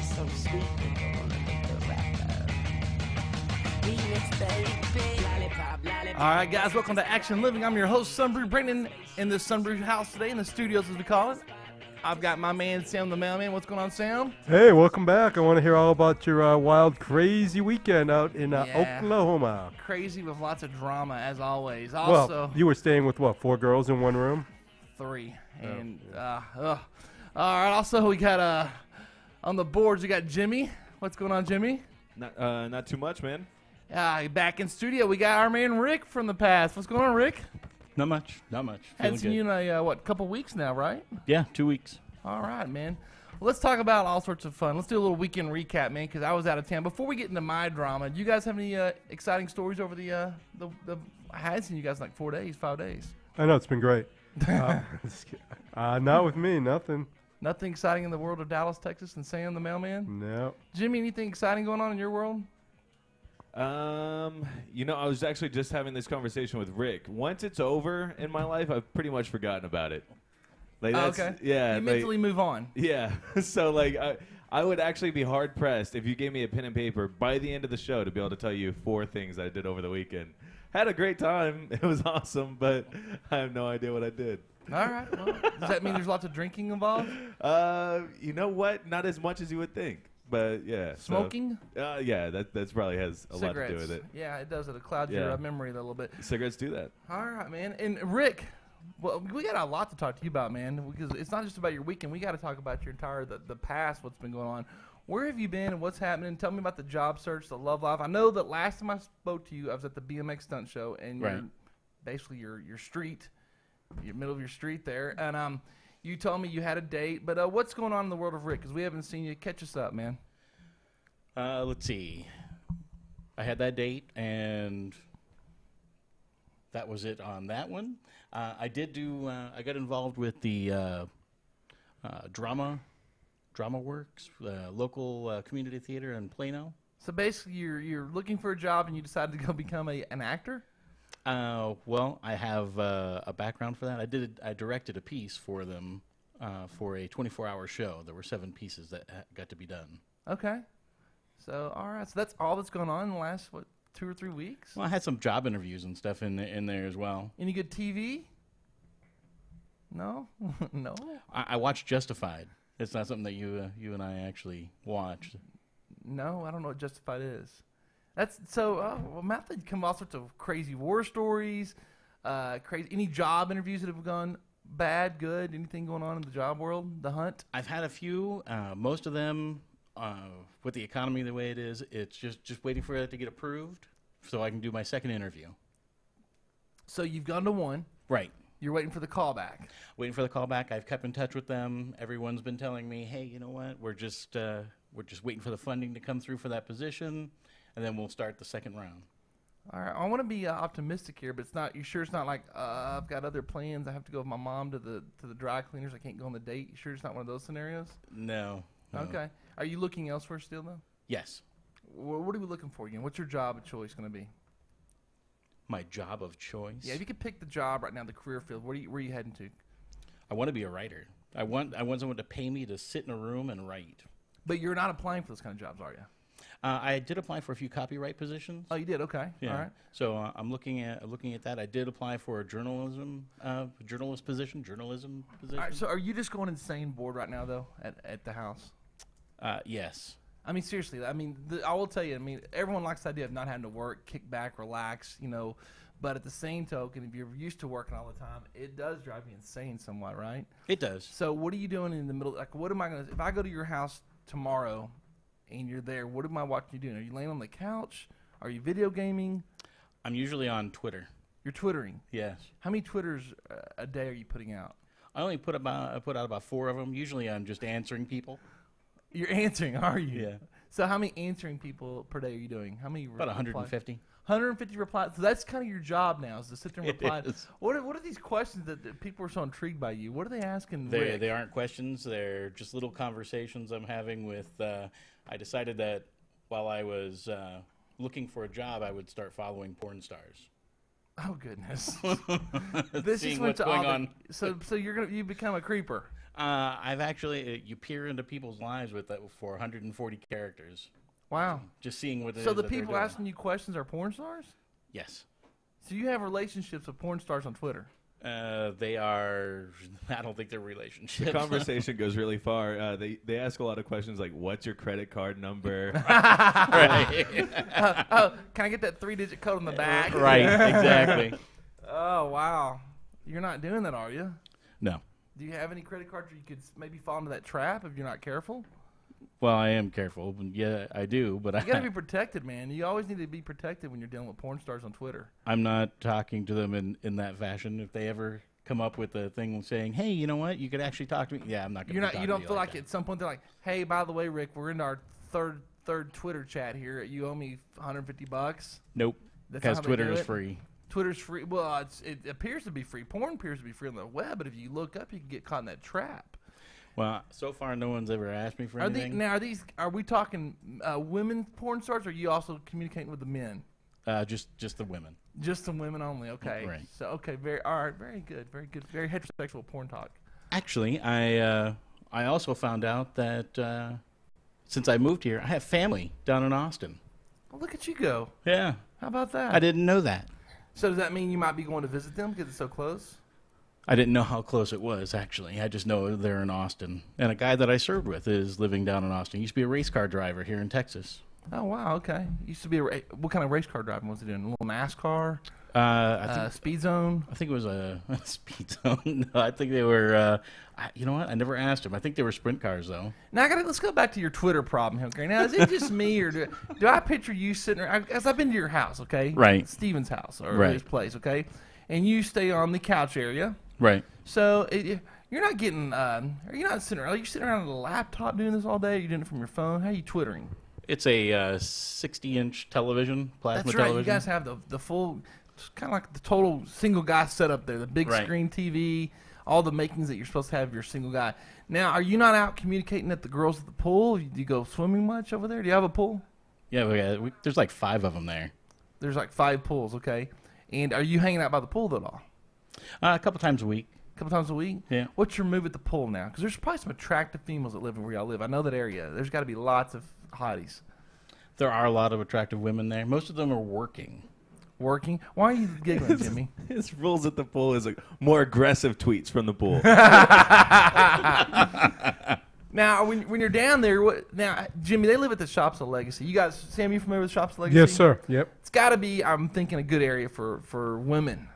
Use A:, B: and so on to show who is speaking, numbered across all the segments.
A: so sweet when you're on the rapper. Remix, baby. Lollipop, lollipop.
B: All right, guys, welcome to Action Living. I'm your host, Sunbrew Brennan, in the Sunbrew house today, in the studios as we call it. I've got my man, Sam the Mailman. What's going on, Sam?
C: Hey, welcome back. I want to hear all about your wild, crazy weekend out in Oklahoma.
B: Crazy with lots of drama, as always.
C: Well,
B: Also,
C: you were staying with, what, 4 girls in one room?
B: 3. And, all right, also, we got, on the boards, we got Jimmy. What's going on, Jimmy?
D: Not too much, man.
B: Back in studio, we got our man Rick from the past. What's going on, Rick?
E: Not much.
B: Hadn't seen you in a, couple weeks now, right?
E: Yeah, 2 weeks.
B: All right, man. Well, let's talk about all sorts of fun. Let's do a little weekend recap, man, because I was out of town. Before we get into my drama, do you guys have any exciting stories over the I hadn't seen you guys in like 4 days, 5 days.
C: I know, it's been great. Not with me, nothing.
B: Nothing exciting in the world of Dallas, Texas, and Sam the Mailman?
C: No.
B: Jimmy, anything exciting going on in your world?
D: I was actually just having this conversation with Rick. Once it's over in my life, I've pretty much forgotten about it. Like that's,
B: okay.
D: Yeah.
B: You mentally move on.
D: Yeah. So like I would actually be hard pressed if you gave me a pen and paper by the end of the show to be able to tell you 4 things I did over the weekend. Had a great time. It was awesome, but I have no idea what I did.
B: All right. Well, does that mean there's lots of drinking involved?
D: You know what? Not as much as you would think. But yeah,
B: smoking.
D: So, yeah, that probably has a
B: Cigarettes.
D: lot to do with it.
B: Yeah, it does. It clouds your memory a little bit.
D: Cigarettes do that.
B: All right, man. And Rick, well, we got a lot to talk to you about, man. Because it's not just about your weekend. We got to talk about your entire the past. What's been going on? Where have you been and what's happening? Tell me about the job search, the love life. I know that last time I spoke to you, I was at the BMX stunt show, and
E: right.
B: Basically your street, your middle of your street there, and you told me you had a date. But what's going on in the world of Rick? Because we haven't seen you. Catch us up, man.
E: Let's see. I had that date, and that was it on that one. I did do. I got involved with the Drama Works, local community theater in Plano.
B: So basically, you're looking for a job, and you decided to go become an actor.
E: Well, I have a background for that. I directed a piece for them for a 24-hour show. There were 7 pieces that got to be done.
B: Okay. So, all right. So that's all that's going on in the last, 2 or 3 weeks?
E: Well, I had some job interviews and stuff in there as well.
B: Any good TV? No? No?
E: I watched Justified. It's not something that you and I actually watched.
B: No, I don't know what Justified is. That's so. Well, Matt, they come all sorts of crazy war stories, crazy. Any job interviews that have gone bad, good? Anything going on in the job world? The hunt.
E: I've had a few. Most of them, with the economy the way it is, it's just waiting for it to get approved so I can do my second interview.
B: So you've gone to one.
E: Right.
B: You're waiting for the callback.
E: Waiting for the callback. I've kept in touch with them. Everyone's been telling me, hey, you know what? We're just waiting for the funding to come through for that position, and then we'll start the second round.
B: All right. I want to be optimistic here, but it's not. You sure it's not like I've got other plans? I have to go with my mom to the dry cleaners. I can't go on the date. You sure it's not one of those scenarios?
E: No.
B: Okay. Are you looking elsewhere still though?
E: Yes.
B: What are we looking for again? What's your job of choice going to be?
E: My job of choice?
B: Yeah, if you could pick the job right now, the career field, where are you heading to?
E: I want to be a writer. I want someone to pay me to sit in a room and write.
B: But you're not applying for those kind of jobs, are you?
E: I did apply for a few copyright positions.
B: Oh, you did? Okay.
E: Yeah.
B: All right.
E: So I'm looking at that. I did apply for a journalism position.
B: All right, so are you just going insane bored right now, though, at the house?
E: Yes.
B: I mean, seriously. I mean, I will tell you. I mean, everyone likes the idea of not having to work, kick back, relax, But at the same token, if you're used to working all the time, it does drive you insane somewhat, right?
E: It does.
B: So what are you doing in the middle? Like, what am I going to – if I go to your house tomorrow and you're there, what am I watching you doing? Are you laying on the couch? Are you video gaming?
E: I'm usually on Twitter.
B: You're Twittering?
E: Yes.
B: How many Twitters a day are you putting out?
E: I only put out about 4 of them. Usually I'm just answering people.
B: You're answering, are you?
E: Yeah.
B: So how many answering people per day are you doing? How many?
E: About 150.
B: 150 replies. So that's kind of your job now, is to sit there and reply.
E: It is.
B: What are these questions that people are so intrigued by you? What are they asking?
E: They aren't questions. They're just little conversations I'm having with. I decided that while I was looking for a job, I would start following porn stars.
B: Oh goodness. This
E: Seeing
B: just went
E: what's
B: to
E: going
B: all
E: on.
B: So you become a creeper.
E: I've actually you peer into people's lives with that for 140 characters.
B: Wow.
E: Just seeing what it
B: So
E: is
B: the
E: that they're
B: people
E: doing.
B: asking you questions are porn stars?
E: Yes.
B: So you have relationships with porn stars on Twitter?
E: They are. I don't think they're relationships.
D: The conversation goes really far. They ask a lot of questions like, "What's your credit card number?"
E: Right.
B: Can I get that 3-digit code on the back?
E: Right. Exactly.
B: Oh wow. You're not doing that, are you?
E: No.
B: Do you have any credit cards where you could maybe fall into that trap if you're not careful?
E: Well, I am careful. But yeah, I do. But
B: You got to be protected, man. You always need to be protected when you're dealing with porn stars on Twitter.
E: I'm not talking to them in that fashion. If they ever come up with a thing saying, "Hey, you know what? You could actually talk to me." Yeah, I'm not going to.
B: You don't feel like at some point they're like, "Hey, by the way, Rick, we're in our third Twitter chat here. You owe me $150."
E: Nope.
B: That's not
E: Because
B: how they
E: Twitter
B: do
E: is
B: it?
E: free.
B: Twitter's free. Well, it appears to be free. Porn appears to be free on the web, but if you look up, you can get caught in that trap.
E: Well, so far no one's ever asked me for anything.
B: Are we talking women porn stars, or are you also communicating with the men?
E: Just the women.
B: Just the women only. Okay.
E: Right.
B: So very good, very heterosexual porn talk.
E: Actually, I also found out that since I moved here, I have family down in Austin.
B: Well, look at you go.
E: Yeah,
B: How about that?
E: I didn't know that.
B: So does that mean you might be going to visit them because it's so close?
E: I didn't know how close it was, actually. I just know they're in Austin. And a guy that I served with is living down in Austin. He used to be a race car driver here in Texas.
B: Oh wow, okay. Used to be what kind of race car driving was he doing? A little NASCAR,
E: I
B: Speed Zone.
E: think it was a speed zone. No, I think they were. You know what? I never asked him. I think they were sprint cars, though.
B: Now let's go back to your Twitter problem here. Okay, now is it just me or do I picture you sitting there? As I've been to your house, okay,
E: Right.
B: Steven's house or
E: Right.
B: his place, okay, and you stay on the couch area.
E: Right.
B: So you're not getting. Are you not sitting? Are you sitting around on a laptop doing this all day? Are you doing it from your phone? How are you twittering?
E: It's a 60-inch television, plasma
B: That's right.
E: television.
B: You guys have the full, kind of like the total single guy setup there. The big
E: Right.
B: screen TV, all the makings that you're supposed to have if you're a single guy. Now, are you not out communicating at the girls at the pool? Do you go swimming much over there? Do you have a pool?
E: Yeah, there's like 5 of them there.
B: There's like 5 pools, okay. And are you hanging out by the pool at all?
E: A couple times a week.
B: A couple times a week?
E: Yeah.
B: What's your move at the pool now? Because there's probably some attractive females that live where y'all live. I know that area. There's got to be lots of hotties.
E: There are a lot of attractive women there. Most of them are working.
B: Working? Why are you giggling, Jimmy?
D: His rules at the pool is like more aggressive tweets from the pool.
B: Now, when you're down there, now, Jimmy, they live at the Shops of Legacy. You guys, Sam, you familiar with Shops of Legacy?
C: Yes, sir. Yep.
B: It's got to be, I'm thinking, a good area for women.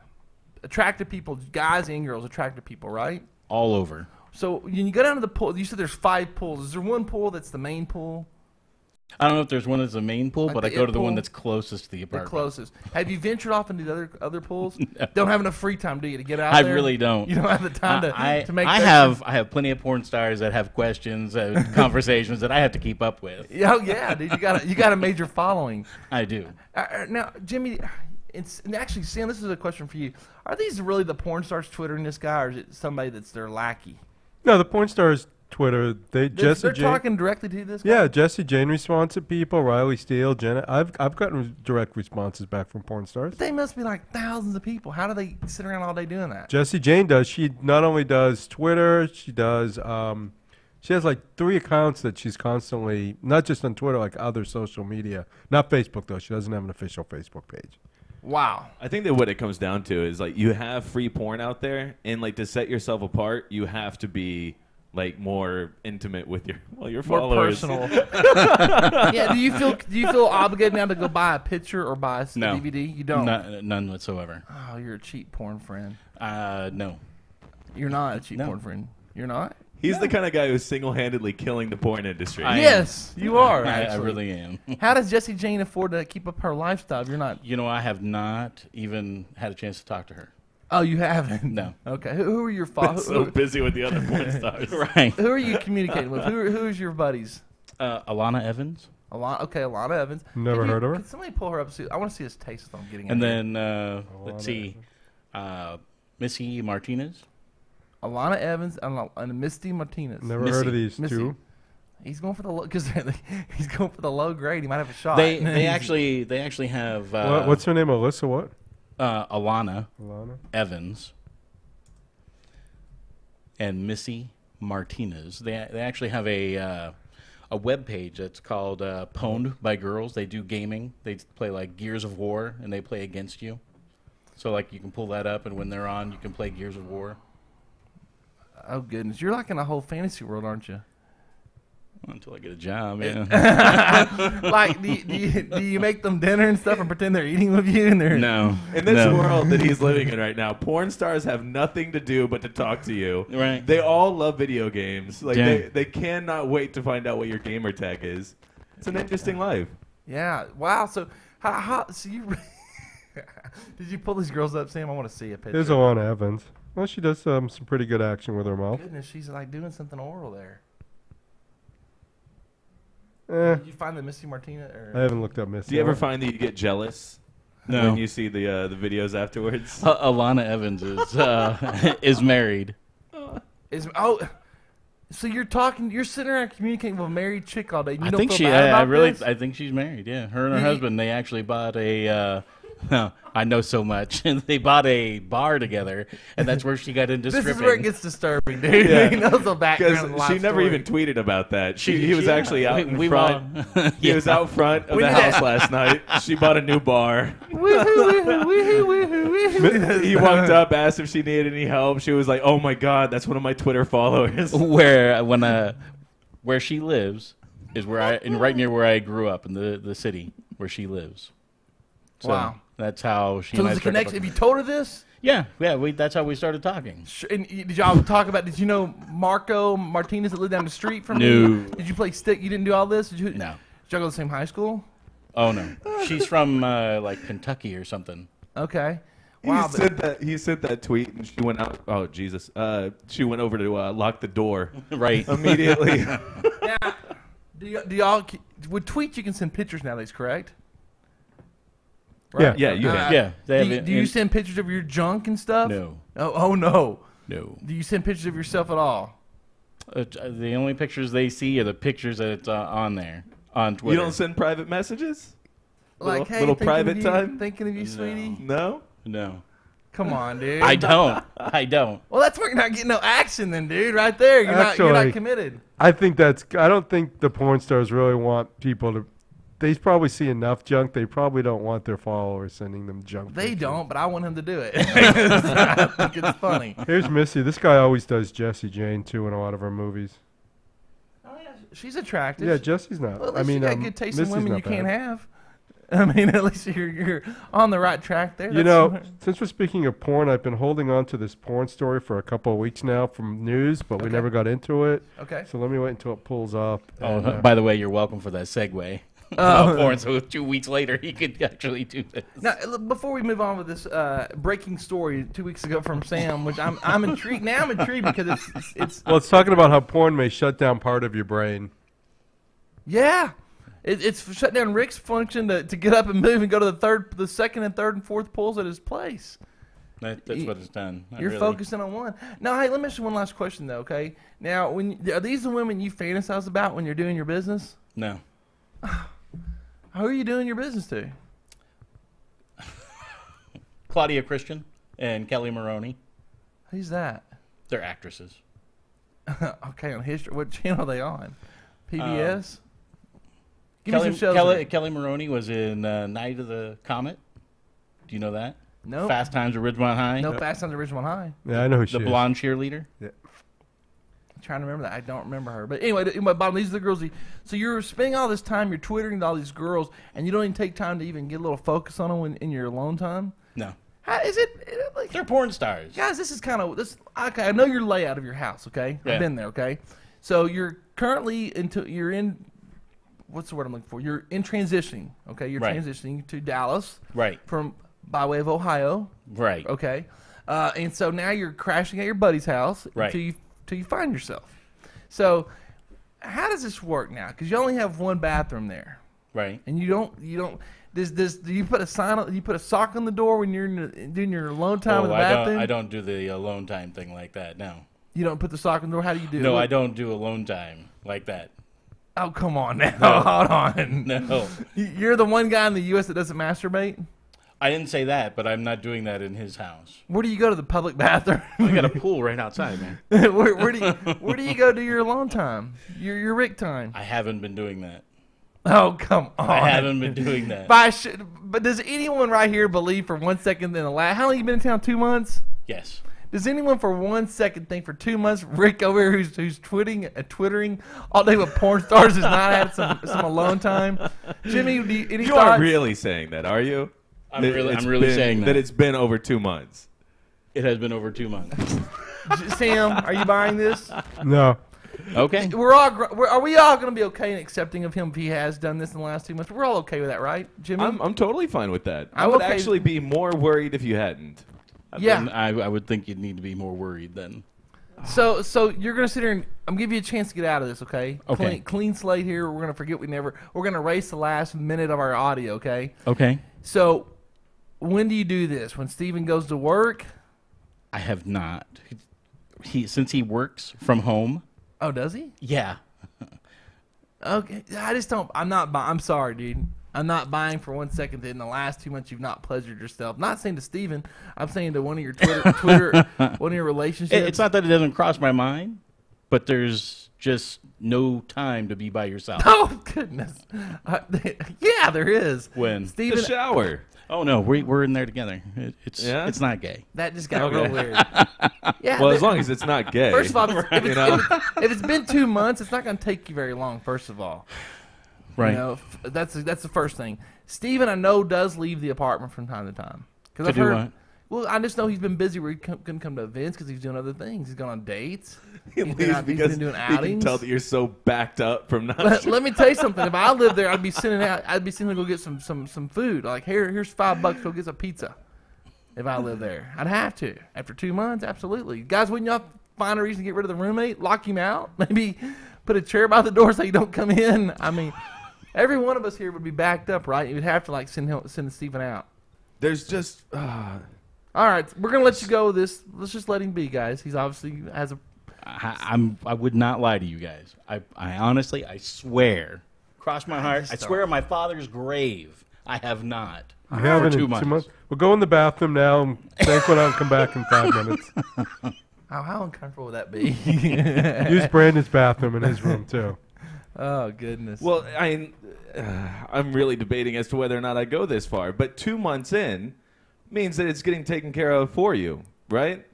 B: Attractive people, guys and girls, attractive people, right?
E: All over.
B: So when you go down to the pool, you said there's 5 pools. Is there one pool that's the main pool?
E: I don't know if there's one that's the main pool,
B: Like
E: but
B: the
E: I go to the
B: pool?
E: one that's closest to the
B: The
E: apartment.
B: closest. Have you ventured off into the other pools? Don't have enough free time, do you, to get out
E: I
B: there?
E: really don't.
B: You don't have the time to make
E: I
B: that-
E: have plenty of porn stars that have questions, conversations that I have to keep up with.
B: Oh, yeah, dude. You got a major following.
E: I do.
B: Now, Jimmy, and actually, Sam, this is a question for you. Are these really the porn stars twittering this guy, or is it somebody that's their lackey?
C: No, the porn stars Twitter.
B: They're
C: Jesse Jane.
B: talking directly to this guy?
C: Yeah, Jesse Jane responds to people. Riley Steele, Jenna. I've gotten direct responses back from porn stars.
B: They must be like thousands of people. How do they sit around all day doing that?
C: Jesse Jane does. She not only does Twitter, she does. She has like 3 accounts that she's constantly, not just on Twitter, like other social media. Not Facebook though. She doesn't have an official Facebook page.
B: Wow.
D: I think that what it comes down to is like you have free porn out there, and like to set yourself apart, you have to be like more intimate with your
B: More
D: followers.
B: personal. Yeah. Do you feel obligated now to go buy a picture or buy a
E: No.
B: DVD? You don't.
E: None whatsoever.
B: Oh, you're a cheap porn friend.
E: No.
B: You're not a cheap
E: No.
B: porn friend. You're not.
D: He's the kind of guy who's single-handedly killing the porn industry.
E: I am.
B: Yes, you are.
E: I
B: Actually.
E: really am.
B: How does Jessie Jane afford to keep up her lifestyle? You're not.
E: You know, I have not even had a chance to talk to her.
B: Oh, you haven't.
E: No.
B: Okay. Who are your
D: So busy with the other porn stars.
E: Right.
B: Who are you communicating with? Who is your buddies?
E: Alana Evans.
B: Alana Evans.
C: Never heard of her.
B: Can somebody pull her up? I want to see his taste. If I'm getting.
E: And
B: it.
E: then, let's see, Missy Martinez.
B: Alana Evans and Misty Martinez.
C: Never
E: Missy.
C: heard of these
B: Missy.
C: two.
B: He's going for the because he's going for the low grade. He might have a shot.
E: They actually have.
C: What's her name? Alyssa what?
E: Alana
C: Alana?
E: Evans and Missy Martinez. They actually have a web page that's called Pwned by Girls. They do gaming. They play like Gears of War, and they play against you. So like you can pull that up, and when they're on, you can play Gears of War.
B: Oh goodness, you're like in a whole fantasy world, aren't you?
E: Until I get a job, yeah.
B: Like, do you make them dinner and stuff and pretend they're eating with you? And they're
E: No.
D: In this
E: No.
D: world that he's living in right now, porn stars have nothing to do but to talk to you.
E: Right.
D: They all love video games. Like
E: Yeah.
D: they cannot wait to find out what your gamer tag is. It's an interesting life.
B: Yeah. Wow. So so you did you pull these girls up, Sam? I want to see a picture.
C: There's Alana Evans. Well, she does some pretty good action with her mouth.
B: Goodness, she's like doing something oral there.
C: Eh,
B: Did you find the Missy Martinez? Or?
C: I haven't looked up Missy.
D: Do you ever find that you get jealous
E: No.
D: when you see the videos afterwards?
E: Alana Evans is married.
B: So you're sitting around communicating with a married chick all day. And you
E: I
B: don't
E: think
B: feel
E: she.
B: bad about this?
E: I think she's married. Yeah, her and her
B: You-
E: husband. They actually bought a. I know so much. They bought a bar together, and that's where she got into
B: This
E: stripping.
B: is where it gets disturbing, dude.
D: Yeah.
B: He knows the background of the
D: Because
B: life
D: she never
B: story.
D: even tweeted about that. He was actually out in
E: we
D: front.
E: were-
D: He was out front of
B: We
D: the
B: did
D: house
B: that.
D: last night. She bought a new bar.
B: Woohoo, woohoo, woohoo, woohoo.
D: He walked up, asked if she needed any help. She was like, "Oh my God, that's one of my Twitter followers."
E: where she lives is right near where I grew up in the city where she lives. So
B: Wow.
E: That's how she.
B: So
E: and I
B: there's a
E: struck up
B: connection. Have you told her this?
E: Yeah. That's how we started talking.
B: And did y'all talk about? Did you know Marco Martinez that lived down the street from
E: No.
B: you? Did you play stick? You didn't do all this? Did you?
E: No.
B: Did y'all go to the same high school?
E: Oh no, she's from like Kentucky or something.
B: Okay. Wow.
D: He sent that tweet, and she went out. Oh Jesus! She went over to lock the door
E: Right.
D: immediately.
B: Now, do y'all with tweets? You can send pictures nowadays, correct?
C: Yeah.
D: Yeah, you can.
E: Yeah, they
B: Do
E: have
B: you send pictures of your junk and stuff?
E: No.
B: Oh no.
E: No.
B: Do you send pictures of yourself at all?
E: The only pictures they see are the pictures that's on there on Twitter.
D: You don't send private messages?
B: Like,
D: Little-
B: hey,
D: little
B: thinking
D: private
B: of you,
D: time?
B: Thinking of you, sweetie.
D: No.
E: No.
B: Come on, dude.
E: I don't. I don't.
B: Well, that's where you're not getting no action, then, dude. Right there, you're
C: Actually,
B: not committed.
C: I don't think the porn stars really want people to. They probably see enough junk. They probably don't want their followers sending them junk.
B: They
C: pictures.
B: don't, but I want him to do it. I think it's funny.
C: Here's Missy. This guy always does Jessie Jane too in a lot of her movies.
B: Oh, yeah, she's attractive.
C: Yeah, Jessie's not.
B: Well, at
C: I
B: least
C: mean,
B: you got good taste in
C: Missy's
B: women
C: not
B: you can't
C: bad.
B: have. I mean, at least you're on the right track there.
C: You
B: That's
C: know,
B: smart.
C: since we're speaking of porn, I've been holding on to this porn story for a couple of weeks now from news, but we
B: Okay.
C: never got into it.
B: Okay.
C: So let me wait until it pulls up.
E: Oh,
C: and,
E: by the way, you're welcome for that segue. Porn. So 2 weeks later, he could actually do this.
B: Now, look, before we move on with this breaking story 2 weeks ago from Sam, which I'm intrigued. Now I'm intrigued because it's
C: well, it's talking about how porn may shut down part of your brain.
B: yeah. It's shut down Rick's function to get up and move and go to the second and third and fourth pulls at his place.
E: That's what it's done. Not
B: You're
E: really.
B: focusing on one. Now, hey, let me ask you one last question though. Okay. Now, are these the women you fantasize about when you're doing your business?
E: No.
B: Who are you doing your business to?
E: Claudia Christian and Kelly Maroney.
B: Who's that?
E: They're actresses.
B: Okay, on history. What channel are they on? PBS. Give me
E: Kelly,
B: some shows.
E: Kelly Maroney was in Night of the Comet. Do you know that?
B: Nope.
E: Fast Times at Ridgemont High.
B: No, Fast Times at Ridgemont High.
C: Yeah, I know who she
E: The
C: is.
E: blonde cheerleader.
B: I'm trying to remember that. I don't remember her. But anyway, bottom, these are the girls. So you're spending all this time, you're twittering to all these girls, and you don't even take time to even get a little focus on them in your alone time?
E: No.
B: How is it like,
E: They're porn stars.
B: guys, this is kind of this. Okay, I know your layout of your house. Okay,
E: Yeah.
B: I've been there. Okay, so you're currently you're in. What's the word I'm looking for? You're in transitioning. Okay, you're
E: Right.
B: transitioning to Dallas
E: Right.
B: from by way of Ohio.
E: Right.
B: Okay, and so now you're crashing at your buddy's house
E: Right.
B: till you find yourself. So how does this work now? Because you only have one bathroom there,
E: Right.
B: and you don't. Do you put a sign? You put a sock on the door when you're doing your alone time in the bathroom?
E: I don't do the alone time thing like that. No.
B: You don't put the sock on the door. How do you do it?
E: No,
B: What-
E: I don't do alone time like that.
B: Oh, come on now.
E: No.
B: Hold on.
E: No.
B: You're the one guy in the U.S. that doesn't masturbate?
E: I didn't say that, but I'm not doing that in his house.
B: Where do you go to the public bathroom?
E: I got a pool right outside, man.
B: where do you go do your alone time? Your Rick time?
E: I haven't been doing that.
B: Oh, come on.
E: I haven't been doing that.
B: But does anyone right here believe for 1 second in the last... How long you been in town? 2 months?
E: Yes.
B: Does anyone for 1 second think for 2 months Rick over here who's twittering all day with porn stars has not had some alone time? Jimmy, any
D: You
B: thoughts?
D: aren't really saying that, are you?
E: I'm really saying
D: that it's been over 2 months.
E: It has been over 2 months.
B: Sam, are you buying this?
C: No.
E: Okay.
B: Are we all going to be okay and accepting of him if he has done this in the last 2 months? We're all okay with that, right, Jimmy?
D: I'm totally fine with that. I
B: I'm
D: would
B: okay.
D: actually be more worried if you hadn't.
B: Yeah.
E: Then I would think you'd need to be more worried then.
B: So you're gonna sit here and I'm gonna give you a chance to get out of this, okay?
E: Okay.
B: Clean slate here. We're gonna forget we're gonna erase the last minute of our audio, okay?
E: Okay.
B: So when do you do this? When Steven goes to work?
E: I have not. Since he works from home.
B: Oh, does he?
E: Yeah.
B: Okay. I just don't. I'm sorry, dude. I'm not buying for 1 second that in the last 2 months you've not pleasured yourself. Not saying to Steven. I'm saying to one of your Twitter one of your relationships.
E: It's not that it doesn't cross my mind, but there's just no time to be by yourself.
B: Oh goodness. Yeah, there is.
E: When?
D: The
B: Steven,
D: shower.
E: Oh no, we're in there together. It's not gay.
B: that just got
D: Okay.
B: real weird. Yeah.
D: Well, as long as it's not gay.
B: First of all, if it's been 2 months, it's not going to take you very long. First of all,
E: Right.
B: You know, that's the first thing. Steven, I know, does leave the apartment from time to time. Because
E: To
B: I've
E: do
B: heard.
E: what?
B: Well, I just know he's been busy where he couldn't come to events because he's doing other things. He's gone on dates.
D: He
B: He's
D: leaves
B: been
D: because
B: doing
D: he can
B: outings.
D: tell that you're so backed up from not.
B: Let me tell you something. If I lived there, I'd be sending to go get some food. Like here's $5. Go get some pizza. If I lived there, I'd have to. After 2 months, absolutely. Guys, wouldn't y'all find a reason to get rid of the roommate? Lock him out? Maybe put a chair by the door so you don't come in. I mean, every one of us here would be backed up, right? You'd have to like send Steven out.
D: There's just.
B: All right, we're gonna let you go with this. Let's just let him be, guys. He's obviously has a.
E: I would not lie to you guys. I honestly, I swear, cross my heart. I swear on my father's grave, I have not.
C: I haven't
E: For
C: in 2 months. We'll go in the bathroom now and take one out and come back in 5 minutes.
B: How uncomfortable would that be?
C: Use Brandon's bathroom in his room, too.
B: Oh goodness.
D: Well, I'm really debating as to whether or not I go this far. But 2 months in means that it's getting taken care of for you, right?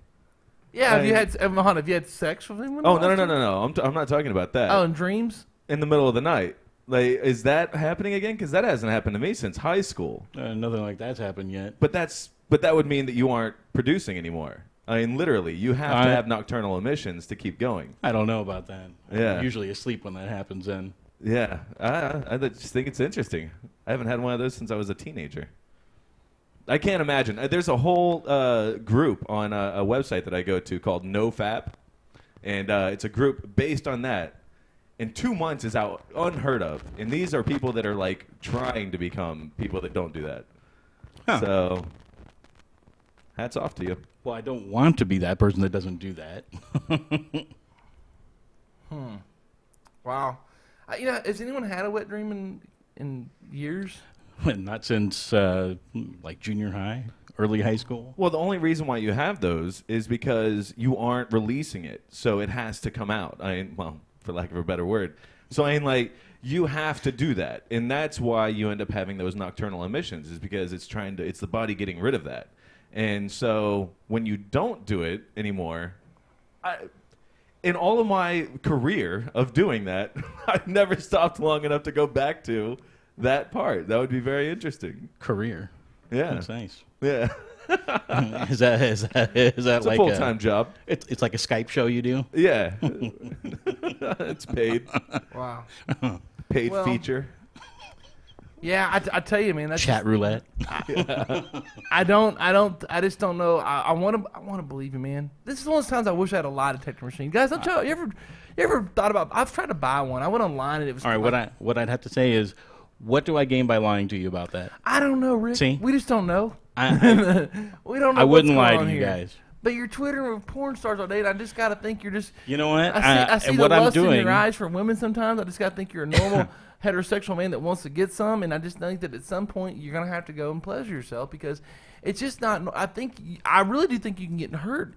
B: yeah. Have you had sex with him?
D: Oh, no. I'm not talking about that.
B: Oh, in dreams?
D: In the middle of the night. Like, is that happening again? Because that hasn't happened to me since high school.
E: Nothing like that's happened yet.
D: But that would mean that you aren't producing anymore. I mean, literally, you have to have nocturnal emissions to keep going.
E: I don't know about that.
D: Yeah.
E: I'm usually asleep when that happens. Then.
D: Yeah, I just think it's interesting. I haven't had one of those since I was a teenager. I can't imagine. There's a whole group on a website that I go to called NoFap, and it's a group based on that. And 2 months is out unheard of. And these are people that are like trying to become people that don't do that.
E: Huh.
D: So, hats off to you.
E: Well, I don't want to be that person that doesn't do that.
B: Wow. Has anyone had a wet dream in years?
E: Not since like junior high, early high school.
D: Well, the only reason why you have those is because you aren't releasing it, so it has to come out. For lack of a better word. So you have to do that, and that's why you end up having those nocturnal emissions. Is because it's the body getting rid of that, and so when you don't do it anymore, in all of my career of doing that, I've never stopped long enough to go back to that part. That would be very interesting.
E: Career.
D: Yeah.
E: That's nice.
D: Yeah.
E: Is that
D: It's
E: like
D: a full-time job.
E: It's like a Skype show you do?
D: Yeah. It's paid.
B: Wow.
D: Paid
B: Well,
D: feature.
B: Yeah, I tell you, man. That's
E: Chat roulette.
B: I just don't know. I want to believe you, man. This is one of those times I wish I had a lie detector machine. Guys, don't you ever thought about? I've tried to buy one. I went online and it was.
E: All right, what I'd have to say is, what do I gain by lying to you about that?
B: I don't know, Rick.
E: See?
B: We just don't know. We don't know.
E: I
B: what's
E: wouldn't lie
B: going
E: to
B: on
E: you
B: here.
E: guys.
B: But you're twittering with porn stars all day, and I just got to think you're just.
E: You know what?
B: I see
E: and
B: the
E: what I'm
B: lust in
E: doing.
B: your eyes for women sometimes. I just got to think you're a normal, heterosexual man that wants to get some, and I just think that at some point you're gonna have to go and pleasure yourself because it's just not. I really do think you can get hurt,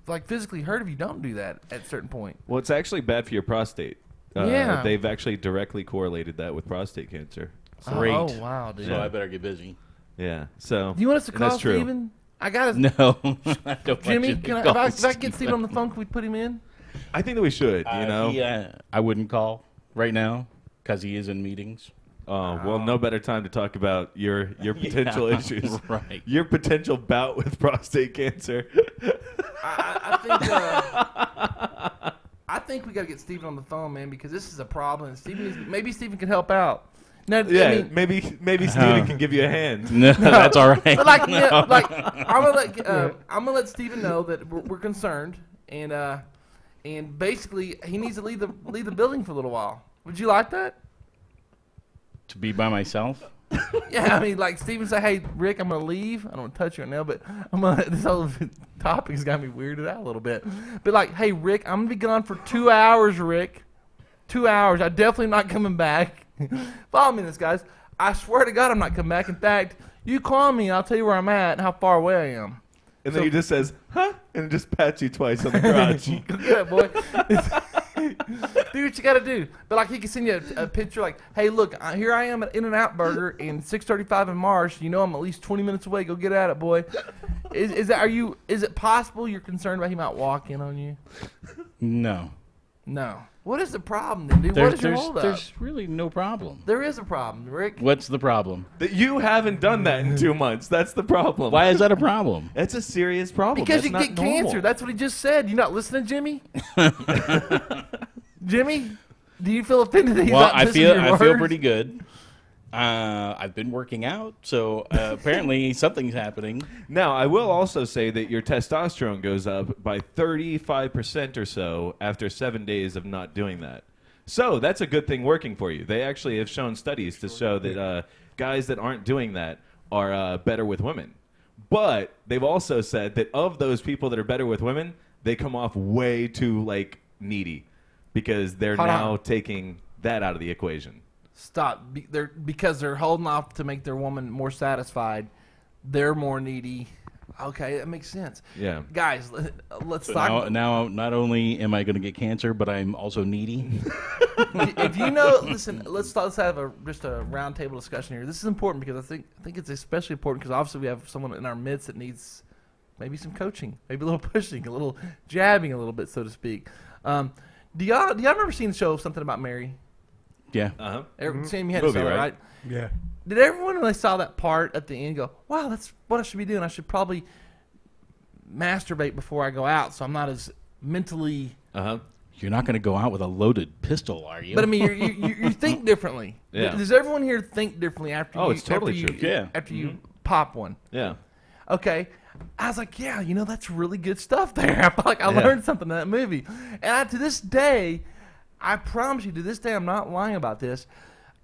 B: like physically hurt, if you don't do that at a certain point.
D: Well, it's actually bad for your prostate.
B: Yeah.
D: They've actually directly correlated that with prostate cancer.
E: Great.
B: Oh wow, dude.
E: So I better get busy.
D: Yeah. So
B: Do you want us to
D: and that's
B: call
D: true.
B: Steven? I got to.
E: No. I don't
B: Jimmy,
E: want you to
B: if
E: call
B: I get
E: Steve.
B: Steven on the phone, can we put him in?
D: I think that we should. You know.
E: I wouldn't call right now because he is in meetings.
D: Oh well, no better time to talk about your potential
E: Yeah,
D: issues,
E: right.
D: Your potential bout with prostate cancer.
B: I think we got to get Steven on the phone, man, because this is a problem. Maybe Steven can help out. Now,
D: Yeah,
B: I mean,
D: maybe Steven can give you a hand.
E: No, that's all right.
B: but like, I'm gonna let Steven know that we're concerned, and basically he needs to leave the building for a little while. Would you like that?
E: To be by myself?
B: Yeah, I mean, like Steven say, "Hey, Rick, I'm gonna leave. I don't want to touch you right now, but this whole topic's got me weirded out a little bit. But like, hey, Rick, I'm gonna be gone for 2 hours, Rick. 2 hours. I'm definitely not coming back. Follow me, this guys. I swear to God, I'm not coming back. In fact, you call me, and I'll tell you where I'm at and how far away I am.
D: And then he just says, "Huh?" and just pats you twice on the crotch.
B: Good boy. Do what you gotta do. But like he can send you a picture like, hey, look, here I am at In-N-Out Burger in 635 in Marsh. You know I'm at least 20 minutes away. Go get at it, boy. Is it possible you're concerned about he might walk in on you?
E: No.
B: No. What is the problem then, dude? What is your hold up?
E: There's really no problem.
B: There is a problem, Rick.
E: What's the problem?
D: That you haven't done that in 2 months. That's the problem.
E: Why is that a problem?
D: That's a serious problem.
B: Because
D: That's
B: you
D: not
B: get
D: normal.
B: cancer. That's what he just said. You not listening, Jimmy? Jimmy, do you feel offended that he's
E: Well,
B: not
E: I
B: listening to your
E: feel
B: words?
E: pretty good. I've been working out, so apparently something's happening.
D: Now, I will also say that your testosterone goes up by 35% or so after 7 days of not doing that. So that's a good thing working for you. They actually have shown studies to show that guys that aren't doing that are better with women. But they've also said that of those people that are better with women, they come off way too like needy because they're
B: Hold
D: now
B: on.
D: taking that out of the equation.
B: Stop. Because they're holding off to make their woman more satisfied. They're more needy. Okay, that makes sense.
D: Yeah.
B: Guys, let's
E: So
B: talk.
E: now, not only am I going to get cancer, but I'm also needy.
B: If you know, listen, let's have just a round table discussion here. This is important because I think it's especially important because obviously we have someone in our midst that needs maybe some coaching, maybe a little pushing, a little jabbing, a little bit, so to speak. Do y'all remember seeing the show Something About Mary?
E: Yeah.
D: Uh-huh.
B: Sam, you had
D: Movie,
B: to saw it,
D: right?
B: right?
C: Yeah.
B: Did everyone when they saw that part at the end go, wow, that's what I should be doing? I should probably masturbate before I go out so I'm not as mentally...
D: Uh-huh.
E: You're not going to go out with a loaded pistol, are you?
B: But I mean, you think differently.
D: Yeah.
B: Does everyone here think differently after
D: Oh,
B: you,
D: it's totally
B: after you,
D: true.
E: Yeah.
B: after you pop one?
D: Yeah.
B: Okay. I was like, yeah, that's really good stuff there. I felt like I
D: Yeah.
B: learned something in that movie. And to this day, I promise you, to this day, I'm not lying about this.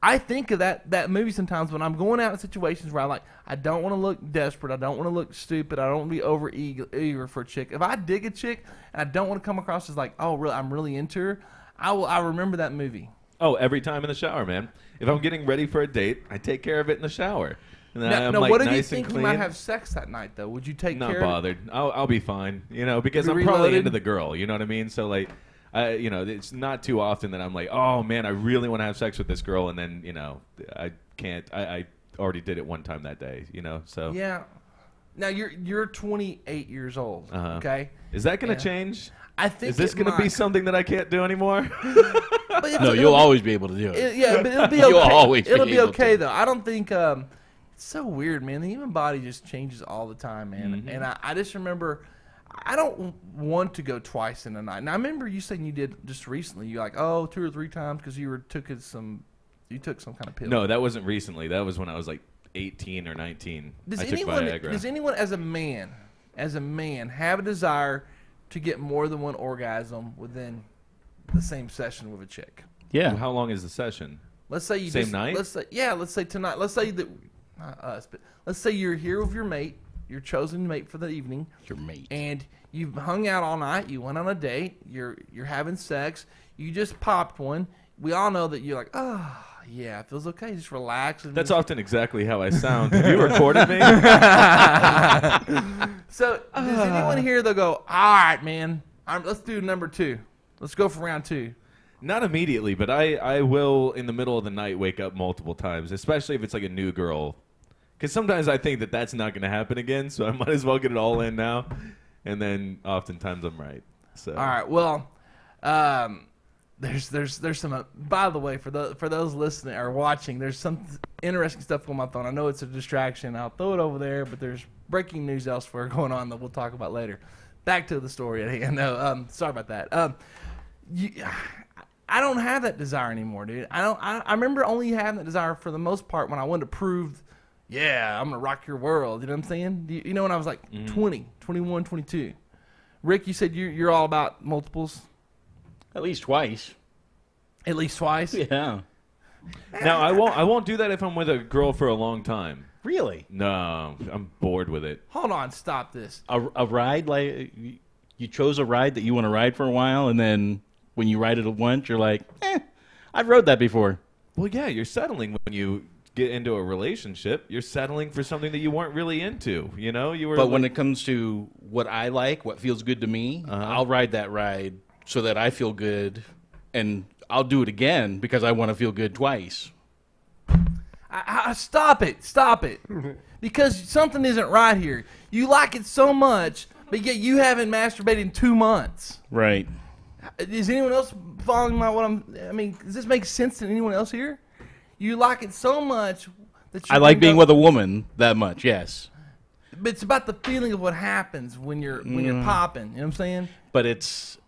B: I think of that movie sometimes when I'm going out in situations where I don't want to look desperate. I don't want to look stupid. I don't want to be over eager for a chick. If I dig a chick and I don't want to come across as like, oh, really, I'm really into her, I remember that movie.
D: Oh, every time in the shower, man. If I'm getting ready for a date, I take care of it in the shower. And then I'm
B: Now,
D: like
B: what if
D: nice
B: you
D: and
B: think you
D: clean.
B: might have sex that night, though? Would you take
D: Not
B: care
D: bothered. I'll be fine. Because
B: Be
D: I'm probably
B: reloaded?
D: into the girl. You know what I mean? So like, it's not too often that I'm like, oh man, I really want to have sex with this girl, and then I can't. I already did it one time that day. So
B: of it? Yeah. Now, you're 28 years old,
D: Uh-huh.
B: okay?
D: Is that going to
B: Yeah.
D: change?
B: I think
D: Is this
B: it
D: going to be
B: might.
D: something that I can't do anymore?
B: But
E: no,
B: it'll
E: you'll
B: be-
E: always be able to do it.
B: Yeah, but it'll be
E: You'll
B: okay.
E: always be
B: It'll be
E: able
B: okay
E: to.
B: though. I don't think it's so weird, man. The human body just changes all the time, man.
D: Mm-hmm.
B: And I just remember I don't want to go twice in a night. Now I remember you saying you did just recently. You're like, 2 or 3 times because you took some kind of pill.
D: No, that wasn't recently. That was when I was like 18 or 19. I took Viagra.
B: Does anyone as a man have a desire to get more than one orgasm within the same session with a chick?
E: Yeah.
D: How long is the session?
B: Let's say you
D: Same night?
B: Let's say tonight. Let's say that not us, but let's say you're here with your mate, your chosen mate for the evening,
E: Your mate.
B: and you've hung out all night. You went on a date. You're having sex. You just popped one. We all know that you're like, Yeah, it feels okay. Just relax. And
D: That's often exactly how I sound. Have you recorded me?
B: So, does anyone here, they'll go, all right, man, let's do number 2. Let's go for round 2.
D: Not immediately, but I will, in the middle of the night, wake up multiple times, especially if it's like a new girl. Because sometimes I think that that's not going to happen again, so I might as well get it all in now. And then oftentimes I'm right. So.
B: All right, well, there's some, by the way, for those listening or watching, there's some interesting stuff on my phone. I know it's a distraction. I'll throw it over there, but there's breaking news elsewhere going on that we'll talk about later. Back to the story at hand. No, sorry about that. I don't have that desire anymore, dude. I remember only having that desire for the most part when I wanted to prove, yeah, I'm gonna rock your world. You know what I'm saying? You know, when I was like 20, 21, 22. Rick, you said you're all about multiples.
E: At least twice.
B: At least twice.
E: Yeah.
D: Now I won't do that if I'm with a girl for a long time.
E: Really?
D: No, I'm bored with it.
B: Hold on, stop this.
E: A ride, like you chose a ride that you want to ride for a while, and then when you ride it once, you're like, I've rode that before.
D: Well, yeah, you're settling when you get into a relationship. You're settling for something that you weren't really into. You know, you were.
E: But when it comes to what I like, what feels good to me, I'll ride that ride so that I feel good, and I'll do it again because I want to feel good twice.
B: Stop it. Because something isn't right here. You like it so much, but yet you haven't masturbated in 2 months.
E: Right.
B: Is anyone else following I mean, does this make sense to anyone else here? You like it so much that you
E: I like being with a woman that much, yes.
B: But it's about the feeling of what happens when you're popping. You know what I'm saying?
E: But it's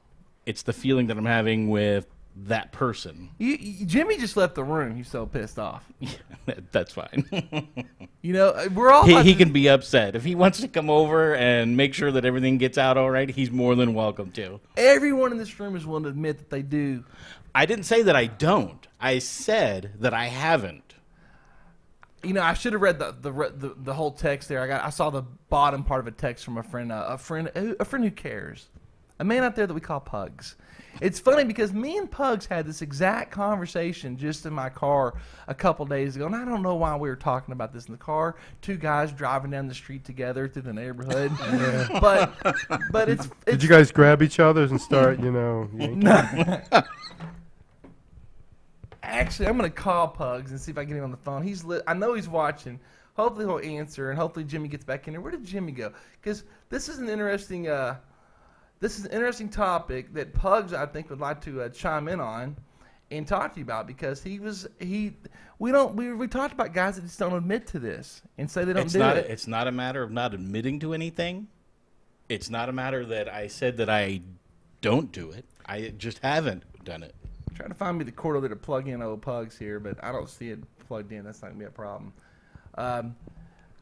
E: the feeling that I'm having with that person.
B: Jimmy just left the room. He's so pissed off.
E: That's fine.
B: You know, we're all.
E: He can be upset if he wants to come over and make sure that everything gets out all right. He's more than welcome to.
B: Everyone in this room is willing to admit that they do.
E: I didn't say that I don't. I said that I haven't.
B: You know, I should have read the whole text there. I saw the bottom part of a text from a friend who cares, a man out there that we call Pugs. It's funny because me and Pugs had this exact conversation just in my car a couple days ago, and I don't know why we were talking about this in the car. 2 guys driving down the street together through the neighborhood, but it's.
C: Did you guys grab each other and start, yanking?
B: Actually, I'm gonna call Pugs and see if I can get him on the phone. I know he's watching. Hopefully he'll answer, and hopefully Jimmy gets back in there. Where did Jimmy go? Because this is an interesting. This is an interesting topic that Pugs, I think, would like to chime in on and talk to you about, because we talked about guys that just don't admit to this and say they don't do it.
E: It's not a matter of not admitting to anything. It's not a matter that I said that I don't do it. I just haven't done it.
B: I'm trying to find me the cord over to plug in old Pugs here, but I don't see it plugged in. That's not going to be a problem.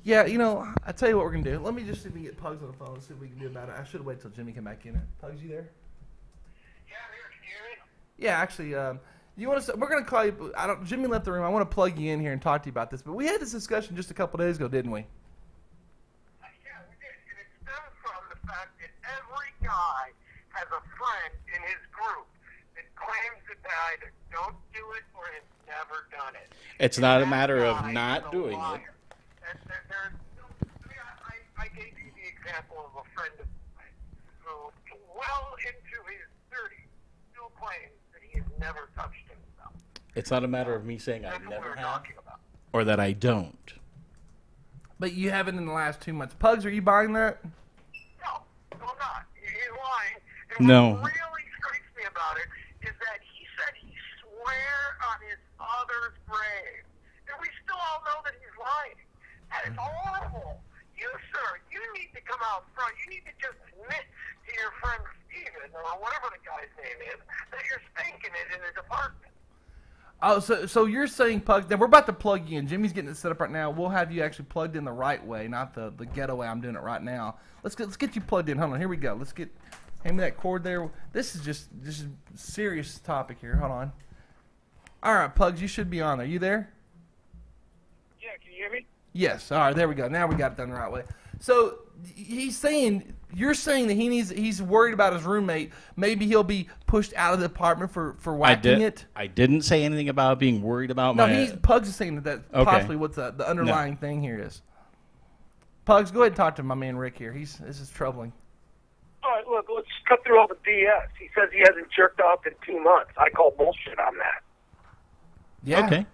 B: Yeah, you know, I tell you what we're going to do. Let me just see if we can get Pugs on the phone and see what we can do about it. I should have waited till Jimmy came back in. Pugs, you there?
F: Yeah, I'm here. Can you hear me?
B: Yeah, actually, you want to? We're going to call you. Jimmy left the room. I want to plug you in here and talk to you about this. But we had this discussion just a couple days ago, didn't we?
F: Yeah, we did. And it stems from the fact that every guy has a friend in his group that claims that they either don't do it or has never done it.
E: It's not a matter of not doing it.
F: I gave you the example of a friend of mine who, well into his 30s, still claims that he has never touched himself.
E: It's not a matter of me saying I
F: That's what
E: never
F: we're
E: have
F: talking about.
E: or that I don't.
B: But you haven't in the last 2 months. Pugs, are you buying that?
F: No, I'm not. He's lying. And
E: No.
F: what really strikes me about it is that he said he swear on his father's grave. And we still all know that he's lying. That is horrible. You, sir, you need to come out front. You need to just admit to your friend Steven, or whatever the guy's name is, that you're spanking it in his apartment.
B: Oh, so you're saying Pugs? Now we're about to plug you in. Jimmy's getting it set up right now. We'll have you actually plugged in the right way, not the ghetto way I'm doing it right now. Let's get you plugged in. Hold on, here we go. Hand me that cord there. This is a serious topic here. Hold on. All right, Pugs, you should be on there. You there?
F: Yeah, can you hear me?
B: Yes. All right, there we go. Now we got it done the right way. So he's saying, you're saying that he's worried about his roommate. Maybe he'll be pushed out of the apartment for whacking it.
E: I didn't say anything about being worried about
B: No,
E: my.
B: Pugs is saying that
E: Okay.
B: possibly what the underlying thing here is. Pugs, go ahead and talk to my man Rick here. This is troubling.
F: All right, look, let's cut through all the BS. He says he hasn't jerked off in 2 months. I call bullshit on that.
B: Yeah.
E: Okay,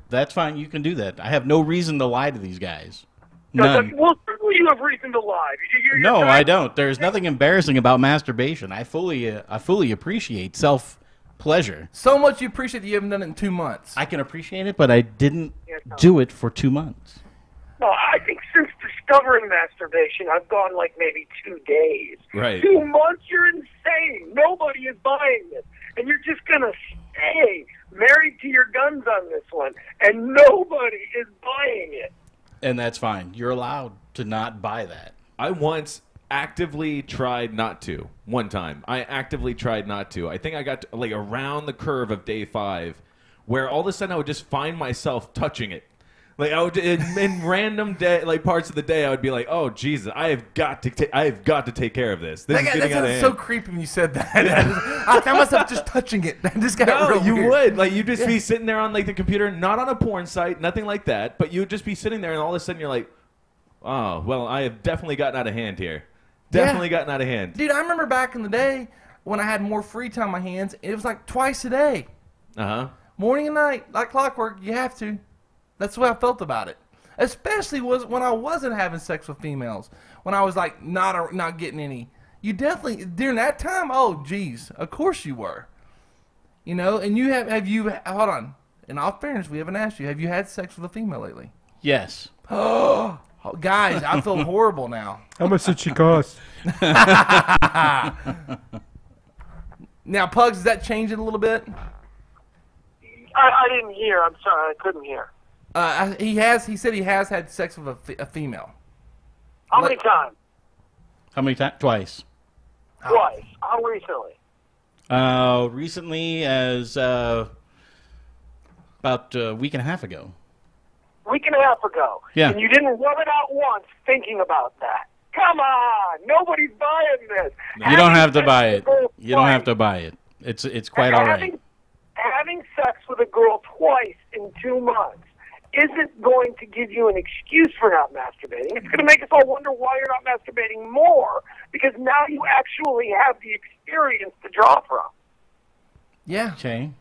E: that's fine. You can do that. I have no reason to lie to these guys.
F: No,
E: None.
F: well, certainly you have reason to lie. You're
E: No,
F: trying-
E: I don't. There's nothing embarrassing about masturbation. I fully appreciate self pleasure.
B: So much you appreciate that you haven't done it in 2 months.
E: I can appreciate it, but I didn't
F: Yeah, no.
E: do it for 2 months.
F: No, I think since discovering masturbation, I've gone like maybe 2 days.
D: Right.
F: 2 months? You're insane. Nobody is buying this. And you're just going to stay married to your guns on this one. And nobody is buying it.
E: And that's fine. You're allowed to not buy that.
D: I once actively tried not to. One time, I actively tried not to. I think I got to, like around the curve of day 5, where all of a sudden I would just find myself touching it. Like I would in random day, like parts of the day, I would be like, "Oh Jesus, I have got to take care of this. This is
B: That
D: getting out of
B: sounds
D: hand."
B: so creepy when you said that. I found myself just touching it. This got
D: No,
B: real
D: you
B: weird.
D: would. Like, you'd just be sitting there on, like, the computer, not on a porn site, nothing like that, but you'd just be sitting there, and all of a sudden you're like, oh, well, I have definitely gotten out of hand here. Definitely gotten out of hand.
B: Dude, I remember back in the day when I had more free time on my hands, it was like twice a day.
D: Uh-huh.
B: Morning and night, like clockwork, you have to. That's the way I felt about it. Especially when I wasn't having sex with females. When I was, like, not getting any. You definitely, during that time, oh, geez, of course you were. You know, and you have you, hold on. In all fairness, we haven't asked you, have you had sex with a female lately?
E: Yes.
B: Oh, guys, I feel horrible now.
C: How much did she cost?
B: Now, Pugs, is that changing a little bit?
F: I didn't hear. I'm sorry. I couldn't hear.
B: He said he has had sex with a female.
F: How many times?
E: How many times? Twice.
F: Twice. How recently?
E: Recently, as about a week and a half ago.
F: Week and a half ago.
E: Yeah.
F: And you didn't rub it out once thinking about that. Come on. Nobody's buying this.
E: You don't have to buy it.
F: Having sex with a girl
E: You don't have
F: twice-
E: to buy it. It's quite all right.
F: Having sex with a girl twice in 2 months isn't going to give you an excuse for not masturbating. It's going to make us all wonder why you're not masturbating more, because now you actually have the experience to draw from.
B: Yeah.
E: Okay.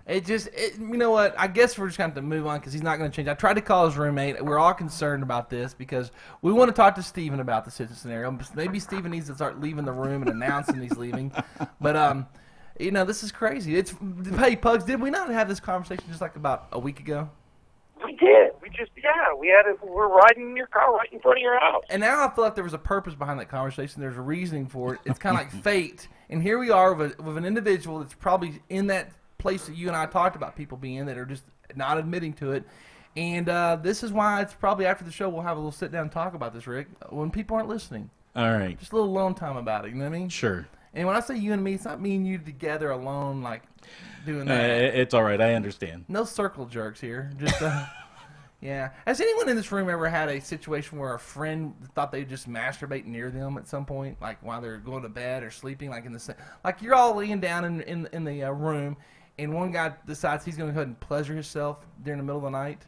B: You know what? I guess we're just going to have to move on because he's not going to change. I tried to call his roommate. We're all concerned about this because we want to talk to Steven about the scenario. Maybe Steven needs to start leaving the room and announcing he's leaving. But, you know, this is crazy. Hey, Pugs, did we not have this conversation just like about a week ago?
F: We did. We're riding in your car right in front of your house.
B: And now I feel like there was a purpose behind that conversation. There's a reasoning for it. It's kind of like fate. And here we are with an individual that's probably in that place that you and I talked about people being that are just not admitting to it. And this is why it's probably after the show we'll have a little sit down and talk about this, Rick, when people aren't listening.
E: All right.
B: Just a little alone time about it, you know what I mean?
E: Sure.
B: And when I say you and me, it's not me and you together alone, like doing that.
E: It's all right. I understand.
B: No circle jerks here. Just, yeah. Has anyone in this room ever had a situation where a friend thought they'd just masturbate near them at some point, like while they're going to bed or sleeping, like like you're all laying down in the room, and one guy decides he's going to go ahead and pleasure himself during the middle of the night?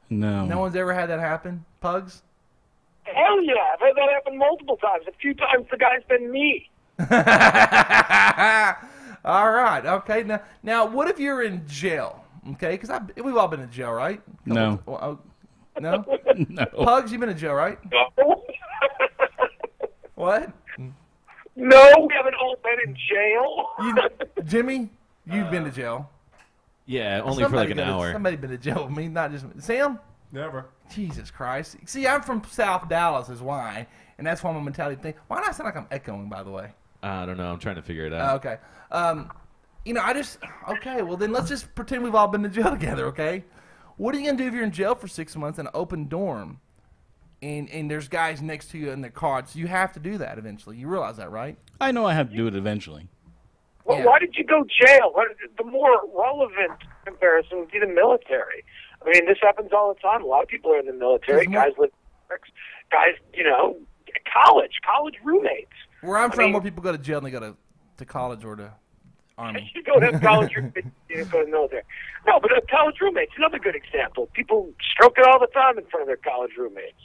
C: No.
B: No one's ever had that happen? Pugs?
F: Hell yeah. I've had that happen multiple times. A few times the guy's been me.
B: All right. Okay. Now, what if you're in jail? Okay, because we've all been in jail, right?
E: No.
B: No?
E: No.
B: Pugs, you've been in jail, right? What?
F: No, we haven't all been in jail.
B: Jimmy, you've been to jail.
D: Yeah, only for like an hour.
B: Somebody been to jail with me, not just Sam.
C: Never.
B: Jesus Christ! See, I'm from South Dallas, is why, and that's why my mentality thing. Why do I sound like I'm echoing? By the way.
D: I don't know. I'm trying to figure it out.
B: Okay. You know, okay. Well, then let's just pretend we've all been to jail together. Okay. What are you gonna do if you're in jail for 6 months in an open dorm, and there's guys next to you in their cards? You have to do that eventually. You realize that, right?
E: I know I have to do it eventually.
F: Well,
B: Yeah.
F: why did you go jail? The more relevant comparison would be the military. I mean, this happens all the time. A lot of people are in the military.
B: There's more-
F: Guys live in barracks, guys, college roommates.
B: Where I'm
F: I
B: from,
F: mean-
B: more people go to jail than they go to college or to army.
F: You don't have college roommates, you go to the military. No, but college roommates, another good example. People stroke it all the time in front of their college roommates.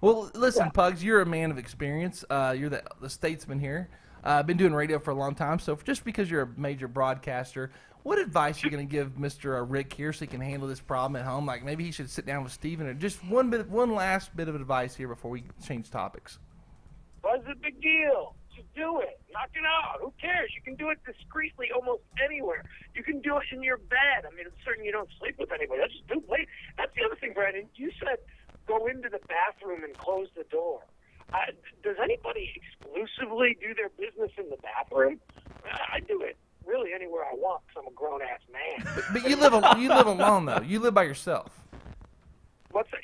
B: Well, listen, Pugs, you're a man of experience. You're the statesman here. Been doing radio for a long time, so just because you're a major broadcaster, what advice are you going to give Mr. Rick here so he can handle this problem at home? Like maybe he should sit down with Steven, or just one last bit of advice here before we change topics.
F: What's the big deal? Just do it. Knock it out. Who cares? You can do it discreetly almost anywhere. You can do it in your bed. I mean, it's certain you don't sleep with anybody. That's the other thing, Brandon. You said go into the bathroom and close the door. Does anybody exclusively do their business in the bathroom? I do it really anywhere I want because I'm a grown-ass man.
B: But you live alone, though. You live by yourself.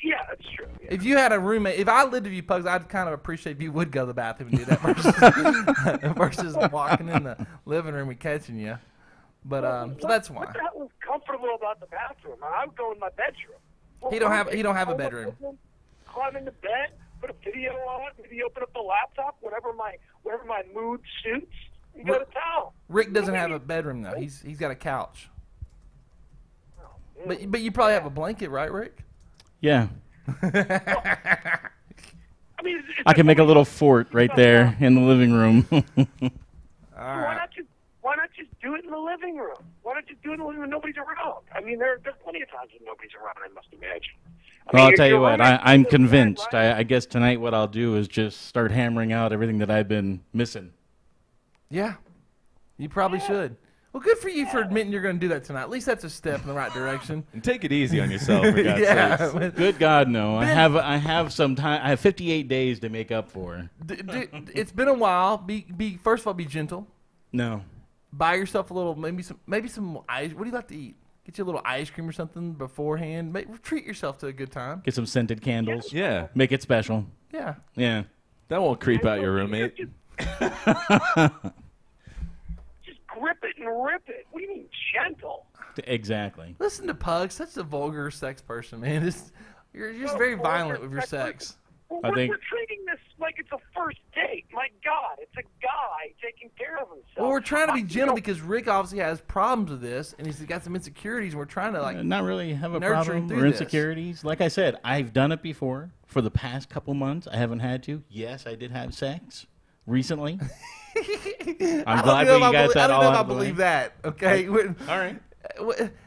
F: Yeah, that's true. Yeah.
B: If you had a roommate, if I lived with you, Pugs, I'd kind of appreciate if you would go to the bathroom and do that versus walking in the living room and catching you. But so that's why.
F: What the hell was comfortable about the bathroom? I would go in my bedroom.
B: He don't have a bedroom.
F: Climb into bed, put a video on, maybe open up the laptop, whatever my mood suits, and go to town.
B: Rick doesn't have a bedroom though. He's got a couch. But you probably have a blanket, right, Rick?
E: Yeah.
F: I mean,
E: I can make a little fort right there in the living room.
B: All
F: Why
B: right.
F: not just do it in the living room? Why not just do it in the living room when nobody's around? I mean, there's plenty of times when nobody's around, I must imagine.
E: Well, I'll tell you
F: you're
E: what,
F: right.
E: I'm convinced. I guess tonight what I'll do is just start hammering out everything that I've been missing.
B: Yeah. You probably should. Well, good for you for admitting you're going to do that tonight. At least that's a step in the right direction.
D: And take it easy on yourself, for God's sakes.
B: Yeah.
E: Good God, no. I have some time. I have 58 days to make up for.
B: It's been a while. Be first of all, be gentle.
E: No.
B: Buy yourself a little, maybe some ice. What do you like to eat? Get you a little ice cream or something beforehand. Treat yourself to a good time.
E: Get some scented candles.
D: Yeah.
E: Make it special.
B: Yeah.
E: Yeah.
D: That won't creep out your roommate.
F: Just grip it and rip it. What do you mean gentle?
E: Exactly.
B: Listen to Pug, such a vulgar sex person, man. You're just very violent with your sex.
F: Well,
E: I think-
F: we're treating this like it's a first date. My God, it's a guy taking care of himself.
B: Well, we're trying to be
F: You
B: gentle
F: know,
B: because Rick obviously has problems with this, and he's got some insecurities, and we're trying to
E: Not really have a
B: nurturing
E: problem
B: through
E: or
B: this.
E: insecurities. Like I said, I've done it before. For the past couple months, I haven't had to. Yes, I did have sex recently. I'm glad we got that all
B: I don't know if I
E: out of the way.
B: believe that. Okay.
E: All right.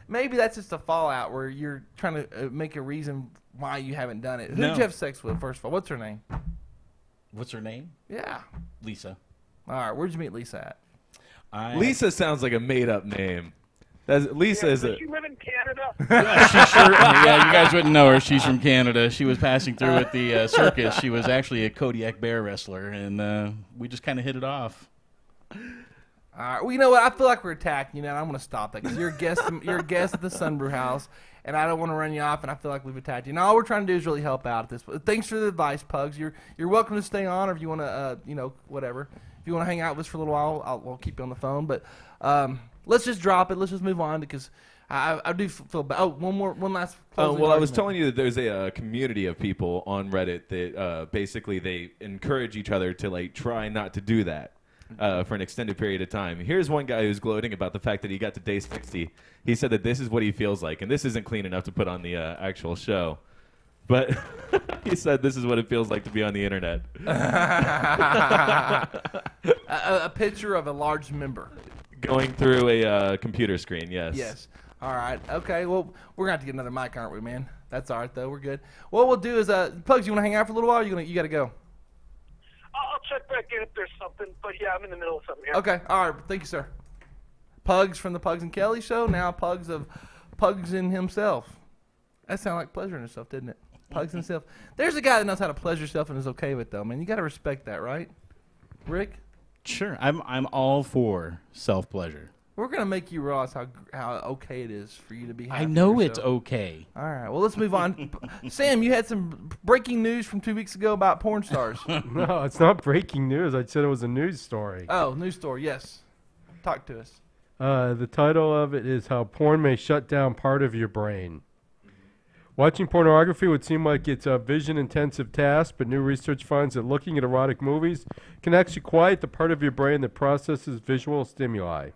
B: Maybe that's just a fallout where you're trying to make a reason why you haven't done it. Who
E: No.
B: did you have sex with, first of all? What's her name?
E: What's her name?
B: Yeah.
E: Lisa.
B: All right. Where'd you meet Lisa at?
D: Lisa sounds like a made-up name. Lisa is a...
F: Does she live in Canada?
E: Yeah, you guys wouldn't know her. She's from Canada. She was passing through at the circus. She was actually a Kodiak bear wrestler, and we just kind of hit it off.
B: All right. Well, you know what? I feel like we're attacking you now, and I'm going to stop that because you're a guest. You're a guest at the Sunbrew House, and I don't want to run you off. And I feel like we've attacked you. Now, all we're trying to do is really help out at this. But thanks for the advice, Pugs. You're welcome to stay on, or if you want to, whatever. If you want to hang out with us for a little while, we'll keep you on the phone. But let's just drop it. Let's just move on because I do feel bad. Oh, one last. closing
D: well, I was
B: argument.
D: telling you that there's a community of people on Reddit that basically they encourage each other to try not to do that for an extended period of time. Here's one guy who's gloating about the fact that he got to day 60. He said that this is what he feels like, and this isn't clean enough to put on the actual show. But he said this is what it feels like to be on the internet.
B: a picture of a large member.
D: Going through a computer screen, yes.
B: Yes. All right. Okay. Well, we're gonna have to get another mic, aren't we, man? That's all right though. We're good. What we'll do is, Pugs, you want to hang out for a little while? Or you got to go.
F: I'll check back in if there's something. But yeah, I'm in the middle of something here.
B: Okay. All right. Thank you, sir. Pugs from the Pugs and Kelly show. Now Pugs of Pugs in himself. That sounded like pleasuring himself, didn't it? Pugs in himself. There's a guy that knows how to pleasure himself and is okay with it, though, man. You got to respect that, right, Rick?
E: Sure, I'm all for self pleasure.
B: We're gonna make you realize how okay it is for you to be happy.
E: I know
B: with
E: it's
B: yourself.
E: okay.
B: All right. Well, let's move on. Sam, you had some breaking news from 2 weeks ago about porn stars.
C: No, it's not breaking news. I said it was a news story.
B: Oh, news story. Yes. Talk to us.
C: The title of it is How Porn May Shut Down Part of Your Brain. Watching pornography would seem like it's a vision-intensive task, but new research finds that looking at erotic movies can actually quiet the part of your brain that processes visual stimuli.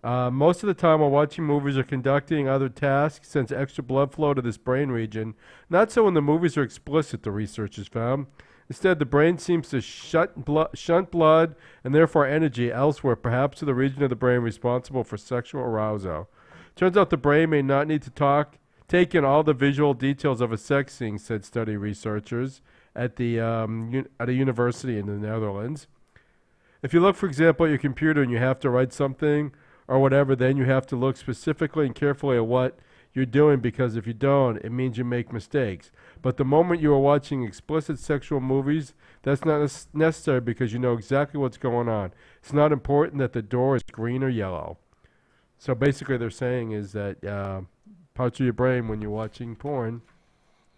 C: Most of the time while watching movies or conducting other tasks sends extra blood flow to this brain region. Not so when the movies are explicit, the researchers found. Instead, the brain seems to shunt blood and therefore energy elsewhere, perhaps to the region of the brain responsible for sexual arousal. Turns out the brain may not need to take in all the visual details of a sex scene, said study researchers at a university in the Netherlands. If you look, for example, at your computer and you have to write something or whatever, then you have to look specifically and carefully at what you're doing, because if you don't, it means you make mistakes. But the moment you are watching explicit sexual movies, that's not necessary because you know exactly what's going on. It's not important that the door is green or yellow. So basically they're saying is that parts of your brain when you're watching porn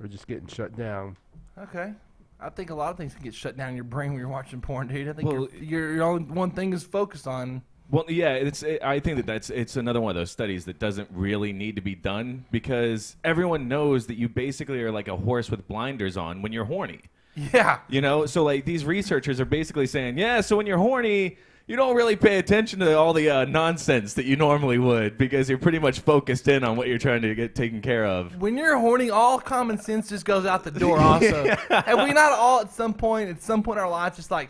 C: are just getting shut down.
B: Okay. I think a lot of things can get shut down in your brain when you're watching porn, dude. I think your only one thing is focused on.
D: Well, yeah, I think it's another one of those studies that doesn't really need to be done, because everyone knows that you basically are like a horse with blinders on when you're horny.
B: Yeah.
D: You know, so like these researchers are basically saying, yeah, so when you're horny, you don't really pay attention to all the nonsense that you normally would, because you're pretty much focused in on what you're trying to get taken care of.
B: When you're horny, all common sense just goes out the door also. Have we not all at some point in our lives just like,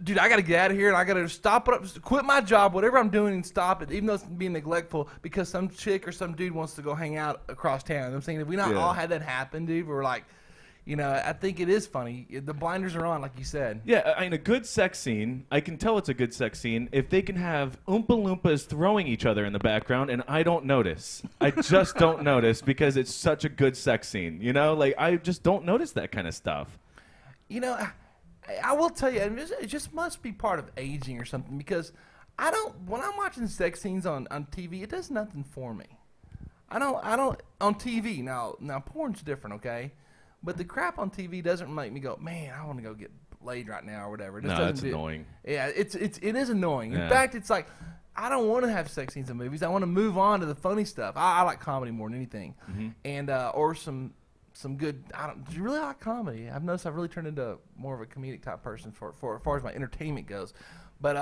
B: dude, I got to get out of here and I got to stop it, quit my job, whatever I'm doing, and stop it, even though it's being neglectful because some chick or some dude wants to go hang out across town. You know what I'm saying, if we not all had that happen, dude, we're like, you know, I think it is funny. The blinders are on, like you said.
D: Yeah, I mean, a good sex scene, I can tell it's a good sex scene if they can have Oompa Loompas throwing each other in the background and I don't notice. I just don't notice because it's such a good sex scene. You know, like, I just don't notice that kind of stuff.
B: You know, I will tell you, it just must be part of aging or something, because when I'm watching sex scenes on TV, it does nothing for me. I don't, on TV, now porn's different, okay? But the crap on TV doesn't make me go, man, I want to go get laid right now or whatever. It just
D: No, that's annoying.
B: Yeah, it is annoying.
D: Yeah.
B: In fact, it's like, I don't want to have sex scenes in movies. I want to move on to the funny stuff. I like comedy more than anything.
D: Mm-hmm.
B: And, or some good, do you really like comedy? I've noticed I've really turned into more of a comedic type person for as far as my entertainment goes. But,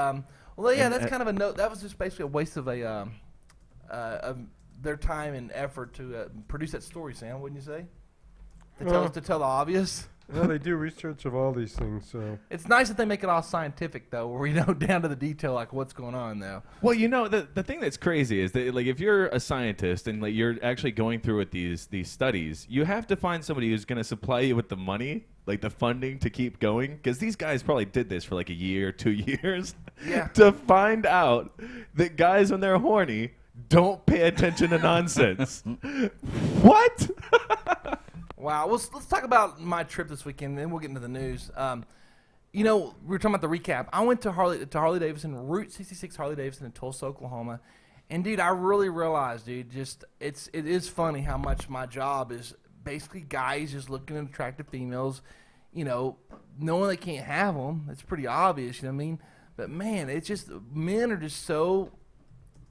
B: well, yeah, that's kind of a note. That was just basically a waste of of their time and effort to produce that story, Sam, wouldn't you say? To tell the obvious.
C: Well, they do research of all these things, so.
B: It's nice that they make it all scientific, though, where we know down to the detail, like what's going on, though.
D: Well, you know, the thing that's crazy is that, like, if you're a scientist and like you're actually going through with these studies, you have to find somebody who's going to supply you with the money, like the funding to keep going, because these guys probably did this for like a year, 2 years, to find out that guys, when they're horny, don't pay attention to nonsense. What?
B: Wow. Well, let's talk about my trip this weekend, then we'll get into the news. You know, we were talking about the recap. I went to Harley Davidson, Route 66 Harley Davidson in Tulsa, Oklahoma. And, dude, I really realized, dude, it is funny how much my job is basically guys just looking at attractive females, you know, knowing they can't have them. It's pretty obvious, you know what I mean? But, man, it's just, men are just so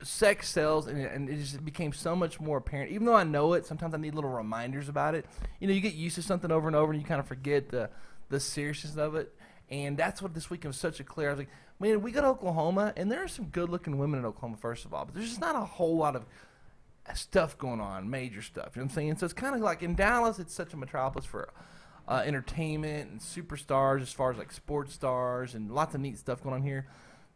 B: sex sells, and it just became so much more apparent. Even though I know it, sometimes I need little reminders about it. You know, you get used to something over and over, and you kind of forget the seriousness of it. And that's what this weekend was such a clear. I was like, man, we go to Oklahoma, and there are some good-looking women in Oklahoma, first of all. But there's just not a whole lot of stuff going on, major stuff. You know what I'm saying? So it's kind of like in Dallas, it's such a metropolis for entertainment and superstars, as far as like sports stars and lots of neat stuff going on here.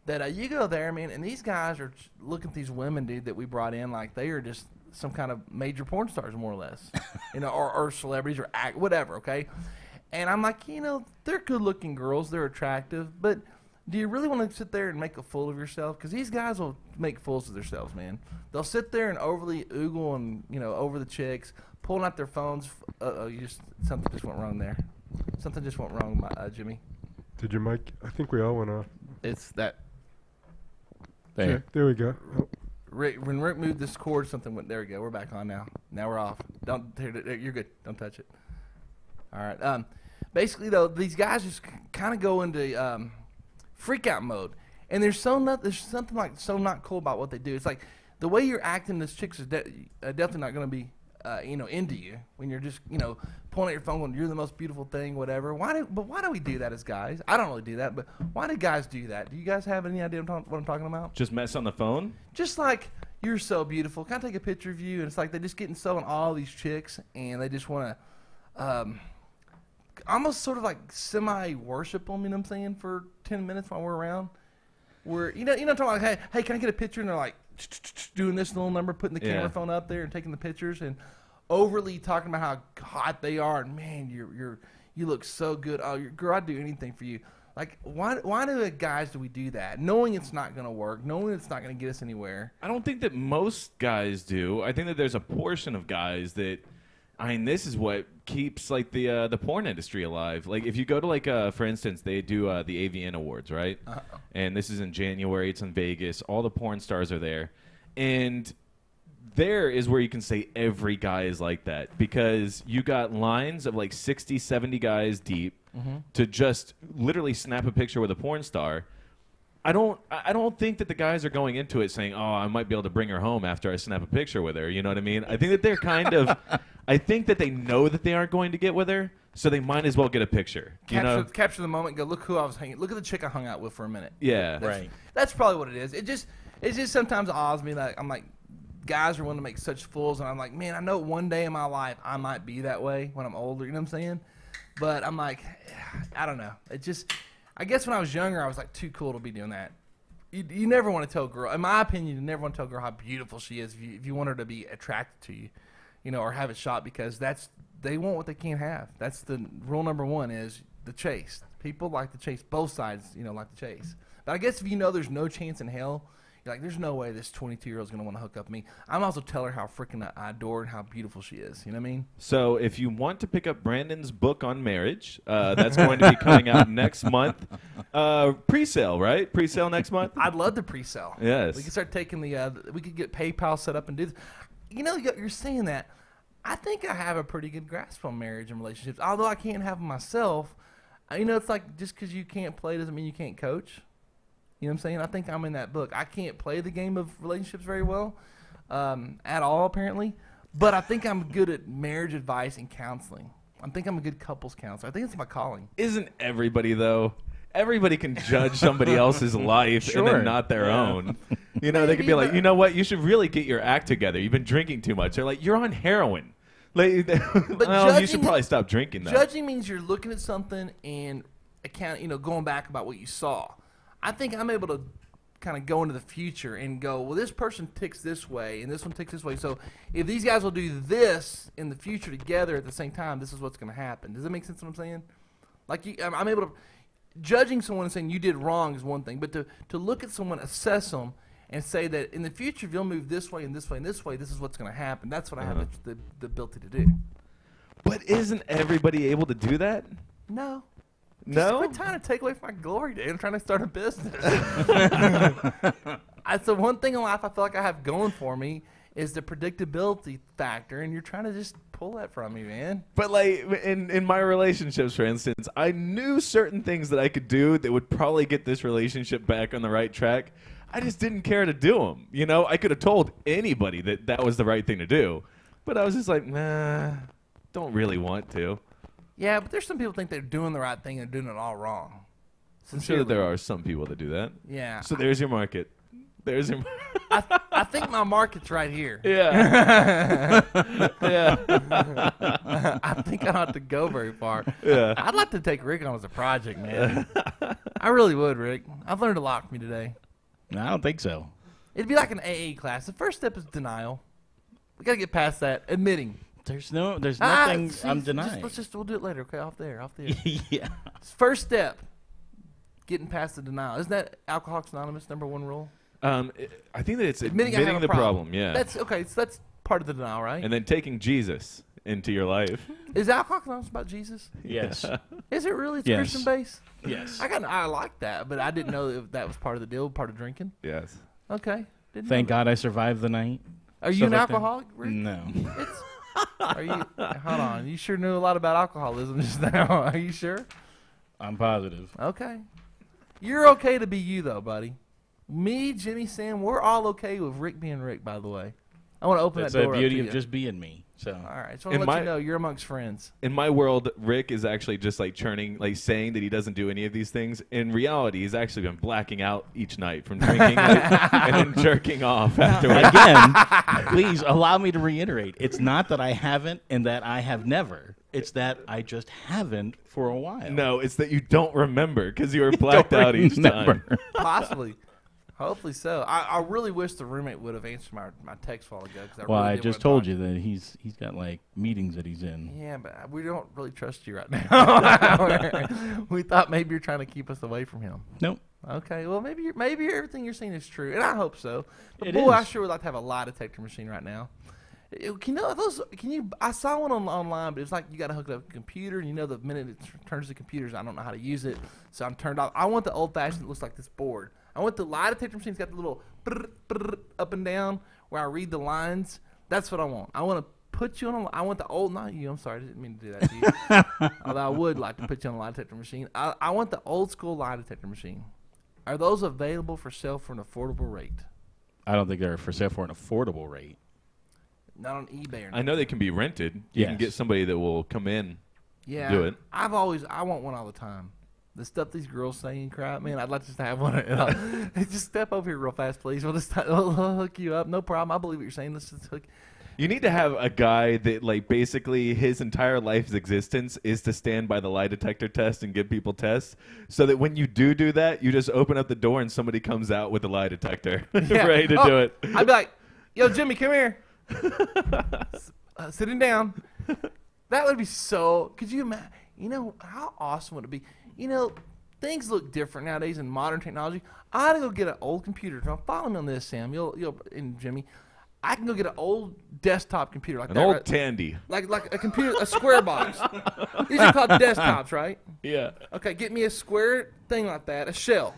B: That you go there, man, and these guys are looking at these women, dude, that we brought in like they are just some kind of major porn stars, more or less, you know, or celebrities or whatever, okay? And I'm like, you know, they're good-looking girls, they're attractive, but do you really want to sit there and make a fool of yourself? Because these guys will make fools of themselves, man. They'll sit there and overly oogle and, you know, over the chicks, pulling out their phones. Something just went wrong there. Something just went wrong, Jimmy.
C: Did your mic? I think we all went off.
B: It's that.
E: There.
C: Okay, there we go. Oh.
B: When Rick moved this cord, something went. There we go. We're back on now. Now we're off. You're good. Don't touch it. All right. Basically, though, these guys just kind of go into freak out mode, and there's something like so not cool about what they do. It's like the way you're acting. This chick's is definitely not going to be into you when you're just, pointing at your phone going, you're the most beautiful thing, whatever. Why do we do that as guys? I don't really do that, but why do guys do that? Do you guys have any idea what I'm talking about?
D: Just mess on the phone?
B: Just like, you're so beautiful. Can I take a picture of you? And it's like they're just getting so in all these chicks, and they just want to almost sort of like semi-worship them, you know what I'm saying, for 10 minutes while we're around. Where, talking about, hey, can I get a picture? And they're like, doing this little number, putting the camera phone up there and taking the pictures, and overly talking about how hot they are, and man, you look so good. Oh, girl, I'd do anything for you. Like, why do guys do we do that, knowing it's not going to work, knowing it's not going to get us anywhere?
D: I don't think that most guys do. I think that there's a portion of guys that, this is what keeps like the porn industry alive. Like, if you go to like for instance, they do the AVN Awards, right? And this is in January. It's in Vegas. All the porn stars are there, and there is where you can say every guy is like that, because you got lines of like 60, 70 guys deep to just literally snap a picture with a porn star. I don't think that the guys are going into it saying, oh, I might be able to bring her home after I snap a picture with her. You know what I mean? I think that they're kind of I think that they know that they aren't going to get with her, so they might as well get a picture.
B: Capture the moment and go, look who I was hanging. Look at the chick I hung out with for a minute.
D: Yeah.
E: Right.
B: That's probably what it is. It just sometimes awes me. Like, I'm like, guys are willing to make such fools, and I'm like, man, I know one day in my life I might be that way when I'm older. You know what I'm saying? But I'm like, I don't know. It just, I guess when I was younger, I was like too cool to be doing that. You never want to tell a girl, in my opinion, you never want to tell a girl how beautiful she is if you want her to be attracted to you, or have it shot, because they want what they can't have. That's the rule number one, is the chase. People like to chase. Both sides, like to chase. But I guess if there's no chance in hell, you're like, there's no way this 22-year-old is going to want to hook up with me. I'm also tell her how freaking I adore and how beautiful she is. You know what I mean?
D: So if you want to pick up Brandon's book on marriage, that's going to be coming out next month. Pre-sale, right? Pre-sale next month?
B: I'd love to pre-sale.
D: Yes.
B: We could start taking we could get PayPal set up and do this. You're saying that. I think I have a pretty good grasp on marriage and relationships. Although I can't have them myself. It's like, just because you can't play doesn't mean you can't coach. You know what I'm saying? I think I'm in that book. I can't play the game of relationships very well at all, apparently. But I think I'm good at marriage advice and counseling. I think I'm a good couples counselor. I think it's my calling.
D: Isn't everybody, though? Everybody can judge somebody else's life and then not their own. They could be like, you know what? You should really get your act together. You've been drinking too much. They're like, you're on heroin. Like, well, you should probably stop drinking, though.
B: Judging means you're looking at something and going back about what you saw. I think I'm able to kind of go into the future and go, well, this person ticks this way and this one ticks this way. So if these guys will do this in the future together at the same time, this is what's going to happen. Does that make sense what I'm saying? Like, I'm able to, judging someone and saying you did wrong is one thing, but to look at someone, assess them, and say that in the future, if you'll move this way and this way and this way, this is what's going to happen. That's what I have the ability to do. But
D: isn't everybody able to do that?
B: No.
D: No?
B: Quit trying to take away from my glory, dude. I'm trying to start a business. That's the one thing in life I feel like I have going for me is the predictability factor, and you're trying to just pull that from me, man.
D: But like in my relationships, for instance, I knew certain things that I could do that would probably get this relationship back on the right track. I just didn't care to do them. I could have told anybody that was the right thing to do, but I was just like, nah, don't really want to.
B: Yeah, but there's some people think they're doing the right thing and they're doing it all wrong.
D: I'm sure that there are some people that do that.
B: Yeah.
D: So there's your market. There's your.
B: I think my market's right here.
D: Yeah. Yeah.
B: I think I don't have to go very far.
D: Yeah.
B: I'd like to take Rick on as a project, man. I really would, Rick. I've learned a lot from you today.
E: No, I don't think so.
B: It'd be like an AA class. The first step is denial. We got to get past that. Admitting.
E: There's nothing I'm
B: denying.
E: denying.
B: We'll do it later, okay? Off there.
E: Yeah.
B: First step, getting past the denial. Isn't that Alcoholics Anonymous #1 rule?
D: I think that it's admitting
B: the
D: problem. Yeah.
B: That's okay. So that's part of the denial, right?
D: And then taking Jesus into your life.
B: Is Alcoholics Anonymous about Jesus?
E: Yes.
B: Is it really? It's
E: Yes.
B: Christian based?
E: Yes.
B: I like that, but I didn't know if that was part of the deal, part of drinking.
D: Yes.
B: Okay.
E: Thank God I survived the night.
B: Are you
E: Stuff
B: an
E: like
B: alcoholic, Rick?
E: No.
B: Are you? Hold on. You sure knew a lot about alcoholism just now. Are you sure?
E: I'm positive.
B: Okay. You're okay to be you, though, buddy. Me, Jimmy, Sam, we're all okay with Rick being Rick, by the way. I want to open
E: That's
B: that door
E: the beauty
B: up to
E: of just being me. So
B: All right. Just want to let you know you're amongst friends.
D: In my world, Rick is actually just like churning, like saying that he doesn't do any of these things. In reality, he's actually been blacking out each night from drinking and then jerking off afterwards.
E: again, please allow me to reiterate. It's not that I haven't and that I have never. It's that I just haven't for a while.
D: No, it's that you don't remember because you were blacked out each time.
B: Possibly. Hopefully so. I really wish the roommate would have answered my text a while ago.
E: Well,
B: really
E: I
B: did
E: just
B: wanna
E: told
B: talk.
E: you that he's got like meetings that he's in.
B: Yeah, but we don't really trust you right now. We thought maybe you're trying to keep us away from him.
E: Nope.
B: Okay, well maybe everything you're saying is true, and I hope so. But
E: It
B: boy, I
E: is.
B: sure would like to have a lie detector machine right now. Can you know those? Can you? I saw one online, but it's like you got to hook it up to a computer, and you know the minute it turns to computers, I don't know how to use it, so I'm turned off. I want the old-fashioned that looks like this board. I want the lie detector machine. It's got the little brr, brr, up and down where I read the lines. That's what I want. I want to put you on. I want the old. Not you. I'm sorry. I didn't mean to do that to you. Although I would like to put you on a lie detector machine. I want the old school lie detector machine. Are those available for sale for an affordable rate?
E: I don't think they're for sale for an affordable rate.
B: Not on eBay or
D: I know they can be rented. You can
E: Yes.
D: get somebody that will come in.
B: Yeah,
D: Do it.
B: I want one all the time. The stuff these girls say and crap, man, I'd like to just have one. Just step over here real fast, please. We'll hook you up. No problem. I believe what you're saying. Let's just hook.
D: You need to have a guy that, like, basically his entire life's existence is to stand by the lie detector test and give people tests, so that when you do that, you just open up the door and somebody comes out with a lie detector,
B: Yeah.
D: ready to
B: Oh,
D: do it.
B: I'd be like, yo, Jimmy, come here. Sitting down. That would be so. Could you imagine? You know, how awesome would it be? You know, things look different nowadays in modern technology. I ought to go get an old computer. Now, follow me on this, Sam. You'll and Jimmy. I can go get an old desktop computer like
D: An
B: that.
D: old
B: right?
D: Tandy.
B: like a computer, a square box. These are called desktops, right?
D: Yeah.
B: Okay, get me a square thing like that, a shell,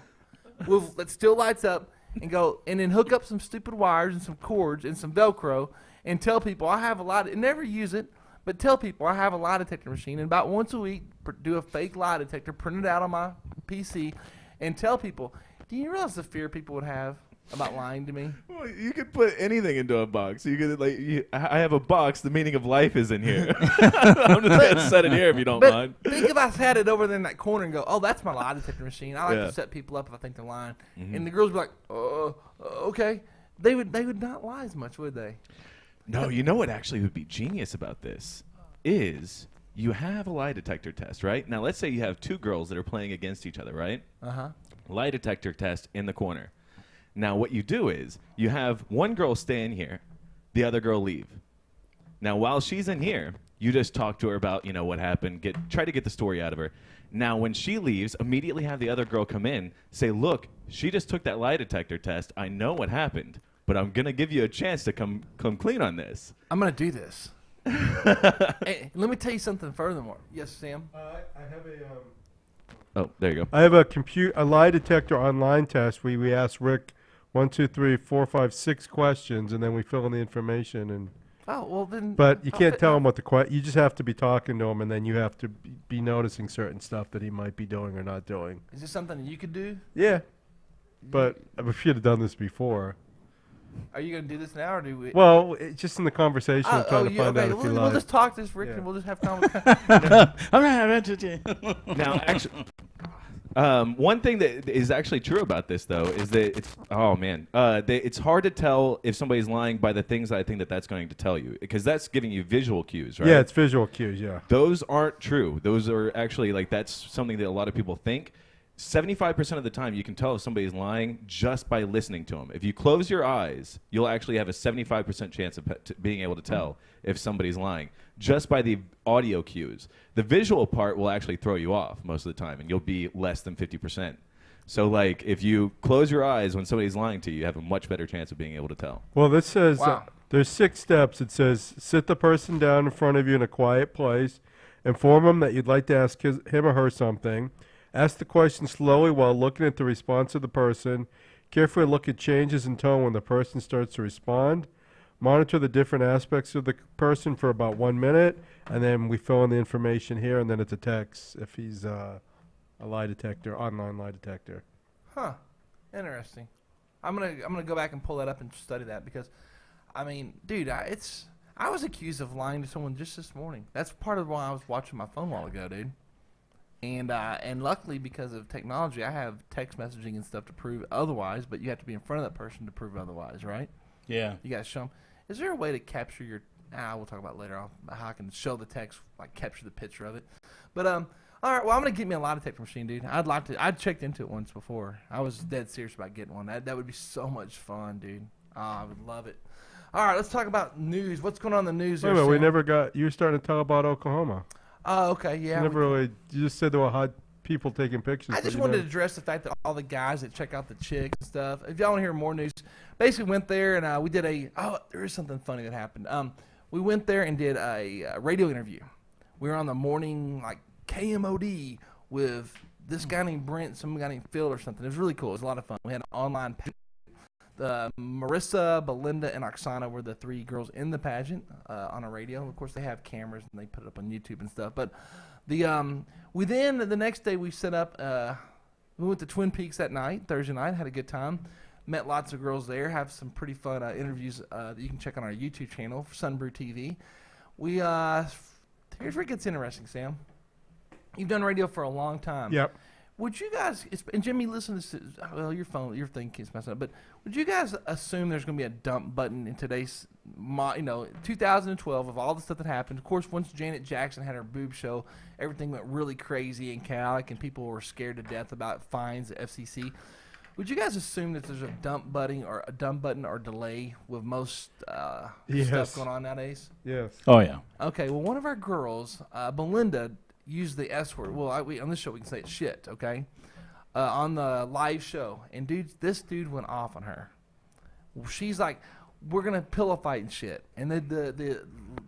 B: that still lights up, and then hook up some stupid wires and some cords and some Velcro, and tell people I have a lie. And never use it, but tell people I have a lie detector machine. And about once a week, do a fake lie detector, print it out on my PC, and tell people. Do you realize the fear people would have about lying to me?
D: Well, you could put anything into a box. You could I have a box. The meaning of life is in here. I'm just gonna set it here if you don't
B: But
D: mind.
B: think if I had it over there in that corner and go, oh, that's my lie detector machine. I like
D: Yeah.
B: to set people up if I think they're lying.
D: Mm-hmm.
B: And the girls would be like, okay. They would not lie as much, would they?
D: No, you know what actually would be genius about this is you have a lie detector test, right? Now, let's say you have two girls that are playing against each other, right?
B: Uh-huh.
D: Lie detector test in the corner. Now, what you do is you have one girl stay in here, the other girl leave. Now, while she's in here, you just talk to her about, you know, what happened, try to get the story out of her. Now, when she leaves, immediately have the other girl come in, say, look, she just took that lie detector test. I know what happened, but I'm going to give you a chance to come clean on this.
B: I'm going to do this. Hey, let me tell you something furthermore. Yes, Sam?
C: I have a
D: Oh, there you go.
C: I have a lie detector online test where we ask Rick 1, 2, 3, 4, 5, 6 questions, and then we fill in the information. And
B: Oh, well, then.
C: but you
B: I'll
C: can't
B: fit-
C: tell him what the you just have to be talking to him, and then you have to be noticing certain stuff that he might be doing or not doing.
B: Is this something you could do?
C: Yeah, but we should have done this before.
B: Are you going to do this now, or do we?
C: Well, it's just in the conversation of trying to
B: yeah,
C: find
B: okay.
C: out if he
B: We'll
C: lied.
B: just talk this, Rick,
C: Yeah.
B: and we'll just have conversation.
E: All right.
D: Now, actually, one thing that is actually true about this, though, is that it's hard to tell if somebody's lying by the things I think that's going to tell you, because that's giving you visual cues, right?
C: Yeah, it's visual cues. Yeah.
D: Those aren't true. Those are actually, like, that's something that a lot of people think. 75% of the time, you can tell if somebody's lying just by listening to them. If you close your eyes, you'll actually have a 75% chance of being able to tell if somebody's lying just by the audio cues. The visual part will actually throw you off most of the time, and you'll be less than 50%. So, like, if you close your eyes when somebody's lying to you, you have a much better chance of being able to tell.
C: Well, this says
B: Wow.
C: there's 6 steps. It says sit the person down in front of you in a quiet place, inform him that you'd like to ask him or her something. Ask the question slowly while looking at the response of the person. Carefully look at changes in tone when the person starts to respond. Monitor the different aspects of the person for about 1 minute, and then we fill in the information here, and then it's a text if he's a lie detector, online lie detector.
B: Huh. Interesting. I'm gonna go back and pull that up and study that because, I mean, dude, I I was accused of lying to someone just this morning. That's part of why I was watching my phone a while ago, dude. And luckily, because of technology, I have text messaging and stuff to prove otherwise, but you have to be in front of that person to prove otherwise, right?
E: Yeah.
B: You got to show them. Is there a way to capture your... we'll talk about it later how I can show the text, like capture the picture of it. But, all right, well, I'm going to get me a lie detector machine, dude. I'd checked into it once before. I was dead serious about getting one. That would be so much fun, dude. I would love it. All right, let's talk about news. What's going on in the news?
C: Wait a minute, we never got. You were starting to talk about Oklahoma.
B: Oh, okay, yeah.
C: You never really. You just said there were hot people taking pictures.
B: I just wanted to address the fact that all the guys that check out the chicks and stuff. If y'all want to hear more news, basically went there and we did there is something funny that happened. We went there and did a radio interview. We were on the morning like KMOD with this guy named Brent, some guy named Phil or something. It was really cool. It was a lot of fun. We had an online pageant. Marissa, Belinda, and Oksana were the three girls in the pageant on a radio. Of course, they have cameras and they put it up on YouTube and stuff. But the next day we set up. We went to Twin Peaks that night, Thursday night. Had a good time. Met lots of girls there. Have some pretty fun interviews that you can check on our YouTube channel for Sunbrew TV. Here's where it gets interesting, Sam. You've done radio for a long time.
C: Yep.
B: Would you guys, and Jimmy, listen to this, well, your thing keeps messing up, but would you guys assume there's going to be a dump button in today's, 2012 of all the stuff that happened? Of course, once Janet Jackson had her boob show, everything went really crazy and chaotic, and people were scared to death about fines at FCC. Would you guys assume that there's a dump button or delay with most stuff going on nowadays?
C: Yes.
E: Oh, yeah.
B: Okay, well, one of our girls, Belinda, used the S word. Well, on this show we can say it's shit, okay? On the live show, and this dude went off on her. She's like, "We're gonna pillow fight and shit," and the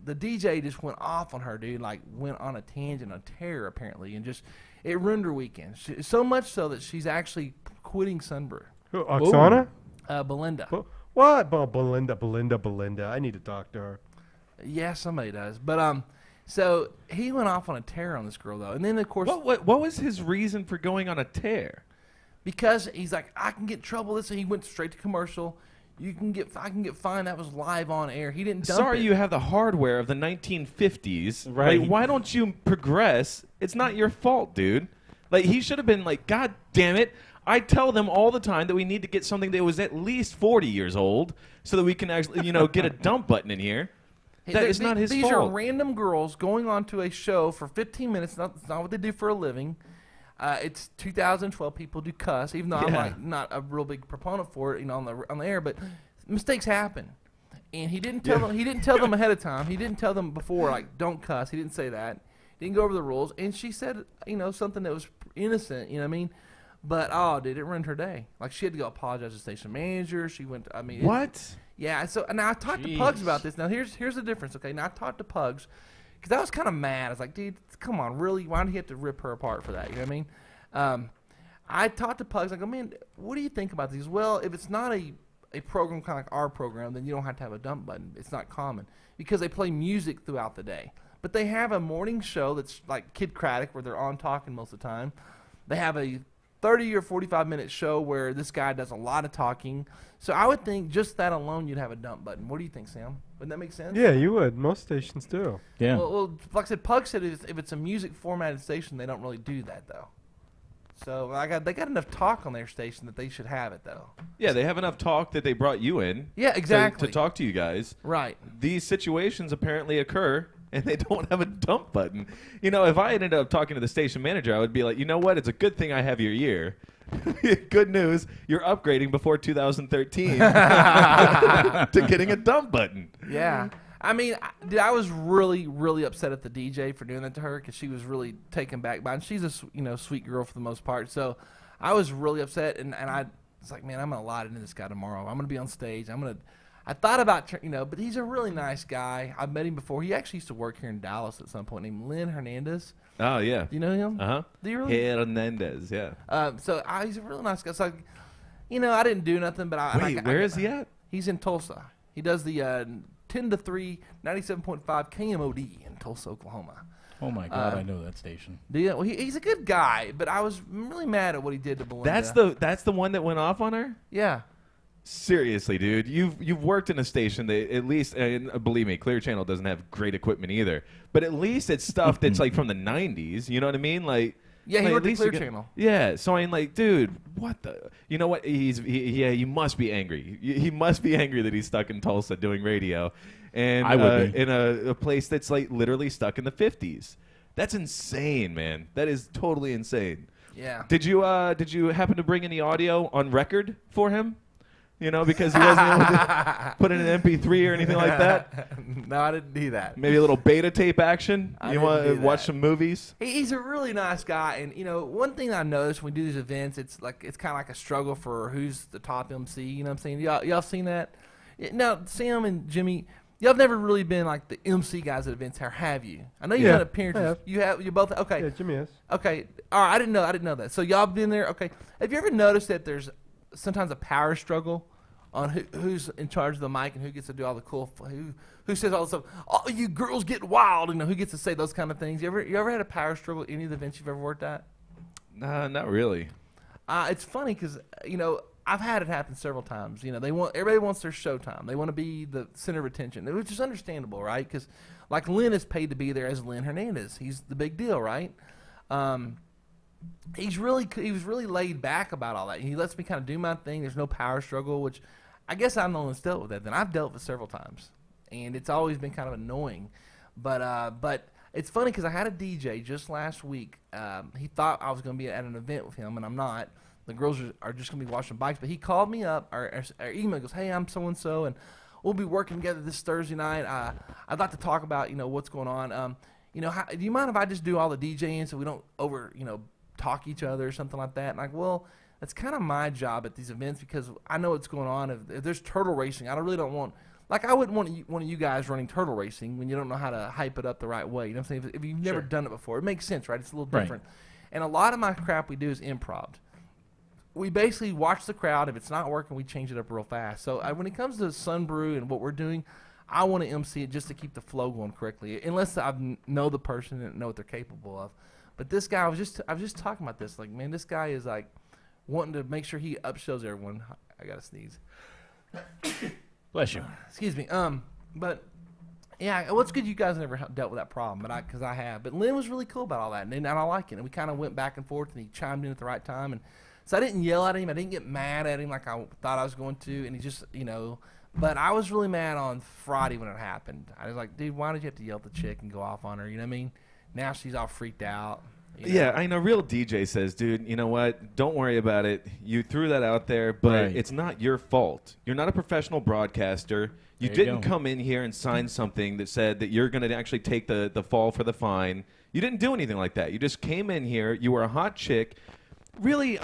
B: DJ just went off on her, dude. Like went on a tangent, a tear apparently, and just it ruined her weekend. So much so that she's actually quitting Sunbrew.
C: Who, Oksana?
B: Belinda.
C: What? Belinda. I need to talk to her.
B: Yeah, somebody does, but So he went off on a tear on this girl, though. And then, of course...
D: What was his reason for going on a tear?
B: Because he's like, I can get in trouble. This, and he went straight to commercial. I can get fined. That was live on air. He didn't dump
D: Sorry
B: it.
D: you have the hardware of the 1950s.
E: Right.
D: Like, why don't you progress? It's not your fault, dude. Like, he should have been like, God damn it. I tell them all the time that we need to get something that was at least 40 years old so that we can actually, get a dump button in here. That is not his fault.
B: These are random girls going on to a show for 15 minutes. It's not what they do for a living. It's 2012. People do cuss, even though I'm like not a real big proponent for it, on the air. But mistakes happen, and he didn't tell them. He didn't tell them ahead of time. He didn't tell them before, like don't cuss. He didn't say that. He didn't go over the rules. And she said, something that was innocent. You know what I mean? But dude, it ruined her day. Like she had to go apologize to the station manager. She went.
D: What?
B: Yeah, so now I talked to Pugs about this. Now here's the difference, okay? Now I talked to Pugs because I was kind of mad. I was like, dude, come on, really? Why do you have to rip her apart for that? You know what I mean? I talked to Pugs. I go, man, what do you think about these? Well, if it's not a program kind of like our program, then you don't have to have a dump button. It's not common because they play music throughout the day. But they have a morning show that's like Kid Craddock where they're on talking most of the time. They have a 30 or 45-minute show where this guy does a lot of talking. So I would think just that alone you'd have a dump button. What do you think, Sam? Wouldn't that make sense?
C: Yeah, you would. Most stations do.
E: Yeah.
B: Well, like I said, Pug said if it's a music formatted station, they don't really do that, though. So they got enough talk on their station that they should have it, though.
D: Yeah, they have enough talk that they brought you in.
B: Yeah, exactly.
D: To talk to you guys.
B: Right.
D: These situations apparently occur, and they don't have a dump button. If I ended up talking to the station manager, I would be like, you know what? It's a good thing I have your ear. Good news, you're upgrading before 2013 to getting a dump button.
B: Yeah. I mean, I was really, really upset at the DJ for doing that to her because she was really taken back by it. And she's a sweet girl for the most part. So I was really upset, and I was like, man, I'm going to lie to this guy tomorrow. I'm going to be on stage. I thought about, but he's a really nice guy. I've met him before. He actually used to work here in Dallas at some point named Lynn Hernandez.
D: Oh, yeah.
B: Do you know him?
D: Uh-huh.
B: Do you really?
D: Hernandez, yeah.
B: He's a really nice guy. So, I didn't do nothing, but
D: where is he at?
B: He's in Tulsa. He does the 10 to 3, 97.5 KMOD in Tulsa, Oklahoma.
E: Oh, my God, I know that station.
B: Well, he's a good guy, but I was really mad at what he did to Belinda.
D: That's the one that went off on her?
B: Yeah.
D: Seriously, dude, you've worked in a station that at least, and believe me, Clear Channel doesn't have great equipment either. But at least it's stuff that's like from the '90s. You know what I mean? Like,
B: Yeah, he
D: like,
B: worked
D: at
B: at
D: least
B: Clear
D: you
B: Channel.
D: Yeah, so I'm like, dude, what the? You know what? Yeah, you must be angry. He must be angry that he's stuck in Tulsa doing radio, and
E: I would be.
D: in a place that's like literally stuck in the '50s. That's insane, man. That is totally insane.
B: Yeah.
D: Did you happen to bring any audio on record for him? You know, because he wasn't able to put in an MP3 or anything like that.
B: No, I didn't do that.
D: Maybe a little beta tape action.
B: I
D: You
B: didn't
D: want
B: do
D: to watch
B: that.
D: some movies?
B: He's a really nice guy, and you know, one thing I noticed when we do these events, it's kind of like a struggle for who's the top MC. You know what I'm saying? Y'all seen that? Now, Sam and Jimmy, y'all have never really been like the MC guys at events, or have you? I know you've
C: Yeah,
B: done appearances.
C: I
B: You both okay?
C: Yeah, Jimmy is.
B: Okay. All right. I didn't know that. So y'all been there? Okay. Have you ever noticed that there's sometimes a power struggle on who's in charge of the mic and who gets to do all the cool, who says all the stuff? Oh, you girls get wild. You know, who gets to say those kind of things? You ever had a power struggle at any of the events you've ever worked at?
D: Nah, not really.
B: It's funny because you know I've had it happen several times. You know, everybody wants their showtime. They want to be the center of attention, which is understandable, right? Because like Lynn is paid to be there as Lynn Hernandez. He's the big deal, right? He was really laid back about all that. He lets me kind of do my thing. There's no power struggle, which I guess I'm the one that's dealt with that. Then I've dealt with it several times, and it's always been kind of annoying. But it's funny because I had a DJ just last week. He thought I was going to be at an event with him, and I'm not. The girls are just going to be washing bikes. But he called me up or email, goes, "Hey, I'm so and so, and we'll be working together this Thursday night. I'd like to talk about what's going on. Do you mind if I just do all the DJing so we don't talk each other or something like that?" And I'm like, well, that's kind of my job at these events because I know what's going on. If there's turtle racing, I really don't want. Like, I wouldn't want one of you guys running turtle racing when you don't know how to hype it up the right way. You know what I'm saying? If you've never done it before, it makes sense, right? It's a little different. And a lot of my crap we do is improv. We basically watch the crowd. If it's not working, we change it up real fast. So when it comes to Sun Brew and what we're doing, I want to MC it just to keep the flow going correctly, unless I know the person and know what they're capable of. But this guy, I was just talking about this. Like, man, this guy is like wanting to make sure he upshows everyone. I gotta sneeze.
E: Bless you.
B: Excuse me. But yeah, well, it's good you guys never dealt with that problem, but because I have. But Lynn was really cool about all that, and I like it. And we kind of went back and forth, and he chimed in at the right time, and so I didn't yell at him. I didn't get mad at him like I thought I was going to, and he just, But I was really mad on Friday when it happened. I was like, dude, why did you have to yell at the chick and go off on her? You know what I mean? Now she's all freaked out.
D: Yeah, I know. Real DJ says, dude, you know what? Don't worry about it. You threw that out there, but
E: Right.
D: it's not your fault. You're not a professional broadcaster. You
E: There you
D: didn't
E: go.
D: come in here and sign something that said that you're going to actually take the fall for the fine. You didn't do anything like that. You just came in here. You were a hot chick. Really,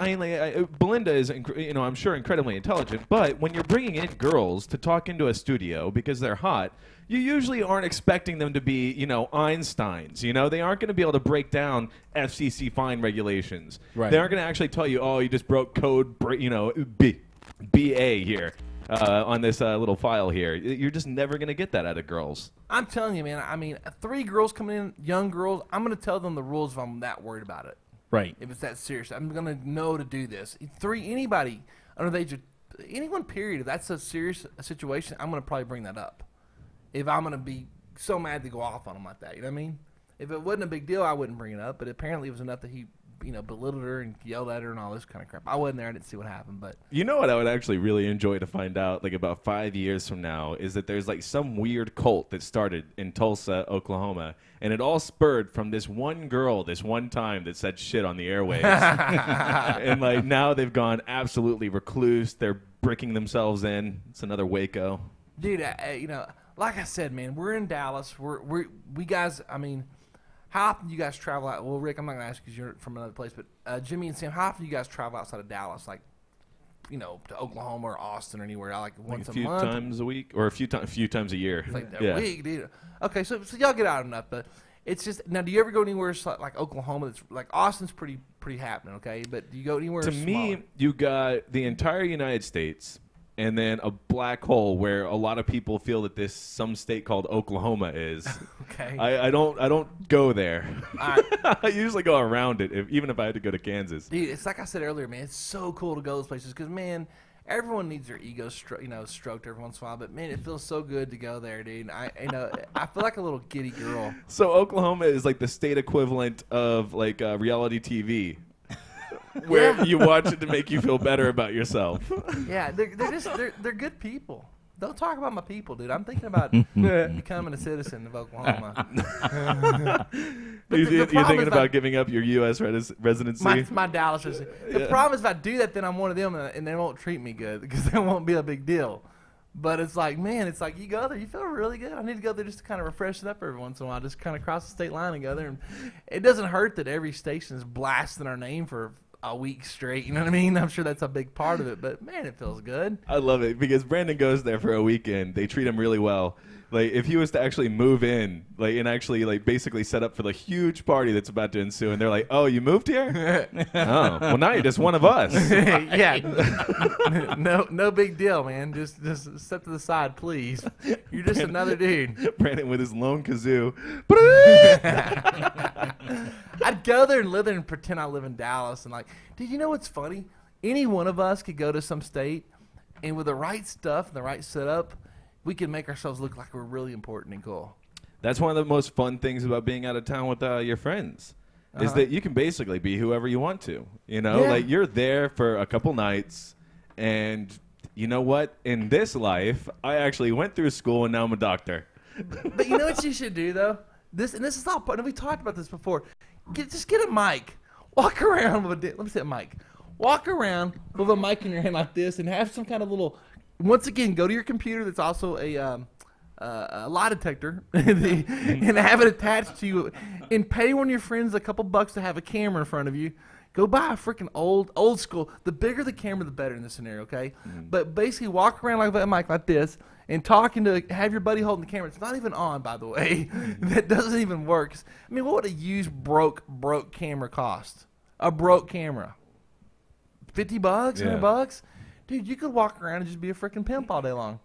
D: Belinda is, I'm sure incredibly intelligent, but when you're bringing in girls to talk into a studio because they're hot, you usually aren't expecting them to be, Einsteins. They aren't going to be able to break down FCC fine regulations.
E: Right.
D: They aren't going to actually tell you, oh, you just broke code, BA here on this little file here. You're just never going to get that out of girls.
B: I'm telling you, man. I mean, 3 girls coming in, young girls. I'm gonna tell them the rules if I'm that worried about it.
E: Right.
B: If it's that serious, I'm gonna know to do this. 3, anybody under the age of anyone, period. If that's a serious situation, I'm gonna probably bring that up. If I'm gonna be so mad to go off on him like that, you know what I mean? If it wasn't a big deal, I wouldn't bring it up. But apparently, it was enough that he, belittled her and yelled at her and all this kind of crap. I wasn't there. I didn't see what happened, but
D: You know what I would actually really enjoy to find out, like about 5 years from now, is that there's like some weird cult that started in Tulsa, Oklahoma, and it all spurred from this one girl, this one time that said shit on the airwaves, and like now they've gone absolutely recluse. They're bricking themselves in. It's another Waco.
B: dude, like I said, man, we're in Dallas. We guys. I mean, how often do you guys travel out? Well, Rick, I'm not gonna ask because you're from another place, but Jimmy and Sam, how often do you guys travel outside of Dallas? Like, to Oklahoma or Austin or anywhere? Like once
D: a few
B: month,
D: times a week, or a few times a year.
B: It's like a
D: yeah.
B: week, dude. Okay, so y'all get out enough, but it's just now. Do you ever go anywhere like Oklahoma? That's like Austin's pretty happening, okay? But do you go anywhere?
D: To
B: smaller?
D: me, you got the entire United States, and then a black hole where a lot of people feel that some state called Oklahoma is.
B: okay.
D: I don't go there.
B: All right.
D: I usually go around it, even if I had to go to Kansas.
B: Dude, it's like I said earlier, man. It's so cool to go those places because, man, everyone needs their ego, stroked every once in a while. But man, it feels so good to go there, dude. I feel like a little giddy girl.
D: So Oklahoma is like the state equivalent of like reality TV, where you watch it to make you feel better about yourself.
B: Yeah, they're good people. Don't talk about my people, dude. I'm thinking about becoming a citizen of Oklahoma.
D: You're thinking about giving up your U.S. residency?
B: My Dallas residency. The problem is if I do that, then I'm one of them, and they won't treat me good because that won't be a big deal. But it's like, man, it's like you go there, you feel really good. I need to go there just to kind of refresh it up every once in a while, just kind of cross the state line and go there. And it doesn't hurt that every station is blasting our name for a week straight. You know what I mean? I'm sure that's a big part of it. But, man, it feels good.
D: I love it because Brandon goes there for a weekend. They treat him really well. Like, if he was to actually move in, like, and actually, like, basically set up for the huge party that's about to ensue, and they're like, oh, you moved here? Oh, well, now you're just one of us.
B: Yeah. No big deal, man. Just step to the side, please. You're just another dude.
D: Brandon with his lone kazoo.
B: I'd go there and live there and pretend I live in Dallas. And, like, dude, you know what's funny? Any one of us could go to some state, and with the right stuff and the right setup, we can make ourselves look like we're really important and cool.
D: That's one of the most fun things about being out of town with your friends, is that you can basically be whoever you want to. You know, like you're there for a couple nights, and you know what? In this life, I actually went through school, and now I'm a doctor.
B: But you know what you should do though? This is all part. And we talked about this before. Just get a mic. Walk around with let me say a mic. Walk around with a mic in your hand like this, and have some kind of little. Once again, go to your computer that's also a lie detector and have it attached to you, and pay one of your friends a couple bucks to have a camera in front of you. Go buy a freaking old school. The bigger the camera, the better in this scenario, okay? But basically walk around like that mic like this and have your buddy holding the camera. It's not even on, by the way. That doesn't even work. I mean, what would a used broke camera cost? A broke camera. $50, $100? Dude, you could walk around and just be a freaking pimp all day long.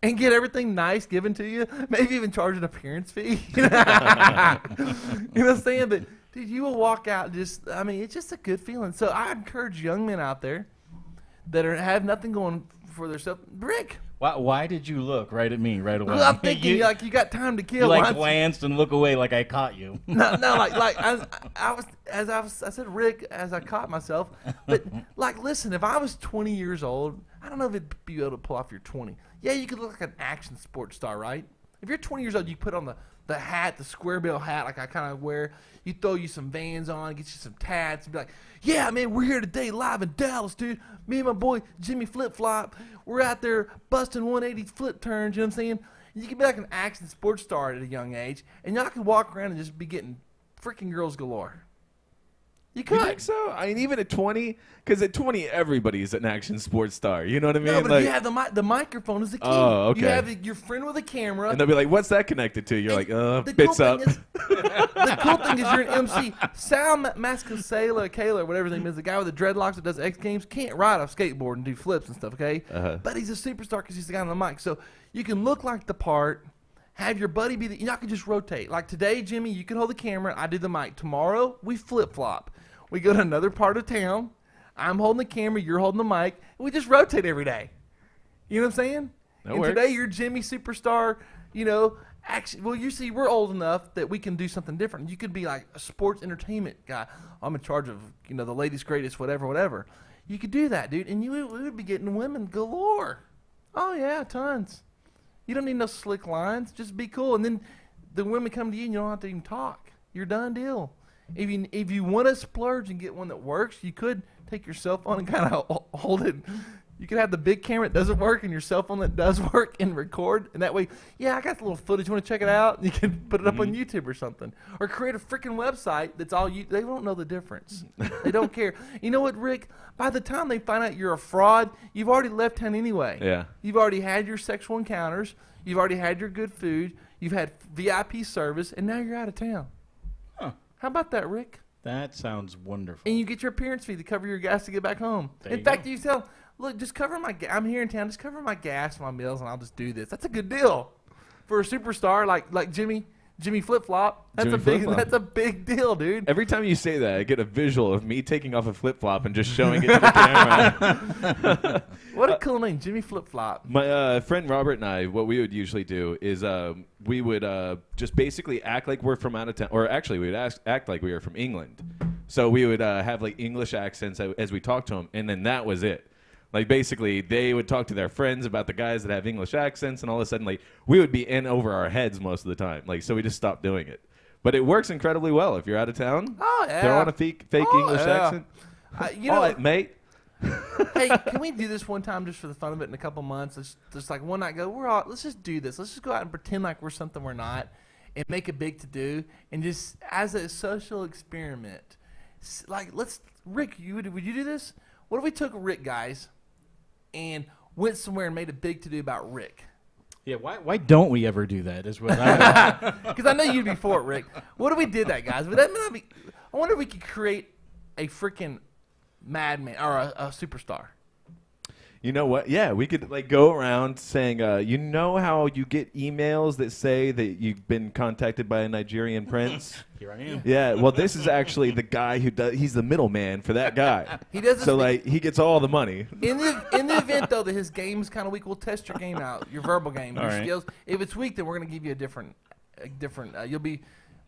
B: And get everything nice given to you. Maybe even charge an appearance fee. You know what I'm saying? But, dude, you will walk out it's just a good feeling. So I encourage young men out there that have nothing going for themselves. Rick.
E: Why did you look right at me right away?
B: Well, I'm thinking you got time to kill.
E: You glanced and look away like I caught you.
B: No, I said Rick as I caught myself. But listen, if I was 20 years old, I don't know if it'd be able to pull off your 20. Yeah, you could look like an action sports star, right? If you're 20 years old, you put on the hat, the square bill hat, like I kind of wear. You throw you some Vans on, get you some tats, and be like, yeah, man, we're here today live in Dallas, dude. Me and my boy Jimmy Flip Flop, we're out there busting 180 flip turns, you know what I'm saying? You can be like an action sports star at a young age, and y'all can walk around and just be getting freaking girls galore. You could.
D: You think so? I mean, even at 20, because at 20, everybody's an action sports star. You know what I mean?
B: No, but if you have the microphone is the key.
D: Oh, okay.
B: You have your friend with a camera.
D: And they'll be like, what's that connected to? You're like, bits
B: cool
D: up.
B: The cool thing is you're an MC. Sal Mascasela, whatever his name is, the guy with the dreadlocks that does X Games, can't ride a skateboard and do flips and stuff, okay? But he's a superstar because he's the guy on the mic. So you can look like the part, have your buddy be y'all can just rotate. Like today, Jimmy, you can hold the camera, I do the mic. Tomorrow, we flip-flop. We go to another part of town. I'm holding the camera, you're holding the mic, and we just rotate every day. You know what I'm saying?
D: That
B: and
D: works.
B: Today you're Jimmy Superstar, you see, we're old enough that we can do something different. You could be like a sports entertainment guy. I'm in charge of, the latest, greatest, whatever. You could do that, dude, and we would be getting women galore. Oh, yeah, tons. You don't need no slick lines. Just be cool. And then the women come to you and you don't have to even talk. You're done deal. If you want to splurge and get one that works, you could take your cell phone and kind of hold it. You could have the big camera that doesn't work and your cell phone that does work and record. And that way, I got the little footage. You want to check it out? You can put it up on YouTube or something. Or create a freaking website that's all you. They don't know the difference. They don't care. You know what, Rick? By the time they find out you're a fraud, you've already left town anyway.
D: Yeah.
B: You've already had your sexual encounters. You've already had your good food. You've had VIP service. And now you're out of town.
E: Huh.
B: How about that, Rick?
E: That sounds wonderful.
B: And you get your appearance fee to cover your gas to get back home. In fact, you tell, look, just cover I'm here in town, just cover my gas, my meals, and I'll just do this. That's a good deal for a superstar like Jimmy. Jimmy Flip Flop. That's
D: Jimmy
B: a big.
D: Flip-Flop.
B: That's a big deal, dude.
D: Every time you say that, I get a visual of me taking off a flip flop and just showing it to the camera.
B: What a cool name, Jimmy Flip Flop.
D: My friend Robert and I, what we would usually do is we would just basically act like we're from out of town, or actually we would act like we were from England. So we would have like English accents as we talked to them, and then that was it. Like basically, they would talk to their friends about the guys that have English accents, and all of a sudden, like we would be in over our heads most of the time. Like so, we just stopped doing it. But it works incredibly well if you're out of town.
B: Oh yeah.
D: Throw on a fake English
B: yeah.
D: accent.
B: You
D: All
B: know,
D: right, mate.
B: hey, can we do this one time just for the fun of it in a couple months? Let's just like one night go. Let's just do this. Let's just go out and pretend like we're something we're not, and make a big to do, and just as a social experiment. Like Rick, would you do this? What if we took Rick, guys, and went somewhere and made a big to do about Rick?
E: Yeah, why don't we ever do that? Is what I
B: Because I know you'd be for it, Rick. What if we did that, guys? Would that not be? I wonder if we could create a freaking madman or a superstar.
D: You know what? Yeah, we could like go around saying, you know how you get emails that say that you've been contacted by a Nigerian prince?
E: Here I am.
D: Yeah, well, this is actually the guy who does. He's the middleman for that guy.
B: He does this
D: So like, he gets all the money.
B: in the event though that his game is kind of weak, we'll test your game out, your verbal game, your
E: All right.
B: skills. If it's weak, then we're gonna give you a different.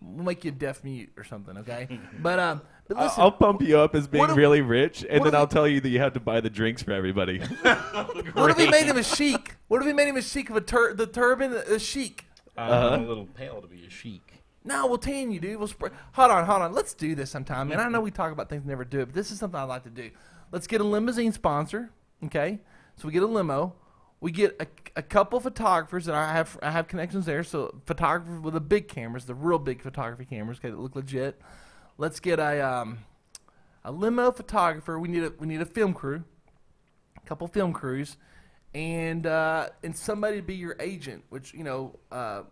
B: We'll make you a deaf mute or something, okay? But listen,
D: I'll pump you up as being
B: what if-
D: really rich, and
B: what
D: then
B: if-
D: I'll tell you that you have to buy the drinks for everybody.
B: what if we made him a sheik? What if we made him a sheik of the turban, a sheik?
E: I'm a little pale to be a chic.
B: No, we'll tan you, dude. Hold on. Let's do this sometime, man. I know we talk about things and never do it, but this is something I'd like to do. Let's get a limousine sponsor, okay? So we get a limo. We get a couple photographers that I have connections there. So photographers with the big cameras, the real big photography cameras, okay, that look legit. Let's get a limo photographer. We need a film crew, a couple film crews, and somebody to be your agent. Which I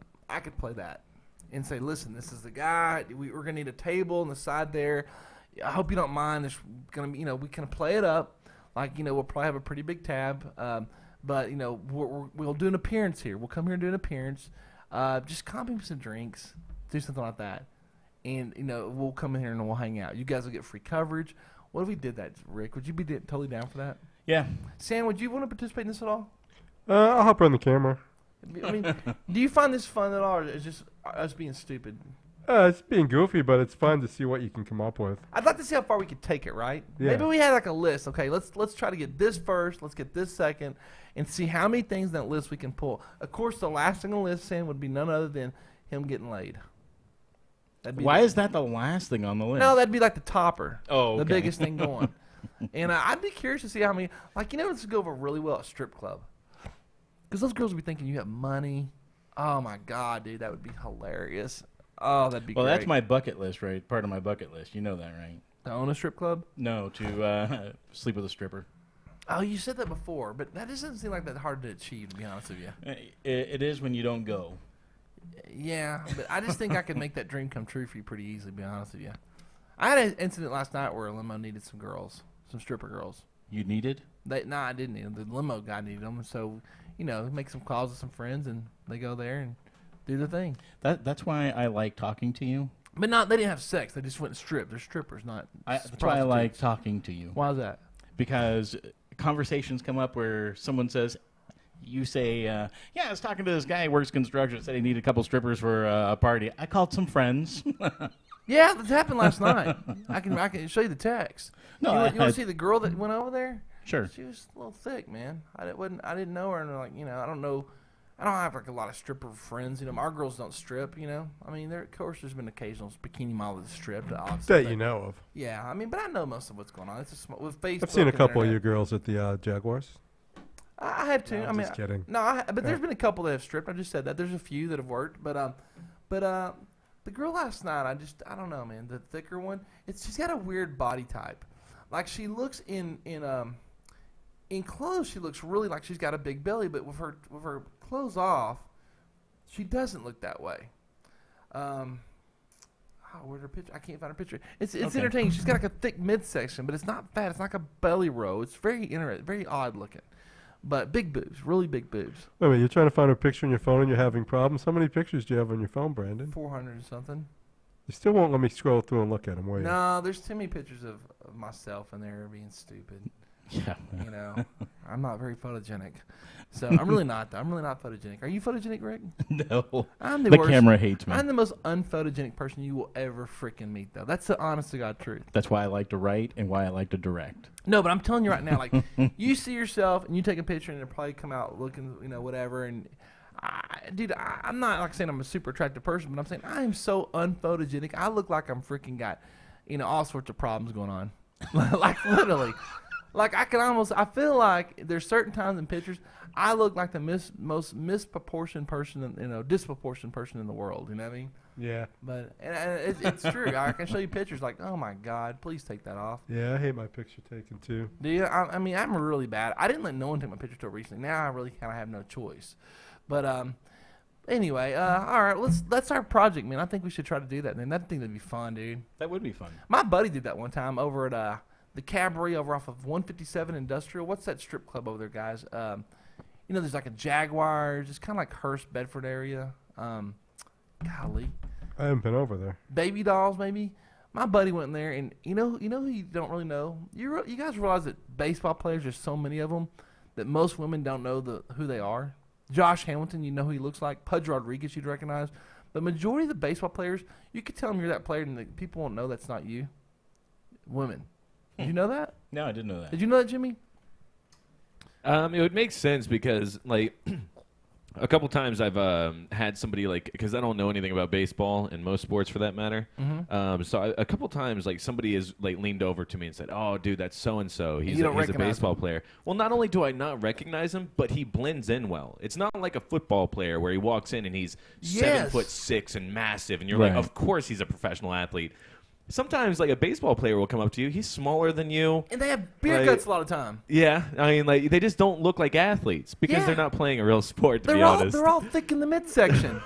B: could play that and say, listen, this is the guy. We're gonna need a table on the side there. I hope you don't mind. There's gonna be, we can play it up. Like, we'll probably have a pretty big tab. But we'll do an appearance here. We'll come here and do an appearance. Just comp him some drinks, do something like that, and we'll come in here and we'll hang out. You guys will get free coverage. What if we did that, Rick? Would you be totally down for that?
E: Yeah.
B: Sam, would you want to participate in this at all?
C: I'll hop on the camera.
B: I mean, do you find this fun at all, or is it just us being stupid?
C: It's being goofy, but it's fun to see what you can come up with.
B: I'd like to see how far we could take it, right?
C: Yeah.
B: Maybe we had like a list. Okay, let's try to get this first. Let's get this second, and see how many things in that list we can pull. Of course, the last thing on the list, Sam, would be none other than him getting laid.
E: Why is that the last thing on the list?
B: No, that'd be like the topper.
E: Oh,
B: the
E: okay.
B: biggest thing going. And I'd be curious to see how many. Like, this would go over really well at strip club, because those girls would be thinking you have money. Oh my God, dude, that would be hilarious. Oh, that'd be
E: Well,
B: great.
E: that's my bucket list, right? Part of my bucket list. You know that, right?
B: To own a strip club?
E: No, to sleep with a stripper.
B: Oh, you said that before, but that doesn't seem like that hard to achieve, to be honest with you.
E: It is when you don't go.
B: Yeah, but I just think I could make that dream come true for you pretty easily, to be honest with you. I had an incident last night where a limo needed some girls, some stripper girls.
E: You needed?
B: I didn't need them. The limo guy needed them, so make some calls with some friends, and they go there and do the thing.
E: That's why I like talking to you.
B: But they didn't have sex. They just went and stripped. They're strippers, not.
E: That's why I like talking to you.
B: Why is that?
E: Because conversations come up where someone says, you say, yeah, I was talking to this guy who works construction, said he needed a couple strippers for a party. I called some friends.
B: Yeah, that happened last night. I can show you the text.
E: No,
B: you want
E: I-
B: to see the girl that went over there?
E: Sure.
B: She was a little thick, man. I didn't know her, and I don't know. I don't have like a lot of stripper friends. Our girls don't strip. I mean, of course, there's been occasional bikini models that stripped.
C: That you know of.
B: Yeah, I mean, but I know most of what's going on. It's with Facebook.
C: I've seen a
B: and
C: couple of you
B: internet.
C: girls at the Jaguars.
B: I have too.
C: No,
B: I mean,
C: just kidding.
B: No, but there's been a couple that have stripped. I just said that. There's a few that have worked, but the girl last night, I don't know, man. The thicker one, she's got a weird body type. Like, she looks in clothes, she looks really like she's got a big belly, but with her clothes off, she doesn't look that way. Where's her picture? I can't find her picture. It's
E: Okay.
B: entertaining. She's got like a thick midsection, but it's not fat. It's not like a belly row. It's very interesting, very odd looking. but big boobs, really big boobs.
C: Wait a minute, you're trying to find a picture on your phone and you're having problems? How many pictures do you have on your phone, Brandon?
B: 400 or something.
C: You still won't let me scroll through and look at them, will you?
B: No, there's too many pictures of myself in there being stupid.
E: Yeah.
B: You know, I'm not very photogenic. So I'm really not. I'm really not photogenic. Are you photogenic, Rick?
E: No.
B: I'm the
E: The
B: worst.
E: camera hates me.
B: I'm the most unphotogenic person you will ever freaking meet, though. That's the honest to God truth.
E: That's why I like to write and why I like to direct.
B: No, but I'm telling you right now, like, you see yourself and you take a picture and it'll probably come out looking, you know, whatever. And, dude, I'm not like saying I'm a super attractive person, but I'm saying I am so unphotogenic. I look like I'm freaking got, you know, all sorts of problems going on. Like, literally. Like, I feel like there's certain times in pictures I look like the most misproportioned person, disproportioned person in the world. You know what I mean?
C: Yeah.
B: But and it's true. I can show you pictures like, oh my God, please take that off.
C: Yeah, I hate my picture taken too.
B: Do you? I mean, I'm really bad. I didn't let no one take my picture till recently. Now I really kind of have no choice. But anyway, all right. That's our project, man. I think we should try to do that, man. I think that'd be fun, dude.
E: That would be fun.
B: My buddy did that one time over at the Cabaret over off of 157 Industrial. What's that strip club over there, guys? You know, there's like a Jaguars. It's kind of like Hearst, Bedford area. Golly.
C: I haven't been over there.
B: Baby dolls, maybe. My buddy went in there, and you know who you don't really know. You guys realize that baseball players, there's so many of them that most women don't know who they are. Josh Hamilton, you know who he looks like. Pudge Rodriguez, you'd recognize. But majority of the baseball players, you could tell them you're that player, and the people won't know that's not you. Women. Did you know that?
E: No, I didn't know that.
B: Did you know that, Jimmy?
D: It would make sense because, like, a couple times I've had somebody, like, because I don't know anything about baseball and most sports for that matter. So a couple times, like, somebody has, like, leaned over to me and said, "Oh, dude, that's so-and-so. He's a baseball player." Well, not only do I not recognize him, but he blends in well. It's not like a football player where he walks in and he's 7'6" and massive, and you're like, of course he's a professional athlete. Sometimes, like, a baseball player will come up to you. He's smaller than you.
B: And they have beer guts a lot of time.
D: Yeah. I mean, like, they just don't look like athletes because they're not playing a real sport, to be honest.
B: They're all thick in the midsection.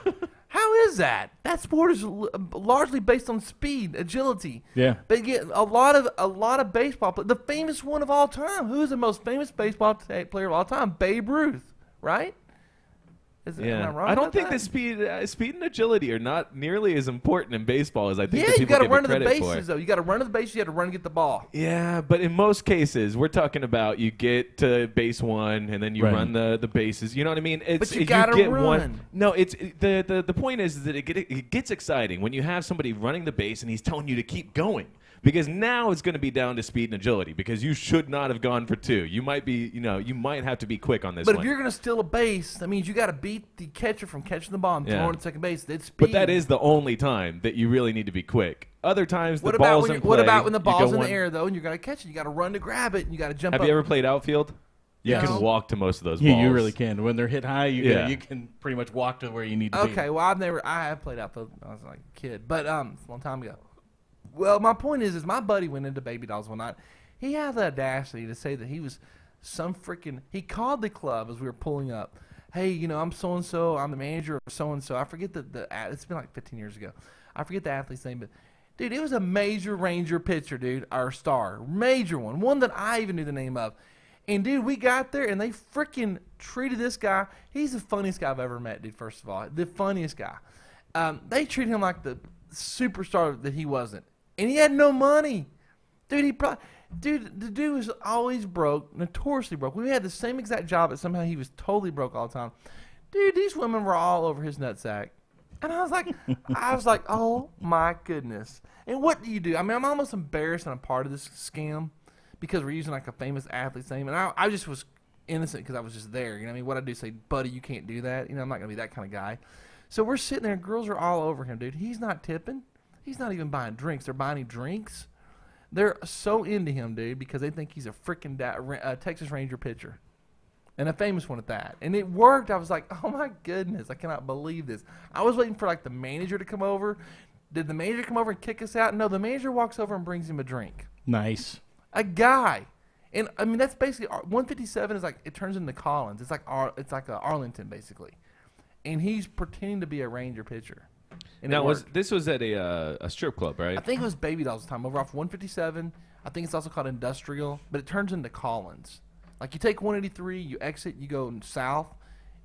B: How is that? That sport is largely based on speed, agility.
E: Yeah.
B: They get a lot of baseball. The famous one of all time. Who is the most famous baseball player of all time? Babe Ruth, right? Am I wrong
D: I don't
B: about
D: think
B: that?
D: the speed and agility are not nearly as important in baseball as I think
B: Yeah,
D: that
B: you
D: people
B: got to
D: give
B: run
D: it
B: to the
D: credit
B: bases,
D: for.
B: though. You got to run to the bases. You got to run to get the ball.
D: Yeah, but in most cases, we're talking about you get to base one and then you run the bases. You know what I mean?
B: But you got to run.
D: One. No, the point is that it gets exciting when you have somebody running the base and he's telling you to keep going. Because now it's going to be down to speed and agility because you should not have gone for two. You might have to be quick on this one.
B: But if you're going to steal a base, that means you got to beat the catcher from catching the ball and throwing it to second base. That's speed.
D: But that is the only time that you really need to be quick. Other times the ball's in play.
B: What about when the ball's in the air, though, and you're going to catch it? You got to run to grab it, and you got to jump up.
D: Have you ever played outfield?
E: Yes.
D: You can walk to most of those balls.
E: Yeah, you really can. When they're hit high, you can pretty much walk to where you need to be.
B: Okay, well, I have played outfield when I was like a kid, but it's a long time ago. Well, my point is my buddy went into baby dolls one night. He had the audacity to say that he was he called the club as we were pulling up. Hey, you know, I'm so-and-so. I'm the manager of so-and-so. I forget it's been like 15 years ago. I forget the athlete's name, but, dude, it was a major Ranger pitcher, dude, our star. Major one that I even knew the name of. And, dude, we got there, and they freaking treated this guy. He's the funniest guy I've ever met, dude, first of all. The funniest guy. They treated him like the superstar that he wasn't. And he had no money. Dude, the dude was always broke, notoriously broke. We had the same exact job, but somehow he was totally broke all the time. Dude, these women were all over his nutsack. And I was like, oh my goodness. And what do you do? I mean, I'm almost embarrassed and I'm part of this scam because we're using like a famous athlete's name. And I just was innocent because I was just there. You know what I mean? What I do say, buddy, you can't do that. You know, I'm not going to be that kind of guy. So we're sitting there, girls are all over him, dude. He's not tipping. He's not even buying drinks. They're buying him drinks. They're so into him, dude, because they think he's a freaking Texas Ranger pitcher. And a famous one at that. And it worked. I was like, oh, my goodness. I cannot believe this. I was waiting for, like, the manager to come over. Did the manager come over and kick us out? No, the manager walks over and brings him a drink.
E: Nice.
B: A guy. And, I mean, that's basically 157 is like, it turns into Collins. It's like Arlington, basically. And he's pretending to be a Ranger pitcher. And
D: now, this was at a strip club, right?
B: I think it was Baby Dolls time over off 157. I think it's also called Industrial, but it turns into Collins. Like you take 183, you exit, you go south,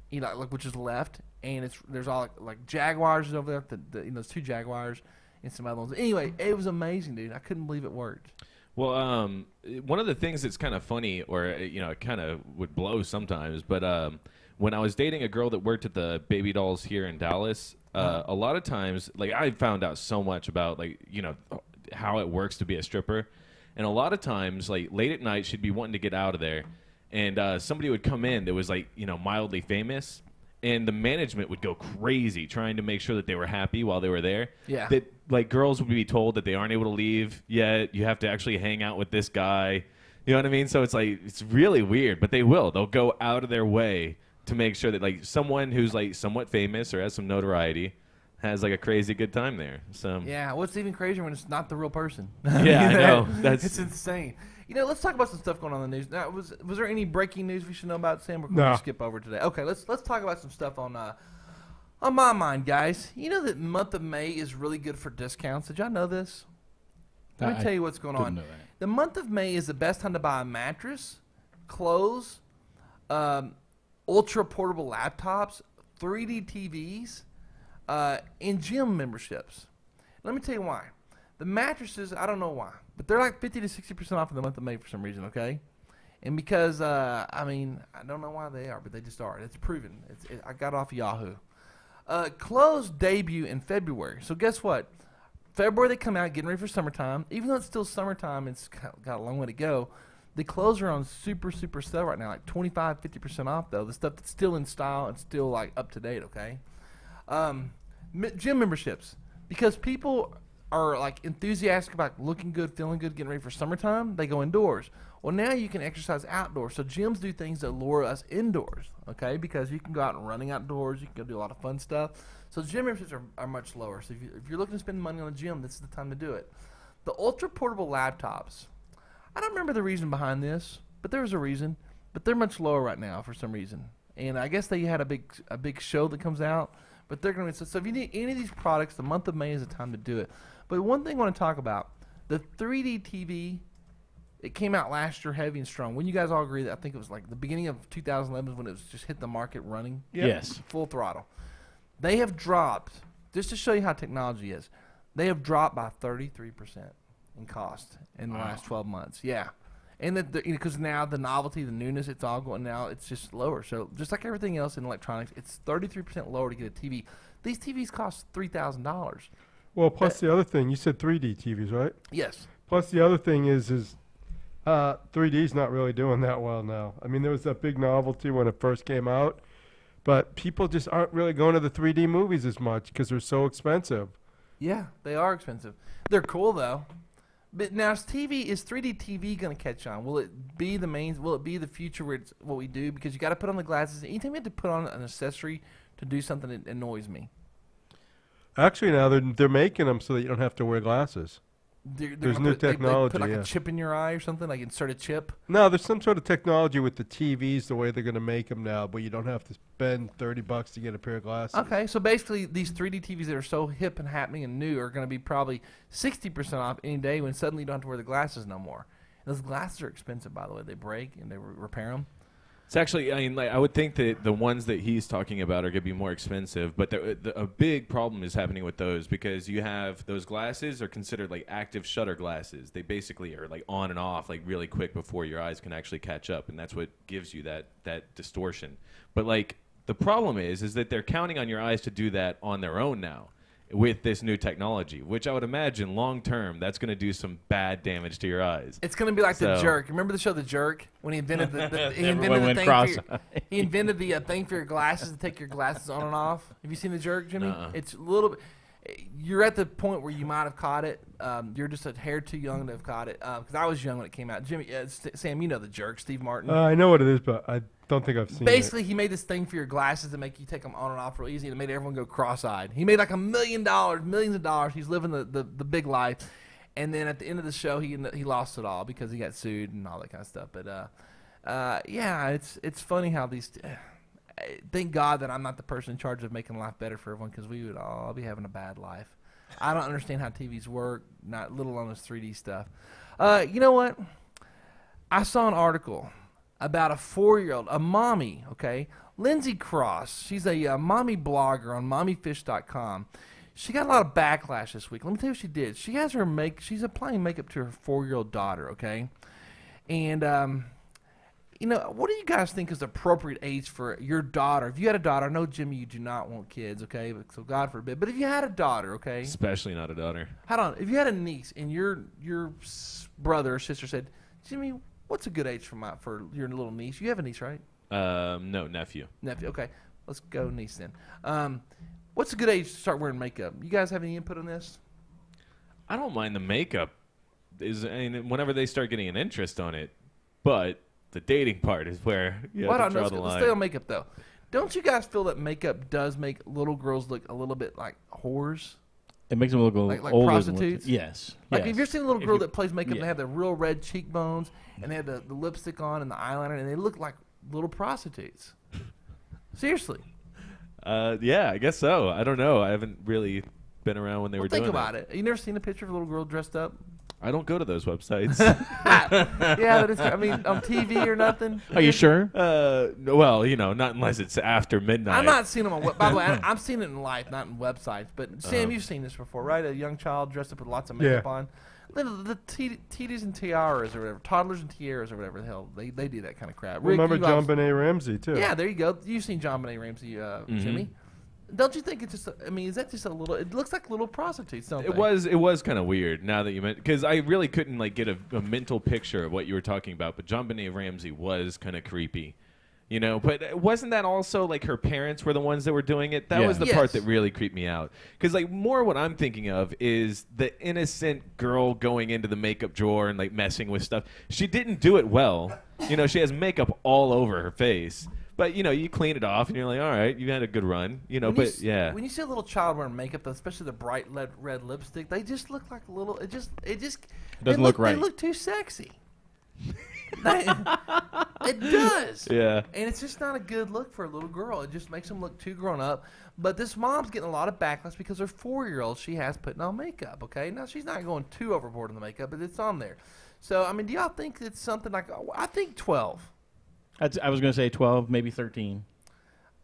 B: you know, like which is left, and there's all like Jaguars over there. There's 2 Jaguars and some other ones. Anyway, it was amazing, dude. I couldn't believe it worked.
D: Well, one of the things that's kind of funny, or you know, it kind of would blow sometimes, but when I was dating a girl that worked at the Baby Dolls here in Dallas, a lot of times, like I found out so much about like you know how it works to be a stripper, and a lot of times, like late at night, she'd be wanting to get out of there, and somebody would come in that was like you know mildly famous. And the management would go crazy trying to make sure that they were happy while they were there.
B: Yeah.
D: That like girls would be told that they aren't able to leave yet. You have to actually hang out with this guy. You know what I mean? So it's like it's really weird, but they will. They'll go out of their way to make sure that like someone who's like somewhat famous or has some notoriety has like a crazy good time there. So
B: Yeah, what's even crazier when it's not the real person?
D: Yeah, I know.
B: It's insane. You know, let's talk about some stuff going on in the news. Now, was there any breaking news we should know about, Sam? We're going to skip over today. Okay, let's talk about some stuff on my mind, guys. You know that month of May is really good for discounts. Did y'all know this? Let me tell you what's going on.
E: know that.
B: The month of May is the best time to buy a mattress, clothes, ultra portable laptops, 3D TVs, and gym memberships. Let me tell you why. The mattresses, I don't know why, but they're like 50 to 60% off in the month of May for some reason, okay? And because, I mean, I don't know why they are, but they just are. It's proven. I got it off Yahoo. Clothes debut in February. So guess what? February they come out getting ready for summertime. Even though it's still summertime, it's got a long way to go. The clothes are on super sale right now, like 25, 50% off though. The stuff that's still in style and still like up to date, okay? Gym memberships. Because people are like enthusiastic about looking good, feeling good, getting ready for summertime, they go indoors. Well, now you can exercise outdoors. So gyms do things that lure us indoors, okay? Because you can go out and running outdoors. You can go do a lot of fun stuff. So gym memberships are much lower. So if you're looking to spend money on a gym, this is the time to do it. The ultra portable laptops. I don't remember the reason behind this, but there was a reason. But they're much lower right now for some reason. And I guess they had a big show that comes out. But they're going to be so if you need any of these products, the month of May is the time to do it. But one thing I want to talk about, the 3D TV, it came out last year heavy and strong. When you guys all agree that I think it was like the beginning of 2011 when it was just hit the market running.
E: Yep. Yes.
B: Full throttle. They have dropped, just to show you how technology is, they have dropped by 33% in cost in the last 12 months. Yeah. And because now the novelty, the newness, it's all going now, it's just lower. So just like everything else in electronics, it's 33% lower to get a TV. These TVs cost $3,000.
C: Well, plus the other thing, you said 3D TVs, right?
B: Yes.
C: Plus the other thing is 3D's not really doing that well now. I mean, there was that big novelty when it first came out, but people just aren't really going to the 3D movies as much because they're so expensive.
B: Yeah, they are expensive. They're cool though. But now, is 3D TV going to catch on? Will it be the main? Will it be the future where it's what we do? Because you got to put on the glasses. Anytime you have to put on an accessory to do something, it annoys me.
C: Actually, now they're making them so that you don't have to wear glasses. There's new technology.
B: They put like a chip in your eye or something, like insert a chip.
C: No, there's some sort of technology with the TVs, the way they're going to make them now, but you don't have to spend $30 to get a pair of glasses.
B: Okay, so basically these 3D TVs that are so hip and happening and new are going to be probably 60% off any day when suddenly you don't have to wear the glasses no more. And those glasses are expensive, by the way. They break and they repair them.
D: It's actually, I mean, like I would think that the ones that he's talking about are going to be more expensive, but a big problem is happening with those because you have those glasses are considered like active shutter glasses. They basically are like on and off like really quick before your eyes can actually catch up, and that's what gives you that distortion. But like the problem is that they're counting on your eyes to do that on their own now with this new technology, which I would imagine long term that's going to do some bad damage to your eyes.
B: It's going to be like The Jerk. Remember the show The Jerk when he invented he invented the thing for your glasses to take your glasses on and off. Have you seen The Jerk, Jimmy? It's a little bit. You're at the point where you might have caught it. You're just a hair too young to have caught it. Because I was young when it came out. Jimmy, Sam, you know The Jerk, Steve Martin.
C: I know what it is, but I don't think I've seen it.
B: Basically, he made this thing for your glasses to make you take them on and off real easy, and it made everyone go cross-eyed. He made like millions of dollars. He's living the big life, and then at the end of the show, he lost it all because he got sued and all that kind of stuff. But yeah, it's funny how these. Thank God that I'm not the person in charge of making life better for everyone because we would all be having a bad life. I don't understand how TVs work, not little on this 3D stuff. You know what? I saw an article. about a 4-year-old, a mommy, okay? Lindsay Cross, she's a mommy blogger on mommyfish.com. She got a lot of backlash this week. Let me tell you what she did. She has her she's applying makeup to her 4-year-old daughter, okay? And, you know, what do you guys think is the appropriate age for your daughter? If you had a daughter, I know, Jimmy, you do not want kids, okay? So God forbid. But if you had a daughter, okay?
D: Especially not a daughter.
B: Hold on. If you had a niece and your brother or sister said, Jimmy, what's a good age for your little niece? You have a niece, right?
D: No, nephew.
B: Nephew. Okay. Let's go niece then. What's a good age to start wearing makeup? You guys have any input on this?
D: I don't mind the makeup. Whenever they start getting an interest on it, but the dating part is where you have to draw the
B: Let's
D: line.
B: stay on makeup though. Don't you guys feel that makeup does make little girls look a little bit like whores?
E: It makes them look
B: Like
E: older than what
B: prostitutes?
E: yes.
B: Like
E: yes.
B: if you're seeing a little
E: If
B: girl
E: you-
B: that plays makeup,
E: yeah.
B: they have the real red cheekbones and they have the lipstick on and the eyeliner, and they look like little prostitutes. Seriously.
D: Yeah, I guess so. I don't know. I haven't really been around when they were doing
B: Think about
D: it.
B: it. You never seen a picture of a little girl dressed up?
D: I don't go to those websites.
B: Yeah, but I mean, on TV or nothing.
E: Are you sure?
D: Well, you know, not unless it's after midnight.
B: I'm not seeing them on. By the way, I've seen it in life, not in websites. But Sam, you've seen this before, right? A young child dressed up with lots of makeup on. The titties and tiaras or whatever, toddlers and tiaras or whatever the hell they do that kind of crap. Rick,
C: Remember
B: you
C: John
B: obviously-
C: Benet Ramsey too.
B: Yeah, there you go. You've seen John Benet Ramsey, Jimmy. Don't you think it's just? I mean, is that just a little? It looks like little prostitutes, don't
D: It
B: they?
D: was kind of weird now that you meant, because I really couldn't like get a mental picture of what you were talking about. But John Benet Ramsey was kind of creepy, you know. But wasn't that also like her parents were the ones that were doing it? That
E: Yeah.
D: was the
B: Yes.
D: part that really creeped me out. Because like more what I'm thinking of is the innocent girl going into the makeup drawer and like messing with stuff. She didn't do it well. You know, she has makeup all over her face. But, you know, you clean it off, and you're like, all right, you had a good run. You know,
B: When you
D: but,
B: s-
D: yeah.
B: When you see a little child wearing makeup, especially the bright red lipstick, they just look like a little. It
E: doesn't look right.
B: They look too sexy. It does.
D: Yeah.
B: And it's just not a good look for a little girl. It just makes them look too grown up. But this mom's getting a lot of backlash because her 4-year-old, she has putting on makeup, okay? Now, she's not going too overboard on the makeup, but it's on there. So, I mean, do y'all think it's something like, I think 12.
E: I was going to say 12, maybe 13.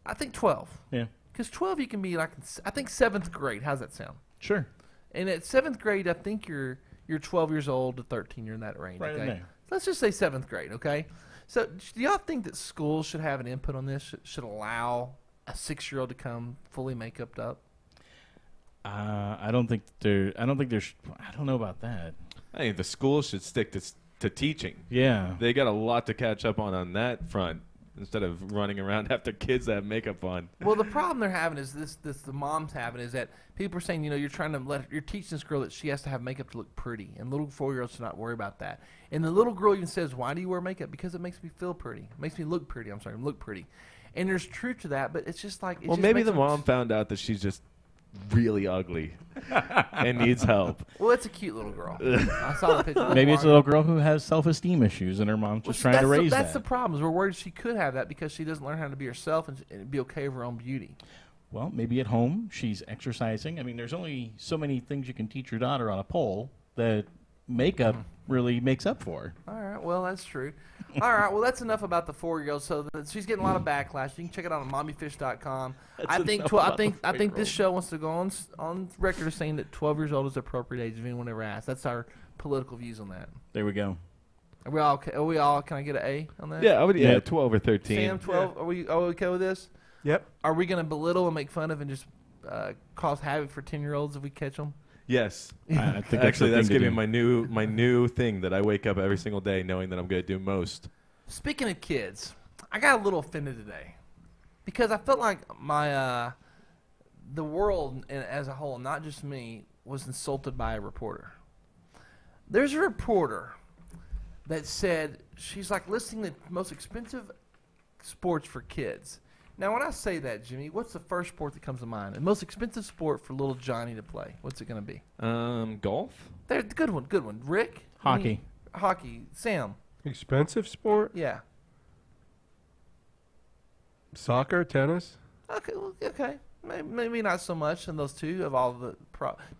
B: I think 12.
E: Yeah.
B: Because 12, you can be like, I think 7th grade. How's that sound?
E: Sure.
B: And at 7th grade, I think you're 12 years old to 13. You're in that range,
E: Right in
B: okay?
E: there.
B: Let's just say 7th grade, okay? So do y'all think that schools should have an input on this? Should allow a 6-year-old to come fully makeuped up?
E: I don't think there's. I don't know about that.
D: I think the school should stick to teaching.
E: Yeah.
D: They got a lot to catch up on that front instead of running around after kids that have makeup on.
B: Well, the problem they're having is this the mom's having is that people are saying, you know, you're teaching this girl that she has to have makeup to look pretty, and little 4-year-olds should not worry about that. And the little girl even says, why do you wear makeup? Because it makes me feel pretty. It makes me look pretty. Look pretty. And there's truth to that, but it's just like...
D: Well, maybe the mom found out that she's just really ugly and needs help.
B: Well, it's a cute little girl. I saw the picture.
E: Maybe it's a little girl who has self-esteem issues, and her mom's just trying to raise
B: That's the
E: that.
B: problem. Is we're worried she could have that because she doesn't learn how to be herself and be okay with her own beauty.
E: Well, maybe at home she's exercising. I mean, there's only so many things you can teach your daughter on a pole that makeup really makes up for.
B: All right, well, that's true. All right, well, that's enough about the 4-year-old. So she's getting a lot of backlash. You can check it out on mommyfish.com. I think
E: enough about the
B: I think this
E: 4-year-old.
B: show wants to go on record as saying that 12 years old is the appropriate age if anyone ever asks. That's our political views on that.
E: There we go.
B: Are we all okay? Are we all? Can I get an A on that?
D: Yeah,
E: Yeah.
D: 12 or 13.
B: Sam, 12. Are we okay with this?
C: Yep.
B: Are we going to belittle and make fun of and just cause havoc for 10-year-olds if we catch them?
D: Yes.
E: I think
D: Actually, that's
E: going
D: gonna
E: to
D: be my new thing that I wake up every single day knowing that I'm going to do most.
B: Speaking of kids, I got a little offended today because I felt like the world as a whole, not just me, was insulted by a reporter. There's a reporter that said she's like listing the most expensive sports for kids. Now, when I say that, Jimmy, what's the first sport that comes to mind? The most expensive sport for little Johnny to play. What's it going to be?
D: Golf?
B: There, good one. Rick?
E: Hockey.
B: Hockey. Sam?
C: Expensive sport?
B: Yeah.
C: Soccer, tennis?
B: Okay. Well, okay. Maybe not so much in those two of all the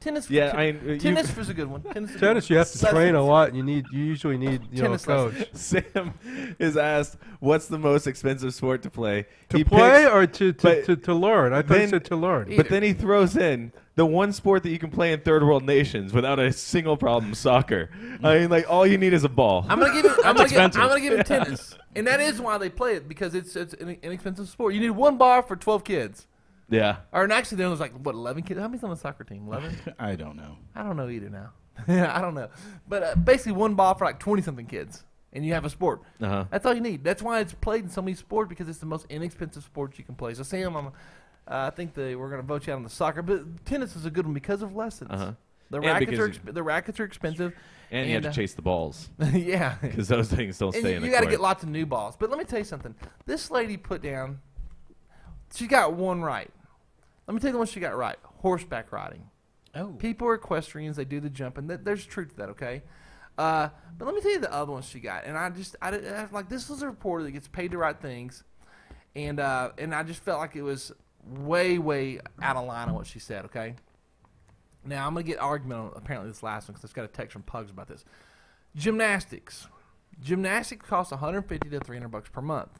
B: tennis.
D: Yeah,
B: tennis was a good one. Tennis,
C: Tennis, you have to train a lot. You usually need a
B: Tennis
C: coach.
B: lessons.
D: Sam is asked, "What's the most expensive sport to play?"
C: To
D: He
C: play
D: picks-
C: or
D: but
C: to learn? I thought you
D: then-
C: said to learn.
D: But then he throws in the one sport that you can play in third world nations without a single problem: soccer. I mean, like all you need is a ball.
B: I'm gonna give him. I'm
E: expensive.
B: gonna give him tennis, and that is why they play it because it's an inexpensive sport. You need one ball for 12 kids,
D: Yeah.
B: or actually there was like what 11 kids. How many's on the soccer team? 11.
E: I don't know.
B: I don't know either now. I don't know, but basically one ball for like 20 something kids, and you have a sport.
D: Uh-huh.
B: That's all you need. That's why it's played in so many sports because it's the most inexpensive sport you can play. So Sam, I think we're gonna vote you out on the soccer, but tennis is a good one because of lessons.
D: Uh-huh.
B: The
D: And
B: rackets
D: because
B: the rackets are expensive.
D: And you have to chase the balls
B: Yeah.
D: because those things don't
B: And
D: stay in the
B: you got to
D: court.
B: get lots of new balls. But let me tell you something. This lady put down, she got one right. Let me tell you the one she got right. Horseback riding.
E: Oh.
B: People are equestrians. They do the jumping. There's truth to that, okay? But let me tell you the other one she got. And I like, this was a reporter that gets paid to write things. And I just felt like it was way, way out of line on what she said, okay? Now, I'm going to get argument on apparently this last one because I've got a text from Pugs about this. Gymnastics. Gymnastics costs $150 to $300 per month.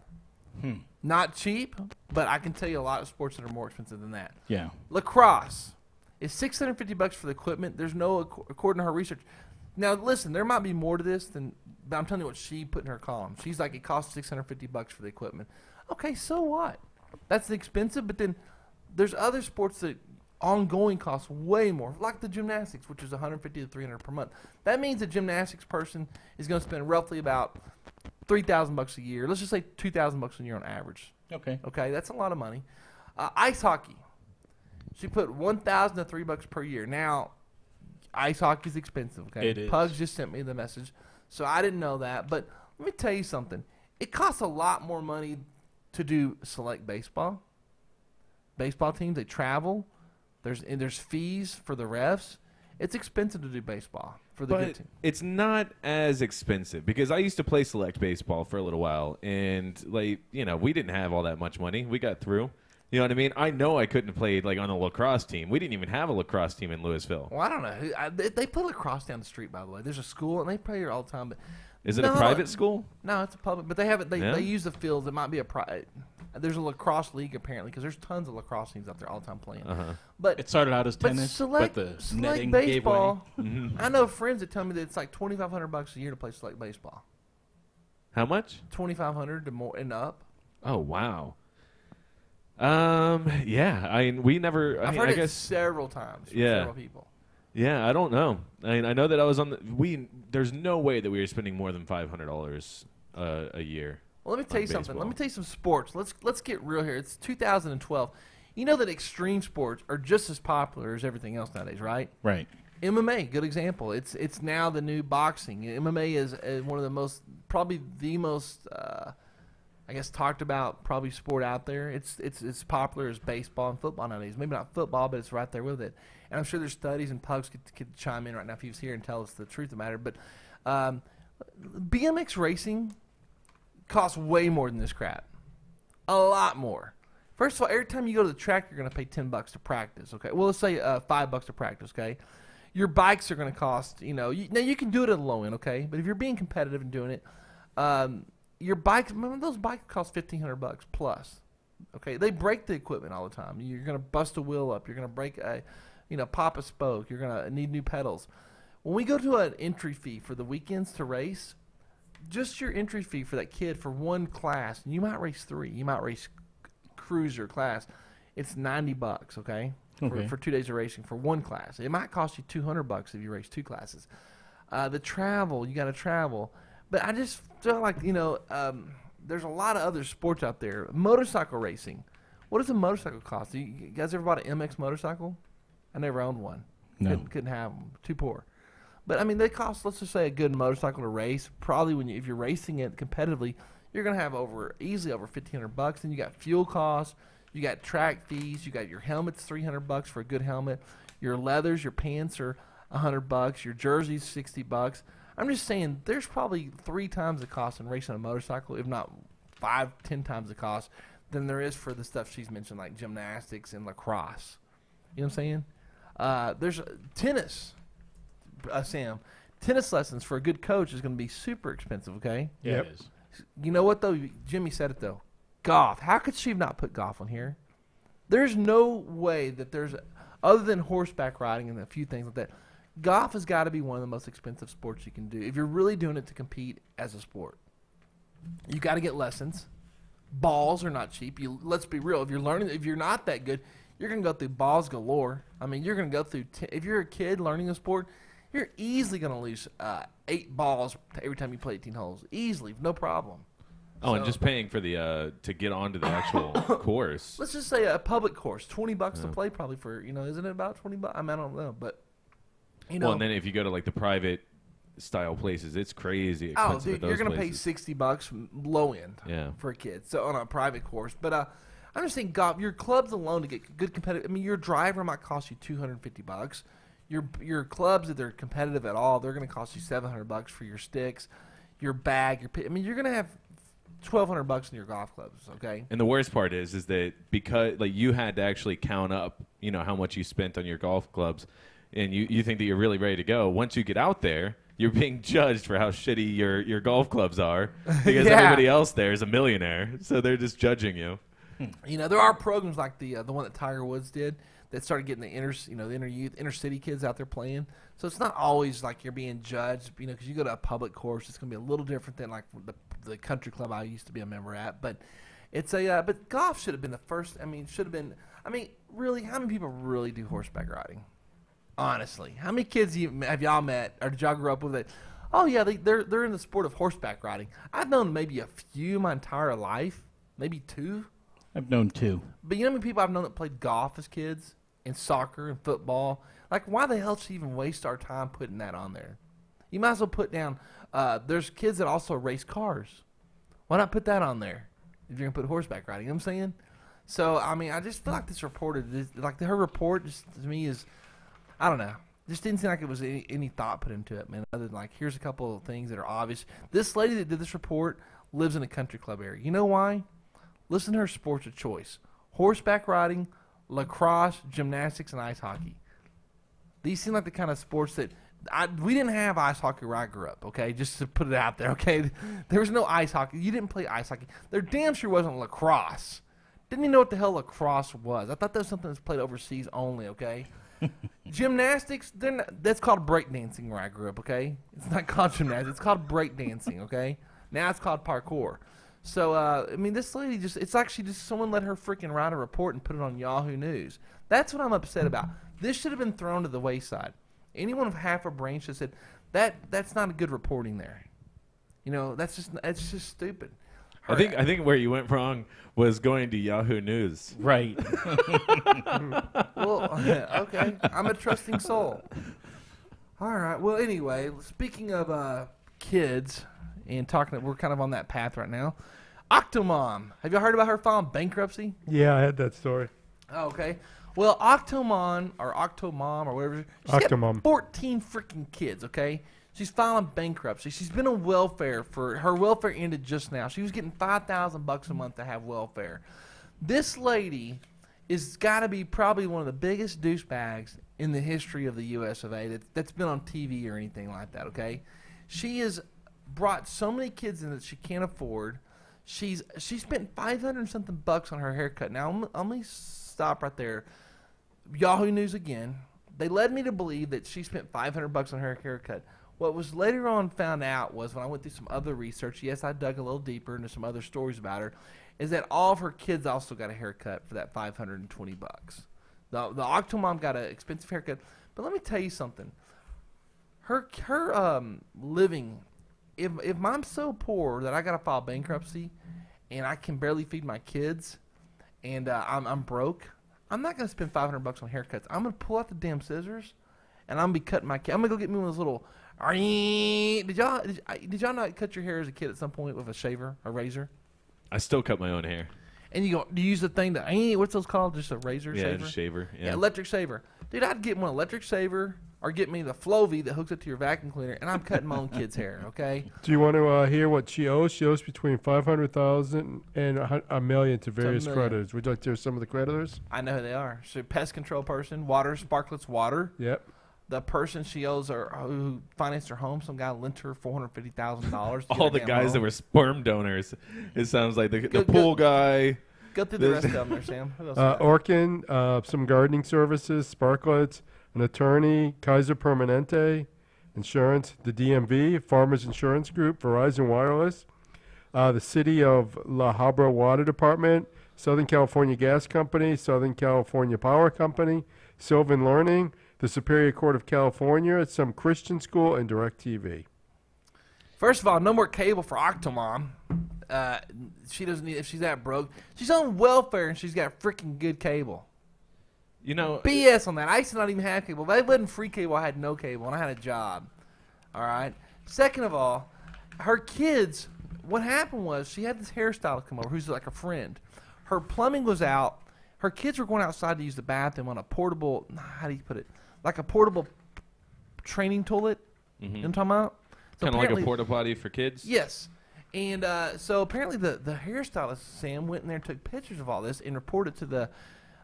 B: Not cheap, but I can tell you a lot of sports that are more expensive than that.
E: Yeah.
B: Lacrosse is $650 for the equipment. There's no, according to her research. Now, listen, there might be more to this than, but I'm telling you what she put in her column. She's like, it costs $650 for the equipment. Okay, so what? That's expensive, but then there's other sports that ongoing costs way more, like the gymnastics, which is $150 to $300 per month. That means a gymnastics person is going to spend roughly about $3,000 a year. Let's just say $2,000 a year on average.
E: Okay.
B: Okay, that's a lot of money. Ice hockey. She put $1,000 to $3 per year. Now, ice hockey is expensive. Okay,
E: It is.
B: Pugs just sent me the message, so I didn't know that. But let me tell you something. It costs a lot more money to do select baseball. Baseball teams, they travel. There's fees for the refs. It's expensive to do baseball for the good
D: But
B: team.
D: it's not as expensive because I used to play select baseball for a little while, and we didn't have all that much money. We got through. You know what I mean? I know I couldn't have played on a lacrosse team. We didn't even have a lacrosse team in Louisville.
B: Well, I don't know. They put lacrosse down the street, by the way. There's a school, and they play here all the time. But
D: Is it a private school?
B: No, it's a public. But they have it.
D: Yeah?
B: They use the fields. It might be a private. There's a lacrosse league apparently because there's tons of lacrosse teams out there all the time playing.
D: Uh-huh.
B: But
E: It started out as
B: but
E: tennis,
B: select,
E: but the
B: select
E: netting gave way.
B: baseball.
D: Mm-hmm.
B: I know friends that tell me that it's like $2,500 a year to play select baseball.
D: How much?
B: $2,500 to more and up.
D: Oh wow. Yeah. We never.
B: I've
D: I
B: heard it
D: guess.
B: several times from
D: Yeah.
B: several people.
D: Yeah, I don't know. I know that I was on the. There's no way that we were spending more than $500 a year.
B: Well, let me tell
D: on
B: you something. Let
D: baseball.
B: me tell you some sports. Let's get real here. It's 2012. You know that extreme sports are just as popular as everything else nowadays, right?
E: Right.
B: MMA, good example. It's now the new boxing. MMA is one of the most, probably the most, I guess, talked about probably sport out there. It's as popular as baseball and football nowadays. Maybe not football, but it's right there with it. And I'm sure there's studies, and Pugs could chime in right now if he was here and tell us the truth of the matter. But BMX racing costs way more than this crap. A lot more. First of all, every time you go to the track, you're going to pay $10 to practice. Okay. Well, let's say $5 to practice. Okay. Your bikes are going to cost. Now you can do it at a low end. Okay. But if you're being competitive and doing it, your bikes. Remember those bikes cost $1,500 plus. Okay. They break the equipment all the time. You're going to bust a wheel up. You're going to break pop a spoke. You're going to need new pedals. When we go to an entry fee for the weekends to race, just your entry fee for that kid for one class, and you might race 3. You might race cruiser class. It's $90, okay? For 2 days of racing for one class. It might cost you $200 if you race 2 classes. The travel, you got to travel. But I just feel like, there's a lot of other sports out there. Motorcycle racing. What does a motorcycle cost? You guys ever bought an MX motorcycle? I never owned one.
E: No.
B: Couldn't have them. Too poor. But, I mean, they cost, let's just say, a good motorcycle to race. Probably if you're racing it competitively, you're going to have easily over $1,500. Then you got fuel costs. You got track fees. You got your helmets, $300 for a good helmet. Your leathers, your pants are $100. Your jerseys, $60. I'm just saying there's probably 3 times the cost in racing a motorcycle, if not 5, 10 times the cost than there is for the stuff she's mentioned, like gymnastics and lacrosse. You know what I'm saying? There's tennis, Sam. Tennis lessons for a good coach is going to be super expensive, okay?
E: Yeah,
C: Yep.
E: it is.
B: You know what, though? Jimmy said it, though. Golf. How could she have not put golf on here? There's no way that there's, other than horseback riding and a few things like that, golf has got to be one of the most expensive sports you can do if you're really doing it to compete as a sport. You got to get lessons. Balls are not cheap. Let's be real. If you're learning, if you're not that good, you're going to go through balls galore. I mean, you're going to go through, if you're a kid learning a sport, you're easily going to lose 8 balls every time you play 18 holes. Easily, no problem.
D: Oh, and
B: So-
D: just paying for the to get onto the actual course.
B: Let's just say a public course, $20 to play probably for, isn't it about $20? I mean, I don't know, but,
D: Well, and then if you go to like the private style places, it's crazy
B: oh,
D: expensive.
B: dude,
D: at
B: you're
D: those
B: going to pay
D: places.
B: $60 low end
D: Yeah.
B: for a kid. So on a private course. But I'm just saying, golf, your clubs alone to get good competitive. I mean, your driver might cost you $250. Your clubs, if they're competitive at all, they're going to cost you $700 for your sticks, your bag, your pit. I mean, you're going to have $1,200 in your golf clubs, okay?
D: And the worst part is that because like you had to actually count up, how much you spent on your golf clubs, and you think that you're really ready to go. Once you get out there, you're being judged for how shitty your golf clubs are because
B: Yeah.
D: everybody else there is a millionaire, so they're just judging you.
B: There are programs like the one that Tiger Woods did that started getting the inner city kids out there playing. So it's not always like you're being judged, because you go to a public course, it's going to be a little different than like the country club I used to be a member at. But it's but golf should have been the first. I mean, really, how many people really do horseback riding? Honestly, how many kids have y'all met or did y'all grow up with that? Oh yeah, they're in the sport of horseback riding. I've known maybe a few my entire life, maybe 2.
E: I've known 2.
B: But you know how many people I've known that played golf as kids, and soccer and football? Like, why the hell should you even waste our time putting that on there? You might as well put down, there's kids that also race cars. Why not put that on there if you're going to put horseback riding? You know what I'm saying? So, I mean, I just feel like this her report just to me is, I don't know. Just didn't seem like it was any thought put into it, man, other than like, here's a couple of things that are obvious. This lady that did this report lives in a country club area. You know why? Listen to her sports of choice: horseback riding, lacrosse, gymnastics, and ice hockey. These seem like the kind of sports that we didn't have ice hockey where I grew up, okay? Just to put it out there, okay? There was no ice hockey. You didn't play ice hockey. There damn sure wasn't lacrosse. Didn't even know what the hell lacrosse was. I thought that was something that's played overseas only, okay? Gymnastics, that's called breakdancing where I grew up, okay? It's not called gymnastics. It's called breakdancing, okay? Now it's called parkour. So, I mean, this lady it's actually just someone let her freaking write a report and put it on Yahoo News. That's what I'm upset about. This should have been thrown to the wayside. Anyone with half a brain should have said, that's not a good reporting there. That's just stupid.
D: I think where you went wrong was going to Yahoo News.
E: Right.
B: Well, okay. I'm a trusting soul. All right. Well, anyway, speaking of kids and talking, we're kind of on that path right now. Octomom. Have you heard about her filing bankruptcy?
C: Yeah, I had that story.
B: Oh, okay. Well, Octomom or whatever. She's got
C: Octomom.
B: 14 freaking kids, okay? She's filing bankruptcy. She's been on welfare her welfare ended just now. She was getting $5,000 a month to have welfare. This lady is got to be probably one of the biggest douchebags in the history of the U.S. of A. That's been on TV or anything like that, okay? She has brought so many kids in that she can't afford. She spent $500 something bucks on her haircut. Now, let me stop right there. Yahoo News again. They led me to believe that she spent $500 on her haircut. What was later on found out was when I went through some other research, yes, I dug a little deeper into some other stories about her, is that all of her kids also got a haircut for that $520. The Octomom got an expensive haircut. But let me tell you something. Her living, if I'm so poor that I got to file bankruptcy and I can barely feed my kids and I'm broke, I'm not going to spend $500 on haircuts. I'm going to pull out the damn scissors and I'm going to be cutting my kid. I'm going to go get me one of those little... Did y'all not cut your hair as a kid at some point with a razor?
D: I still cut my own hair.
B: And do you use the thing what's those called? Just a razor
D: Yeah,
B: shaver?
D: just shaver.
B: Yeah,
D: Yeah.
B: electric shaver. Dude, I'd get one electric shaver, or get me the Flovey that hooks up to your vacuum cleaner, and I'm cutting my own kid's hair, okay?
C: Do you want to hear what she owes? She owes between $500,000 and $1 million to various
B: million.
C: creditors. Would you like to hear some of the creditors?
B: I know who they are. So pest control person, water, Sparklets Water.
C: Yep.
B: The person she owes her, who financed her home, some guy lent her $450,000.
D: All the guys that were sperm donors. It sounds like the pool guy.
B: Go through the rest of them there, Sam. Who else we got?
C: Orkin, some gardening services, Sparklets, an attorney, Kaiser Permanente, insurance, the DMV, Farmers Insurance Group, Verizon Wireless, the City of La Habra Water Department, Southern California Gas Company, Southern California Power Company, Sylvan Learning, the Superior Court of California, some Christian school, and DirecTV.
B: First of all, no more cable for Octomom. She doesn't need, if she's that broke. She's on welfare and she's got freaking good cable.
D: You know,
B: BS on that. I used to not even have cable. If I wasn't free cable, I had no cable, and I had a job. All right? Second of all, her kids, what happened was she had this hairstylist come over who's like a friend. Her plumbing was out. Her kids were going outside to use the bathroom on a portable, how do you put it? Like a portable training toilet. You know what I'm talking about? So
D: kind of like a
B: apparently-
D: porta potty for kids.
B: Yes. And so apparently the hairstylist, Sam, went in there and took pictures of all this and reported to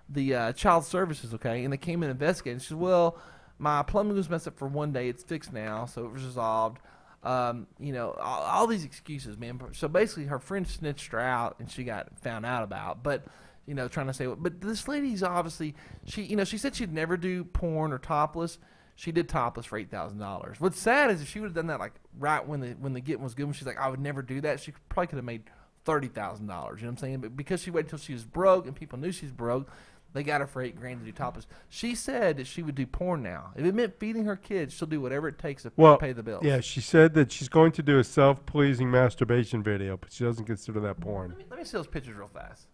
B: the child services, okay? And they came in and investigated. She said, well, my plumbing was messed up for one day. It's fixed now, so it was resolved. You know, all these excuses, man. So basically her friend snitched her out and she got found out about. But, you know, trying to say, but this lady's obviously, she said she'd never do porn or topless. She did topless for $8,000. What's sad is if she would have done that like right when the getting was good, when she's like, I would never do that, she probably could have made $30,000. You know what I'm saying? But because she waited until she was broke and people knew she's broke, they got her for $8,000 to do topless. She said that she would do porn now. If it meant feeding her kids, she'll do whatever it takes to pay the bills.
C: Yeah, she said that she's going to do a self-pleasing masturbation video, but she doesn't consider that porn.
B: Let me see those pictures real fast.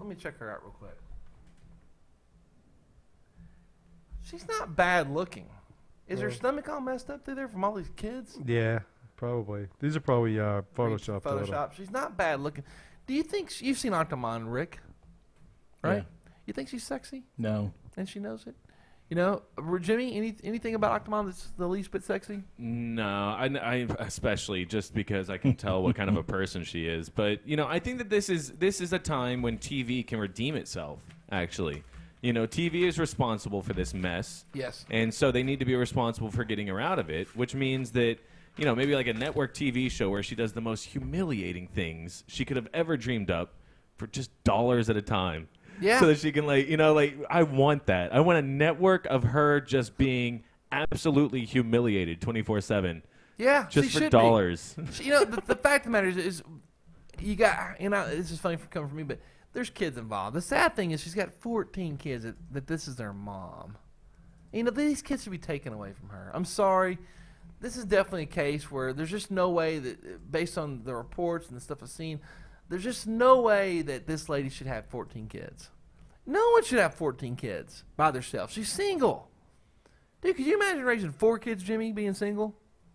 B: Let me check her out real quick. She's not bad looking. Is her stomach all messed up through there from all these kids?
C: Yeah, probably. These are probably Photoshopped. a little.
B: Photoshop. She's not bad looking. Do you think you've seen Octomon, Rick? Right?
E: Yeah.
B: You think she's sexy
E: No.
B: and she knows it? You know, Jimmy, anything about Octomon that's the least bit sexy?
D: No, I especially just because I can tell what kind of a person she is. But you know, I think that this is a time when TV can redeem itself. Actually, you know, TV is responsible for this mess.
B: Yes.
D: And so they need to be responsible for getting her out of it, which means that, you know, maybe like a network TV show where she does the most humiliating things she could have ever dreamed up for just dollars at a time.
B: Yeah.
D: So that she can, like, you know, like, I want that. I want a network of her just being absolutely humiliated 24/7.
B: Yeah.
D: Just
B: she
D: for
B: should
D: dollars.
B: Be. You know, the fact of the matter is you got, you know, this is funny for coming from me, but there's kids involved. The sad thing is she's got 14 kids that this is their mom. You know, these kids should be taken away from her. I'm sorry. This is definitely a case where there's just no way that, based on the reports and the stuff I've seen, there's just no way that this lady should have 14 kids. No one should have 14 kids by themselves. She's single. Dude, could you imagine raising 4 kids, Jimmy, being single?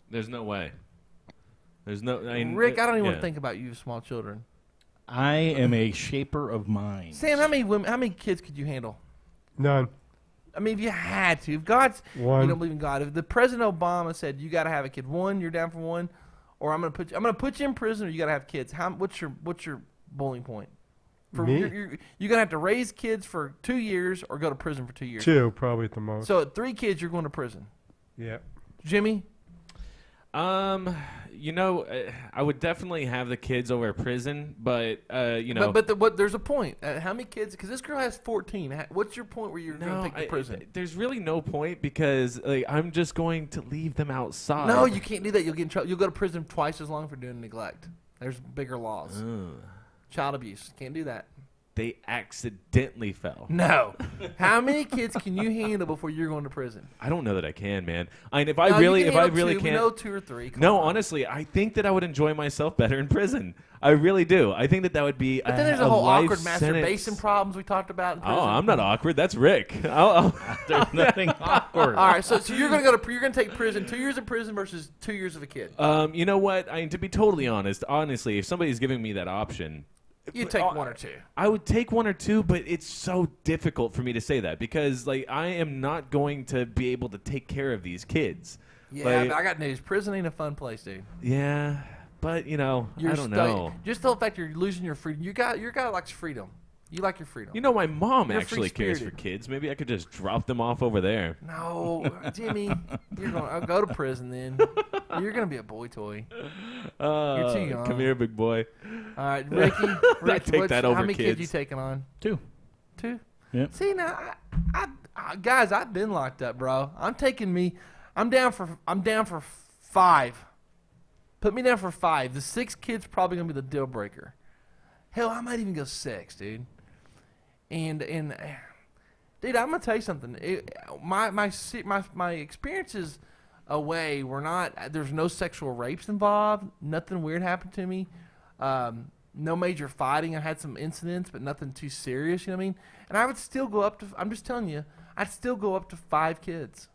D: There's no way. There's no. I mean,
B: Rick, I don't even want
D: yeah.
B: to think about you with small children.
E: I am a shaper of minds.
B: Sam, how many kids could you handle?
C: None.
B: I mean, if you had to, if God's,
C: One.
B: you don't believe in God. If the President Obama said you got to have a kid, one, you're down for one, or I'm gonna put you in prison, or you got to have kids. What's your bowling point?
C: Me?
B: You're gonna have to raise kids for 2 years, or go to prison for 2 years.
C: 2 probably at the most.
B: So at 3 kids, you're going to prison.
C: Yeah.
B: Jimmy,
D: You know, I would definitely have the kids over prison, but you know,
B: but there's a point. How many kids? Because this girl has 14. What's your point where you're
D: no,
B: going to take to prison?
D: there's really no point because like I'm just going to leave them outside.
B: No, you can't do that. You'll get in trouble. You'll go to prison twice as long for doing neglect. There's bigger laws. Child abuse. Can't do that.
D: They accidentally fell.
B: No. How many kids can you handle before you're going to prison?
D: I don't know that I can, man. I mean, if I
B: No,
D: really
B: you can handle two. We
D: can't.
B: know 2 or 3. Come
D: No,
B: on.
D: honestly, I think that I would enjoy myself better in prison. I really do. I think that would be.
B: But then there's a
D: a
B: whole
D: life
B: awkward masturbation
D: sentence.
B: problems we talked about in prison.
D: Oh, I'm not awkward. That's Rick.
E: There's nothing awkward.
B: All right, so you're going to you're going to take prison, 2 years of prison versus 2 years of a kid.
D: You know what? I mean, to be totally honest, honestly, if somebody's giving me that option,
B: You take one or two.
D: I would take one or two, but it's so difficult for me to say that because, like, I am not going to be able to take care of these kids.
B: Yeah,
D: Like,
B: but I got news. Prison ain't a fun place, dude.
D: yeah, but you know,
B: You're
D: I don't know.
B: Just the fact you're losing your freedom. Your guy likes freedom. You like your freedom.
D: You know, my mom
B: You're
D: actually cares for
B: free-spirited.
D: kids. Maybe I could just drop them off over there.
B: No, Jimmy, you're going. I'll go to prison then. You're gonna be a boy toy. You're too young.
D: Come here, big boy.
B: All right, Ricky.
D: take that over
B: how many kids
D: kids.
B: you taking on?
E: 2.
B: 2.
E: Yep.
B: See now, guys, I've been locked up, bro. I'm down for 5. Put me down for 5. The 6 kids probably gonna be the deal breaker. Hell, I might even go 6, dude. And dude, I'm gonna tell you something. My experiences away were not. There's no sexual rapes involved. Nothing weird happened to me. No major fighting. I had some incidents, but nothing too serious. You know what I mean? And I would still go up to. I'm just telling you. I'd still go up to 5 kids.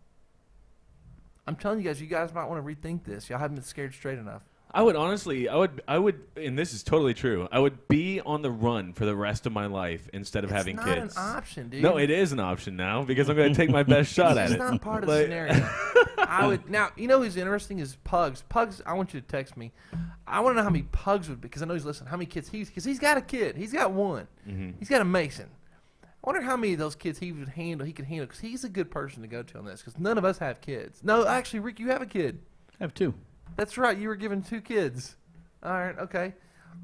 B: I'm telling you guys might want to rethink this. Y'all haven't been scared straight enough.
D: I would honestly, I would, and this is totally true. I would be on the run for the rest of my life instead of having kids.
B: It's not an option, dude.
D: No, it is an option now because I'm going to take my best shot at
B: It's
D: it.
B: not part of the scenario. I would now. You know who's interesting is Pugs. Pugs, I want you to text me. I want to know how many Pugs would be because I know he's listening. How many kids because he's got a kid. He's got one.
D: Mm-hmm.
B: He's got a Mason. I wonder how many of those kids he could handle because he's a good person to go to on this because none of us have kids. No, actually, Rick, you have a kid.
E: I have 2.
B: That's right. You were given 2 kids. All right. Okay.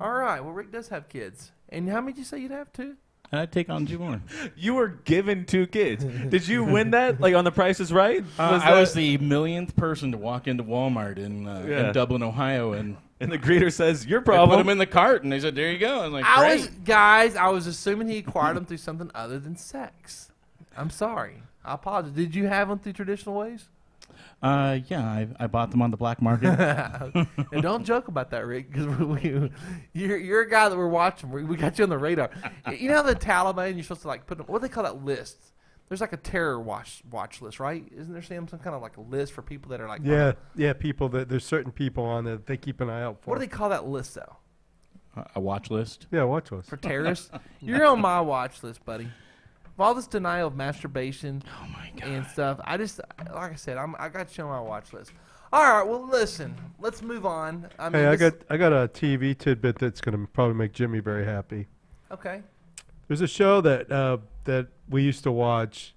B: All right. Well, Rick does have kids. And how many did you say you'd have 2?
E: I'd take on 2 more.
D: You were given 2 kids. Did you win that? Like on The Price is Right?
E: I was the millionth person to walk into Walmart in Dublin, Ohio, and
D: the greeter says, "Your
E: I put
D: problem."
E: them in the cart, and they said, "There you go." I was like,
B: I was assuming he acquired them through something other than sex. I'm sorry. I apologize. Did you have them through traditional ways?
E: Yeah, I bought them on the black market.
B: And don't joke about that, Rick, because you're a guy that we're watching. We got you on the radar. You know how the Taliban, you're supposed to like put them, what do they call that list? There's like a terror watch list, right? Isn't there some kind of like a list for people that are like
C: people that there's certain people on that they keep an eye out for.
B: What do they call that list though?
E: A watch list?
C: Yeah, watch list.
B: For terrorists? You're on my watch list, buddy. Of all this denial of masturbation and stuff, I just, like I said, I got you on my watch list. All right, well, listen, let's move on. I mean,
C: I got a TV tidbit that's going to probably make Jimmy very happy.
B: Okay.
C: There's a show that we used to watch.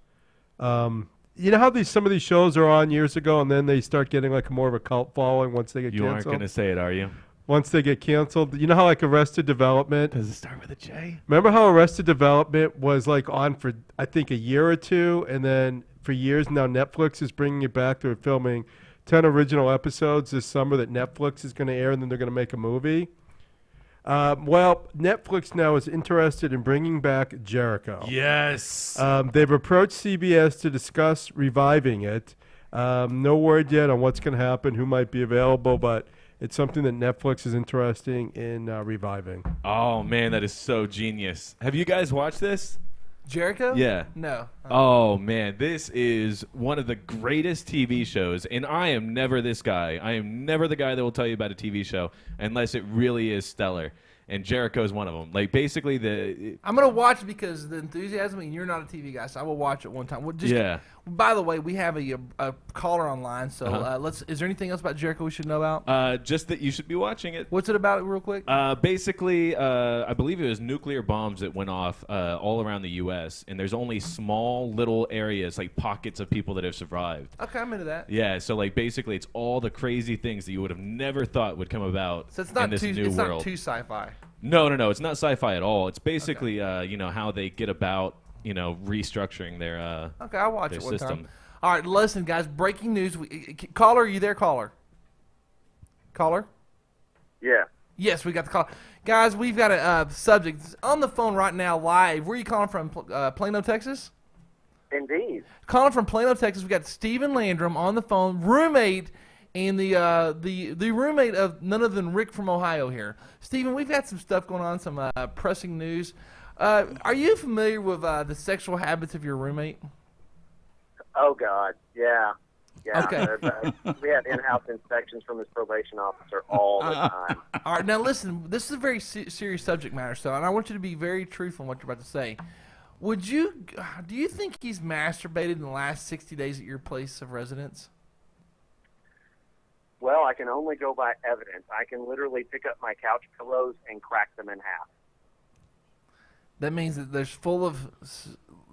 C: You know how some of these shows are on years ago, and then they start getting like more of a cult following once they get
D: You
C: canceled?
D: aren't going to say it, are you?
C: Once they get canceled. You know how like Arrested Development?
D: Does it start with a J?
C: Remember how Arrested Development was like on for, I think, a year or two, and then for years now Netflix is bringing it back. They're filming 10 original episodes this summer that Netflix is going to air, and then they're going to make a movie. Well, Netflix now is interested in bringing back Jericho.
D: Yes.
C: They've approached CBS to discuss reviving it. No word yet on what's going to happen, who might be available, but it's something that Netflix is interested in reviving.
D: Oh, man, that is so genius. Have you guys watched this?
B: Jericho?
D: Yeah.
B: No.
D: Oh, man, this is one of the greatest TV shows, and I am never this guy. I am never the guy that will tell you about a TV show unless it really is stellar, and Jericho is one of them. Like, basically,
B: I'm going to watch it because the enthusiasm, and you're not a TV guy, so I will watch it one time.
D: Yeah.
B: By the way, we have a caller online, so is there anything else about Jericho we should know about?
D: Just that you should be watching it.
B: What's it about, real quick?
D: Basically, I believe it was nuclear bombs that went off all around the U.S., and there's only small little areas, like pockets of people that have survived.
B: Okay, I'm into that.
D: Yeah, so like basically it's all the crazy things that you would have never thought would come about
B: So it's not
D: in this
B: too,
D: new
B: it's
D: world.
B: not too sci-fi.
D: No, it's not sci-fi at all. It's basically, how they get about, restructuring their
B: Okay, I'll watch
D: their
B: it one
D: system.
B: time. All right, listen, guys, breaking news. Caller, are you there, caller? Caller?
F: Yeah.
B: Yes, we got the call. Guys, we've got a subject on the phone right now live. Where are you calling from? Plano, Texas?
F: Indeed.
B: Calling from Plano, Texas. We got Stephen Landrum on the phone, roommate, and the roommate of none other than Rick from Ohio here. Stephen, we've got some stuff going on, some pressing news. Are you familiar with the sexual habits of your roommate?
F: Oh, God. Yeah.
G: Yeah.
B: Okay.
G: We have in-house inspections from his probation officer all the time.
B: All right, now listen. This is a very serious subject matter, so and I want you to be very truthful in what you're about to say. Do you think he's masturbated in the last 60 days at your place of residence?
G: Well, I can only go by evidence. I can literally pick up my couch pillows and crack them in half.
B: That means that there's full of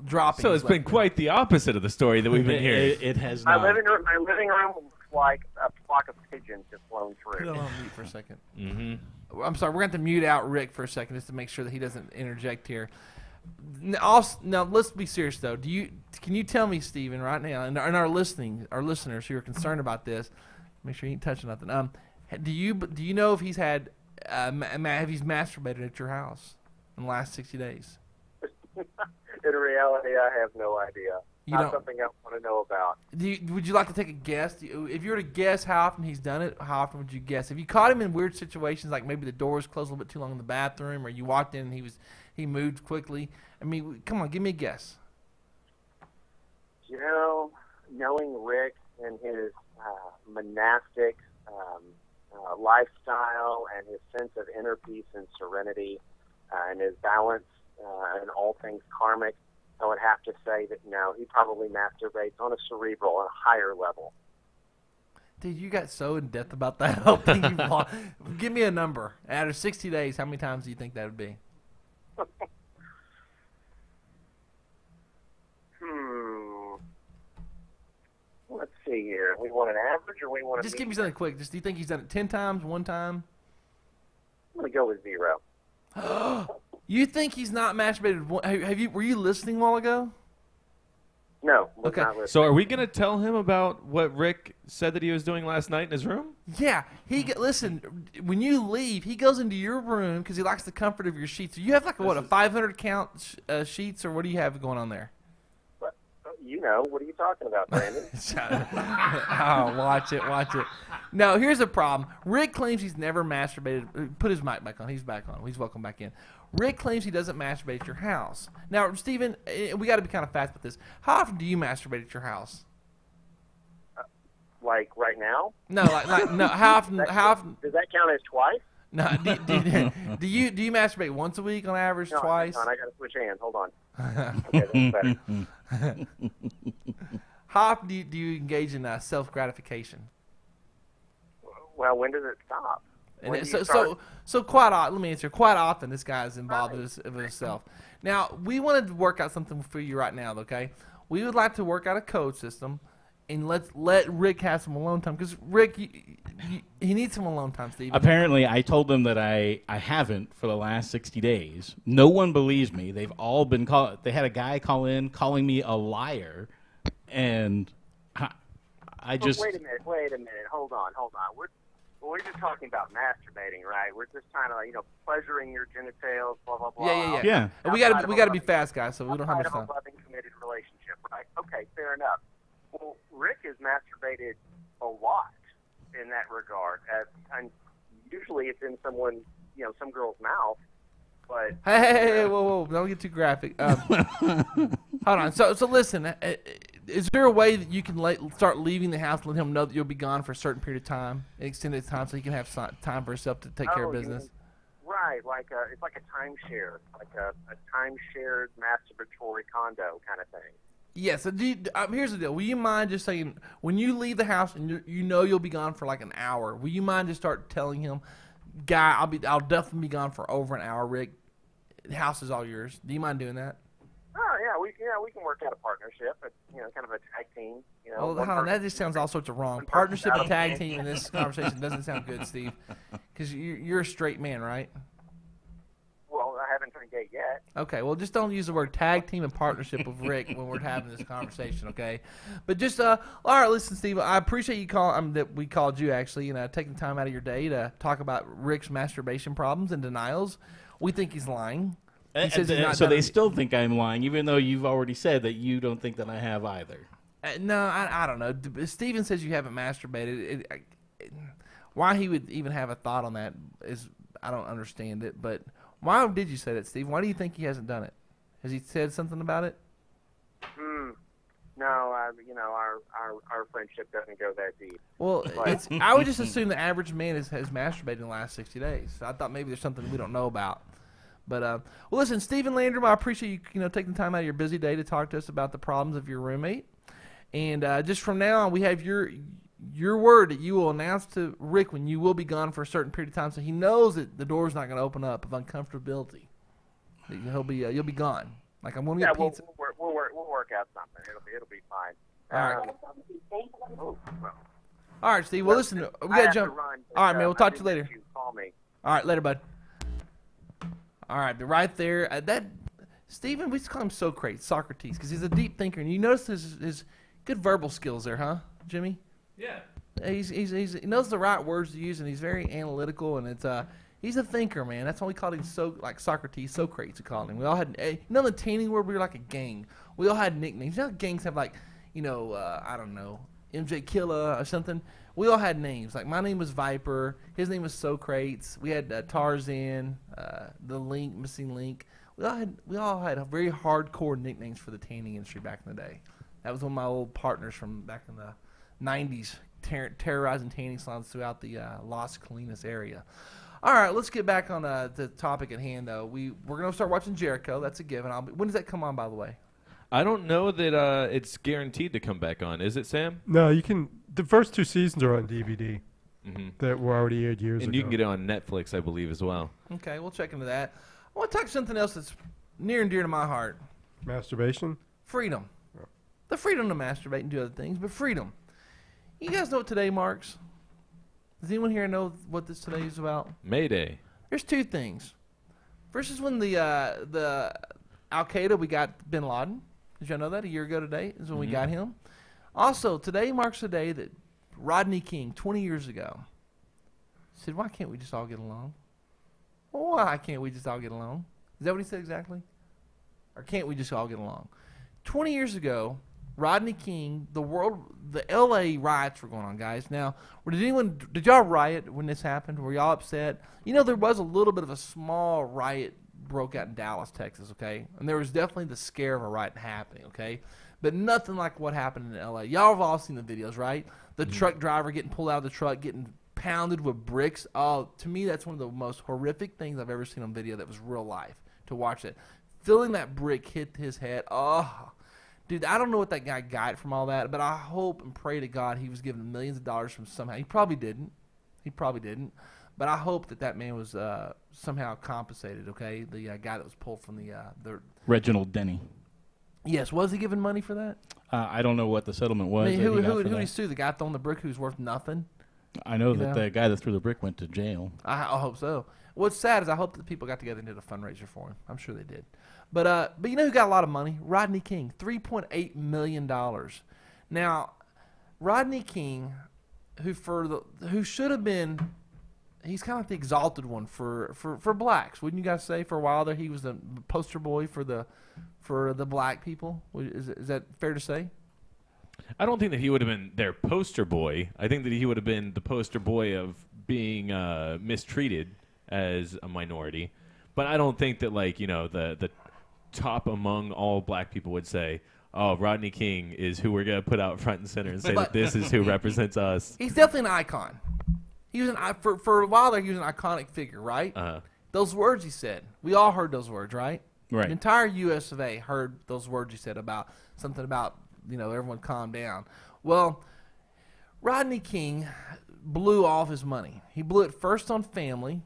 B: droppings.
D: So it's been quite the opposite of the story that we've been hearing.
E: It has
G: My
E: not.
G: living room looks like a flock of pigeons just flown
B: Put it
G: through.
B: on mute for a second.
D: Mm-hmm.
B: I'm sorry, we're going to have to mute out Rick for a second just to make sure that he doesn't interject here. Now, let's be serious though. Can you tell me, Steven, right now, and our listeners who are concerned about this, make sure you ain't touching nothing. Do you know if he's had if he's masturbated at your house in the last 60 days?
G: In reality, I have no idea. Not something I want to know about.
B: Would you like to take a guess? If you were to guess how often he's done it, how often would you guess? If you caught him in weird situations, like maybe the door was closed a little bit too long in the bathroom, or you walked in and he moved quickly. I mean, come on, give me a guess.
G: You know, knowing Rick and his monastic lifestyle and his sense of inner peace and serenity and his balance and all things karmic, I would have to say that no, he probably masturbates on a cerebral, a higher level.
B: Dude, you got so in depth about that whole thing. Give me a number. Out of 60 days, how many times do you think that would be?
G: Let's see here. We want an average, or we want
B: Just give me something quick. Do you think he's done it 10 times, one time?
G: I'm going to go with 0.
B: You think he's not masturbated? Were you listening a while ago?
G: No, was
B: Okay.
G: not listening.
D: So are we going to tell him about what Rick said that he was doing last night in his room?
B: Yeah. Listen, when you leave, he goes into your room because he likes the comfort of your sheets. You have like a 500 count sheets, or what do you have going on there?
G: You know, what are you talking about, Brandon?
B: Oh, watch it. No, here's the problem. Rick claims he's never masturbated. Put his mic back on. He's back on. He's welcome back in. Rick claims he doesn't masturbate at your house. Now, Steven, we got to be kind of fast with this. How often do you masturbate at your house?
G: Like right now?
B: No, no. How often?
G: Does that count as twice?
B: No. Do you masturbate once a week on average?
G: No,
B: Twice?
G: I got to switch hands. Hold on. Okay, that's better.
B: How often do you engage in self gratification?
G: Well, when does it stop? When do you start?
B: So quite often, let me answer. Quite often, this guy's involved with himself. Now, we wanted to work out something for you right now, okay? We would like to work out a code system, and let Rick have some alone time, because Rick, he needs some alone time, Steve.
E: Apparently, I told them that I haven't for the last 60 days. No one believes me. They've all been they had a guy call in calling me a liar, and I just...
G: Wait a minute. Hold on. We're just talking about masturbating, right? We're just trying to, pleasuring your genitals, blah, blah, blah.
B: Yeah. And we got to be fast, guys, so we don't have much
G: Outside
B: time.
G: of a loving, committed relationship, right? Okay, fair enough. Well, Rick has masturbated a lot in that regard. And usually it's in someone, some girl's mouth. But
B: Hey, whoa, don't get too graphic. Hold on. So listen, is there a way that you can start leaving the house, let him know that you'll be gone for a certain period of time, extended time, so he can have time for himself to take care of business?
G: Right, it's like a timeshare, like a timeshared masturbatory condo kind of thing.
B: Yeah, so here's the deal. Will you mind just saying, when you leave the house and you'll be gone for like an hour, will you mind just start telling him, guy, I'll definitely be gone for over an hour, Rick. The house is all yours. Do you mind doing that?
G: Oh, yeah, we can work out a partnership. It's, kind of a tag team.
B: Well, hold on, that just sounds all sorts of wrong. Partnership and tag team in this conversation doesn't sound good, Steve, because you're a straight man, right?
G: Well, I haven't turned gay yet.
B: Okay, well, just don't use the word tag team and partnership with Rick when we're having this conversation, okay? But just, all right, listen, Steve, I appreciate you that we called you, actually, taking time out of your day to talk about Rick's masturbation problems and denials. We think he's lying. He says he's not
E: so
B: done
E: they
B: it.
E: still think I'm lying, even though you've already said that you don't think that I have either.
B: No, I don't know. Steven says you haven't masturbated. Why he would even have a thought on that is, I don't understand it, but... Why did you say that, Steve? Why do you think he hasn't done it? Has he said something about it?
G: No, our friendship doesn't go that deep.
B: Well,
G: But-
B: I would just assume the average man has masturbated in the last 60 days. So I thought maybe there's something we don't know about. But well, listen, Stephen Landrum, I appreciate you, taking the time out of your busy day to talk to us about the problems of your roommate. And just from now on, we have your word that you will announce to Rick when you will be gone for a certain period of time, so he knows that the door's not going to open up of uncomfortability. You'll be gone. Like I'm going to get pizza.
G: We'll work out something. It'll be fine.
B: All right.
G: Well,
B: All right, Steve. Well, listen, we
G: I
B: got to
G: have
B: jump.
G: run,
B: All right, man. We'll talk to
G: I
B: you
G: think
B: later.
G: you call me.
B: All right, later, bud. All right, but right there, Stephen, we used to call him Socrates, because he's a deep thinker, and you notice his good verbal skills there, huh, Jimmy?
D: Yeah.
B: He knows the right words to use, and he's very analytical, and he's a thinker, man. That's why we called him Socrates, Socrates. We called him. We all had, the tanning world, we were like a gang. We all had nicknames. You know how gangs have I don't know, MJ Killa or something. We all had names. Like my name was Viper. His name was Socrates. We had Tarzan, the Missing Link. We all had very hardcore nicknames for the tanning industry back in the day. That was one of my old partners from back in the 90s, terrorizing tanning salons throughout the Las Colinas area. All right, let's get back on the topic at hand, though. We're going to start watching Jericho. That's a given. When does that come on, by the way?
D: I don't know that it's guaranteed to come back on. Is it, Sam?
C: No, you can. The first 2 seasons are on DVD
D: Mm-hmm.
C: that were already aired years ago.
D: And you can get it on Netflix, I believe, as well.
B: Okay, we'll check into that. I want to talk something else that's near and dear to my heart.
C: Masturbation.
B: Freedom. The freedom to masturbate and do other things, but freedom. You guys know what today marks? Does anyone here know what this today is about?
D: Mayday.
B: There's 2 things. First is when the Al-Qaeda, we got bin Laden. Did y'all know that? A year ago today is when we got him. Also, today marks the day that Rodney King, 20 years ago, said, why can't we just all get along? Why can't we just all get along? Is that what he said exactly? Or can't we just all get along? 20 years ago, Rodney King, the LA riots were going on, guys. Now, did y'all riot when this happened? Were y'all upset? There was a little bit of a small riot broke out in Dallas, Texas, okay? And there was definitely the scare of a riot happening, okay? But nothing like what happened in LA. Y'all have all seen the videos, right? The truck driver getting pulled out of the truck, getting pounded with bricks. Oh, to me, that's one of the most horrific things I've ever seen on video that was real life, to watch it. Feeling that brick hit his head, oh. Dude, I don't know what that guy got from all that, but I hope and pray to God he was given millions of dollars from somehow. He probably didn't. But I hope that man was somehow compensated, okay? The guy that was pulled from the
E: Reginald Denny.
B: Yes, was he given money for that?
E: I don't know what the settlement was.
B: I mean,
E: that he got
B: who
E: for
B: did he
E: that.
B: sue? The guy throwing the brick who's worth nothing?
E: I know
B: You
E: that
B: know?
E: the guy that threw the brick went to jail.
B: I hope so. What's sad is I hope that people got together and did a fundraiser for him. I'm sure they did. But you know who got a lot of money? Rodney King, $3.8 million. Now, Rodney King, who should have been, he's kind of like the exalted one for blacks. Wouldn't you guys say? For a while there, he was the poster boy for the black people. Is that fair to say?
D: I don't think that he would have been their poster boy. I think that he would have been the poster boy of being mistreated as a minority. But I don't think that, the top among all black people would say, oh, Rodney King is who we're going to put out front and center and say that this is who represents us.
B: He's definitely an icon. He was for a while there. He was an iconic figure, right?
D: Uh-huh.
B: Those words he said, we all heard those words, right?
E: Right.
B: The entire U.S. of A. heard those words he said about something about everyone calm down. Well, Rodney King blew all of his money. He blew it first on family.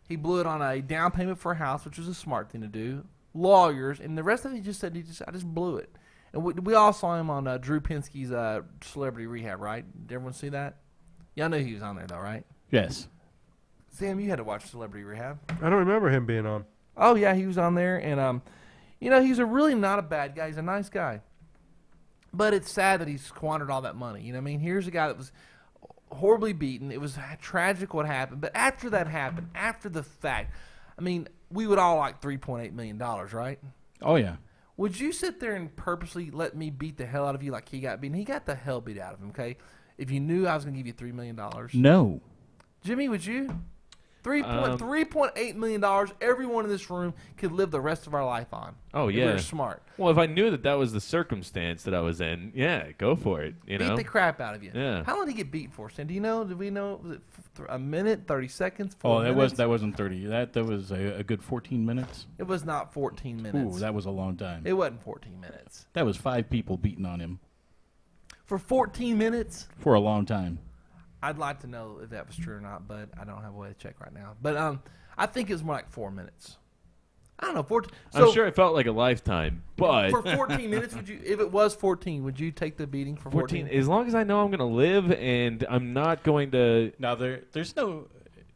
B: He blew it on a down payment for a house, which was a smart thing to do. Lawyers, and the rest of it, he just said, I just blew it. And we all saw him on Drew Pinsky's Celebrity Rehab, right? Did everyone see that? Y'all knew he was on there, though, right?
E: Yes.
B: Sam, you had to watch Celebrity Rehab.
C: I don't remember him being on.
B: Oh, yeah, he was on there. And, he's a really not a bad guy. He's a nice guy. But it's sad that he's squandered all that money. You know what I mean? Here's a guy that was horribly beaten. It was tragic what happened. But after that happened, after the fact, I mean, we would all like $3.8 million, right?
E: Oh, yeah.
B: Would you sit there and purposely let me beat the hell out of you like he got beaten? He got the hell beat out of him, okay? If you knew I was going to give you $3 million.
E: No.
B: Jimmy, would you? $3.8 million everyone in this room could live the rest of our life on.
D: Oh,
B: If
D: yeah.
B: we're smart.
D: Well, if I knew that was the circumstance that I was in, yeah, go for it. You
B: Beat
D: know?
B: the crap out of you.
D: Yeah.
B: How long did he get beat for, Stan? Do you know? Did we know? Was it a minute, 30 seconds,
E: Oh,
B: 4 minutes?
E: that wasn't 30. That was a good 14 minutes.
B: It was not 14 minutes.
E: Ooh, that was a long time.
B: It wasn't 14 minutes.
E: That was 5 people beating on him
B: For 14 minutes?
E: for a long time.
B: I'd like to know if that was true or not, but I don't have a way to check right now. But I think it was more like 4 minutes. I don't know. 14. So
D: I'm sure it felt like a lifetime, but
B: for 14 minutes, would you? If it was 14, would you take the beating for 14?
D: as long as I know I'm going to live and I'm not going to.
E: Now there's no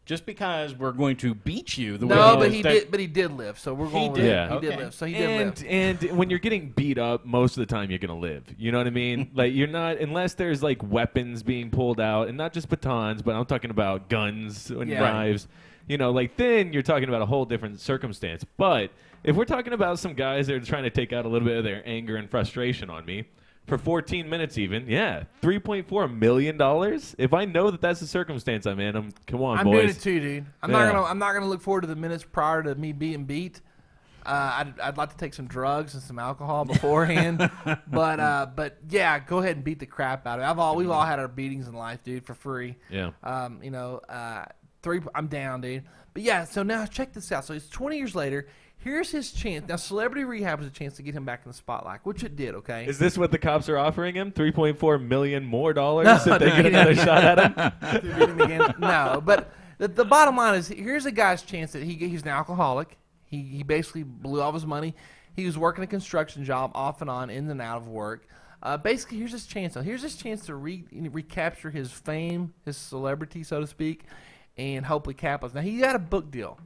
E: just because we're going to beat you the
B: No,
E: way
B: but he did. But he did live. So we're going.
E: did.
B: With
D: Yeah.
B: He did
E: Okay.
B: live. So he did live.
D: And when you're getting beat up, most of the time you're gonna live. You know what I mean? Like you're not unless there's like weapons being pulled out, and not just batons, but I'm talking about guns and
B: Yeah.
D: knives. You know, like then you're talking about a whole different circumstance. But if we're talking about some guys that are trying to take out a little bit of their anger and frustration on me for 14 minutes, even, yeah, $3.4 million. If I know that that's the circumstance I'm in, come on,
B: I'm
D: boys.
B: doing it too, dude. I'm
D: Yeah.
B: not gonna look forward to the minutes prior to me being beat. I'd like to take some drugs and some alcohol beforehand, but yeah, go ahead and beat the crap out of it. We've all had our beatings in life, dude, for free.
D: Yeah.
B: I'm down, dude. But yeah, so now check this out. So it's 20 years later. Here's his chance. Now, Celebrity Rehab is a chance to get him back in the spotlight, which it did, okay?
D: Is this what the cops are offering him? $3.4 million more dollars if they get another shot at him?
B: To beat him again? No, but the bottom line is here's a guy's chance that he's an alcoholic. He basically blew all his money. He was working a construction job off and on, in and out of work. Basically, here's his chance. Here's his chance to recapture his fame, his celebrity, so to speak, and hopefully capitalize. Now, he got a book deal.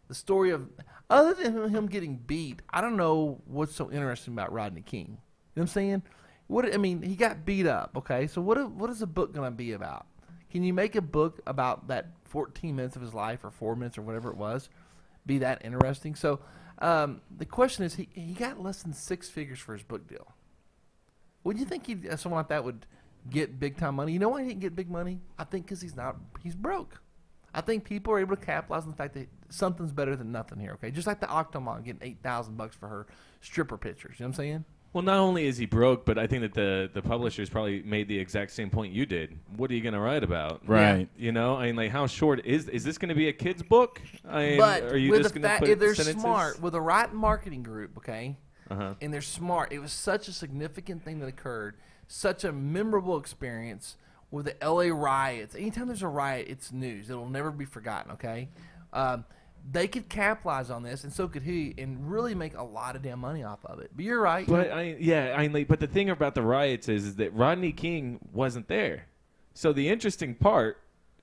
B: The story of, other than him getting beat, I don't know what's so interesting about Rodney King. You know what I'm saying? He got beat up, okay? So what is the book going to be about? Can you make a book about that 14 minutes of his life or 4 minutes or whatever it was? Be that interesting? So the question is, he got less than 6 figures for his book deal. Would you think someone like that would get big time money? You know why he didn't get big money? I think because he's broke. I think people are able to capitalize on the fact that something's better than nothing here, okay? Just like the Octomom getting $8,000 for her stripper pictures. You know what I'm saying?
D: Well, not only is he broke, but I think that the publishers probably made the exact same point you did. What are you going to write about?
E: Right.
D: You know, like how short is this going to be a kid's book?
B: But
D: are you
B: with
D: just
B: the
D: going to
B: fact,
D: put
B: if they're
D: sentences?
B: smart, with the right marketing group, okay,
D: Uh-huh.
B: and they're smart, it was such a significant thing that occurred, such a memorable experience with the LA riots. Anytime there's a riot, it's news. It'll never be forgotten, okay? They could capitalize on this, and so could he, and really make a lot of damn money off of it. But you're right.
D: But but the thing about the riots is that Rodney King wasn't there. So the interesting part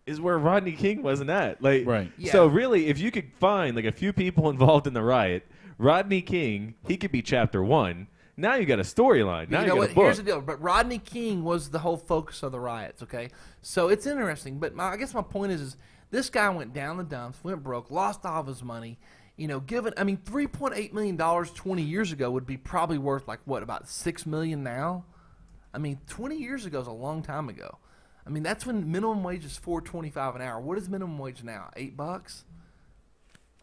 D: is where Rodney King wasn't at. Like,
E: Right.
B: Yeah.
D: So really, if you could find like a few people involved in the riot, Rodney King, he could be chapter 1. Now you got a storyline. Now
B: you know
D: got
B: what?
D: a book.
B: Here's the deal. But Rodney King was the whole focus of the riots, okay? So it's interesting. But I guess my point is this guy went down the dumps, went broke, lost all of his money. You know, $3.8 million 20 years ago would be probably worth like what, about $6 million now? 20 years ago is a long time ago. That's when minimum wage is $4.25 an hour. What is minimum wage now? $8?